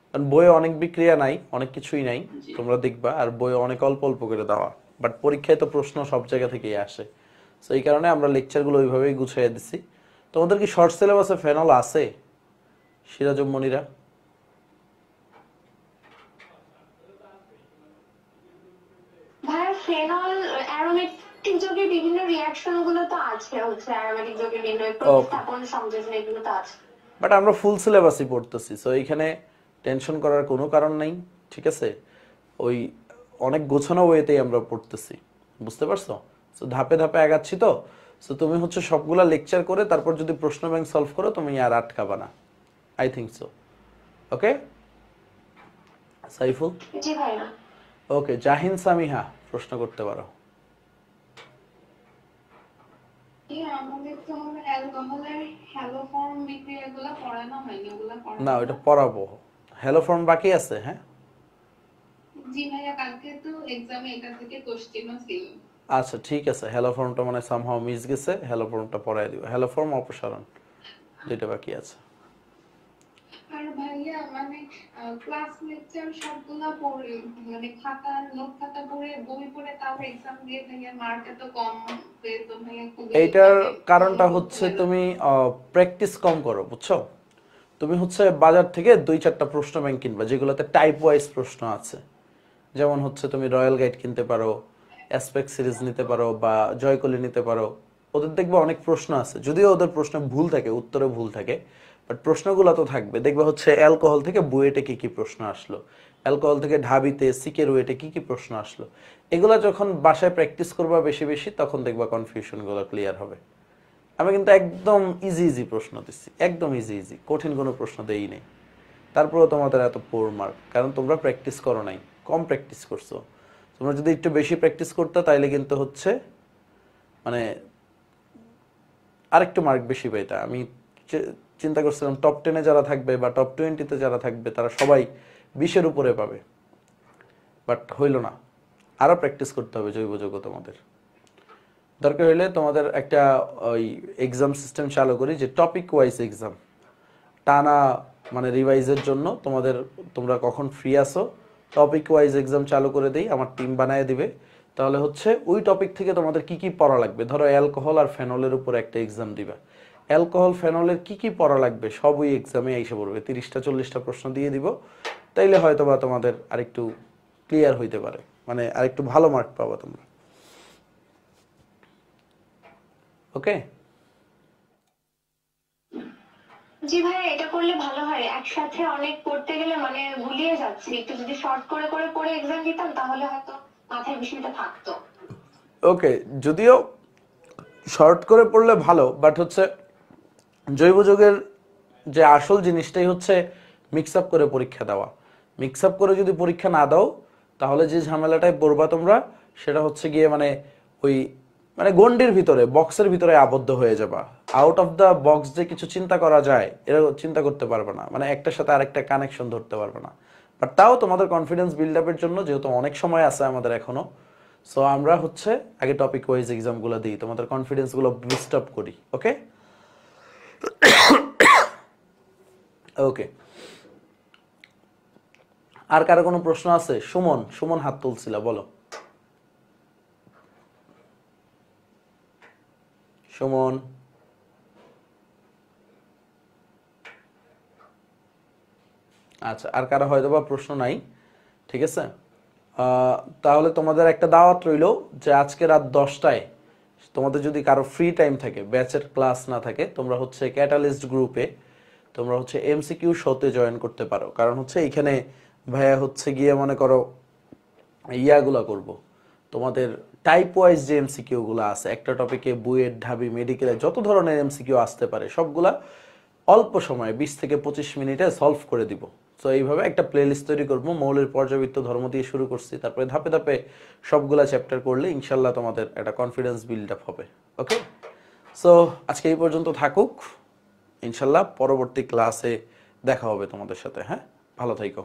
A: কারণ বইয়ে অনেক বিক্রিয়া নাই, অনেক কিছুই নাই,
F: জি।
A: তোমরা দেখবা। আর বইয়ে অনেক অল্প অল্প করে দেওয়া, বাট পরীক্ষায় তো প্রশ্ন সব জায়গা থেকেই আসে। তো এই কারণে আমরা লেকচারগুলো ওইভাবেই গুছিয়ে দিছি। তোমাদের কি শর্ট সিলেবাসে ফেনল আছে সিরাজুম মনিরা?
E: ভাইয়া ফেনল অ্যারোমেটিক যৌগের বিভিন্ন রিঅ্যাকশন গুলো তো আছে, হচ্ছে অ্যারোমেটিক যৌগের বিভিন্ন প্রতিস্থাপন সংযোজন এগুলো তো আছে।
A: বাট আমরা ফুল সিলেবাসই পড়তেছি, সো এইখানে টেনশন করার কোনো কারণ নাই, ঠিক আছে? ওই অনেক গোছানো ওয়েতেই আমরা পড়তেছি, বুঝতে পারছো? সো ধাপে ধাপে আগাচ্ছি তো। সো তুমি হচ্ছে সবগুলা লেকচার করে তারপর যদি প্রশ্ন ব্যাংক সলভ করো, তুমি আর আটকাবা না, আই থিঙ্ক সো। ওকে সাইফুল?
E: জি ভাইয়া।
A: ওকে, জাহিন সামিহা প্রশ্ন করতে পারো।
G: আমাদের তো অ্যালকোহলের হ্যালো ফর্ম বিক্রিয়াগুলো পড়ানো হয়নি, ওগুলো
A: না, ওইটা পড়াবো। হ্যালো ফর্ম বাকি আছে, হ্যাঁ।
G: জি ভাইয়া, কালকে তো এক্সামে এটা থেকে কোশ্চেনও ছিল।
A: আচ্ছা ঠিক আছে, হ্যালো ফর্মটা মানে সামহাও মিস গেছে, হ্যালো ফর্মটা পড়াই দিব। হ্যালো ফর্ম অপসারণ দুইটা বাকি আছে।
G: আর ভাইয়া মানে ক্লাস লেকচার সবগুলা পড়ে, মানে খাতা নোট খাতা পড়ে বই পড়ে তারপর এক্সাম দিয়ে ভাইয়া মার্ক এত কম পেতো ভাইয়া, খুবই
A: এইটার
G: মানে
A: কারণটা হচ্ছে তুমি প্র্যাকটিস কম করো, বুঝছো? তুমি হচ্ছে বাজার থেকে 2-4টা প্রশ্ন ব্যাংক কিনবা যেগুলোতে টাইপ ওয়াইজ প্রশ্ন আছে। যেমন হচ্ছে তুমি রয়্যাল গাইড কিনতে পারো, অ্যাসপেক্ট সিরিজ নিতে পারো, বা জয়কলি নিতে পারো। ওদের দেখবে অনেক প্রশ্ন আছে, যদিও ওদের প্রশ্ন ভুল থাকে, উত্তরে ভুল থাকে, বাট প্রশ্নগুলো তো থাকবে। দেখবে হচ্ছে অ্যালকোহল থেকে বুয়েটে কি কি প্রশ্ন আসলো, অ্যালকোহল থেকে ঢাবিতে সিকের ওয়েটে কি কি প্রশ্ন আসলো। এগুলা যখন বাসায় প্র্যাকটিস করবা বেশি বেশি, তখন দেখবা কনফিউশনগুলো ক্লিয়ার হবে। আমি কিন্তু একদম ইজি ইজি প্রশ্ন দিচ্ছি, একদম ইজি ইজি, কঠিন কোনো প্রশ্ন দেই নেই। তারপরেও তোমাদের এত পোর মার্ক, কারণ তোমরা প্র্যাকটিস করো নাই, কম প্র্যাকটিস করছো। তোমরা যদি একটু বেশি প্র্যাকটিস করতে, তাইলে কিন্তু হচ্ছে মানে আরেকটু মার্ক বেশি পাইতা। আমি চিন্তা করছিলাম টপ 10-এ যারা থাকবে বা টপ 20-তে যারা থাকবে তারা সবাই 20-এর উপরে পাবে, বাট হইল না। আরো প্র্যাকটিস করতে হবে জৈব যৌগ। তোমাদের দরকার হইলে তোমাদের একটা ওই এক্সাম সিস্টেম চালু করি, যে টপিক ওয়াইজ এক্সাম টানা, মানে রিভাইজের জন্য তোমরা কখন ফ্রি আসো টপিক ওয়াইজ এক্সাম চালু করে দেই, আমার টিম বানায় দিবে। তাহলে হচ্ছে ওই টপিক থেকে তোমাদের কি কি পড়া লাগবে, ধরো অ্যালকোহল আর ফেনলের উপর একটা এক্সাম দিবা, অ্যালকোহল ফেনলের কি কি পড়া লাগবে সব ওই এক্সামে এসে পড়বে। 30টা-40টা প্রশ্ন দিয়ে দিব, তাইলে হয়তো বা তোমাদের আরেকটু ক্লিয়ার হইতে পারে, মানে আরেকটু ভালো মার্ক পাবা তোমরা। ওকে
E: জি ভাইয়া, এটা করলে ভালো হয়। একসাথে অনেক পড়তে গেলে মানে গুলিয়ে যাচ্ছে, একটু যদি শর্ট করে করে পড়ে এক্সাম দিতাম তাহলে হয়তো মাথায় বিষয়টা থাকতো।
A: ওকে, যদিও শর্ট করে পড়লে ভালো, বাট হচ্ছে জৈব যৌগের যে আসল জিনিসটাই হচ্ছে মিক্স আপ করে পরীক্ষা দেওয়া। মিক্স আপ করে যদি পরীক্ষা না দাও, তাহলে যে ঝামেলাটায় পড়বা তোমরা, সেটা হচ্ছে গিয়ে মানে ওই মানে গন্ডির ভিতরে, বক্সের ভিতরে আবদ্ধ হয়ে যাবা। আউট অফ দ্য বক্স যে কিছু চিন্তা করা যায়, এরা চিন্তা করতে পারবে না, মানে একটার সাথে আরেকটা কানেকশন ধরতে পারবে না। বাট তাও তোমাদের কনফিডেন্স বিল্ড আপের জন্য, যেহেতু অনেক সময় আছে আমাদের এখনো, সো আমরা হচ্ছে আগে টপিক ওয়াইজ এক্সামগুলো দিই, তোমাদের কনফিডেন্সগুলো বুস্ট আপ করি। ওকে ওকে, আর কারো কোনো প্রশ্ন আছে? সুমন হাত তুলছিল, বলো।
B: সুমন, আচ্ছা আর কারো হয়তো বা প্রশ্ন নাই, ঠিক আছে। তাহলে তোমাদের একটা দাওয়াত রইলো যে আজকে রাত 10টায় তোমাদের যদি কারো ফ্রি টাইম থাকে, ব্যাচের ক্লাস না থাকে, তোমরা হচ্ছে ক্যাটালিস্ট গ্রুপে তোমরা হচ্ছে এমসিকিউ শোতে জয়েন করতে পারো। কারণ হচ্ছে এইখানে ভাইয়া হচ্ছে গিয়ে মনে করো ইয়াগুলা করব, তোমাদের টাইপ ওয়াইজ যে এমসিকিউ গুলো আছে একটা টপিকে, বুয়েট, ঢাবি, মেডিকেলে যত ধরনের এমসিকিউ আসতে পারে সবগুলা অল্প সময়ে 20 থেকে 25 মিনিটে সলভ করে দিব। সো এইভাবে একটা প্লেলিস্ট তৈরি করবো, মৌলের পর্যাবৃত্ত ধর্ম দিয়ে শুরু করছি, তারপরে ধাপে ধাপে সবগুলা চ্যাপ্টার করলে ইনশাল্লাহ তোমাদের একটা কনফিডেন্স বিল্ড আপ হবে। ওকে, সো আজকে এই পর্যন্ত থাকুক, ইনশাল্লাহ পরবর্তী ক্লাসে দেখা হবে তোমাদের সাথে। হ্যাঁ, ভালো থাইকো।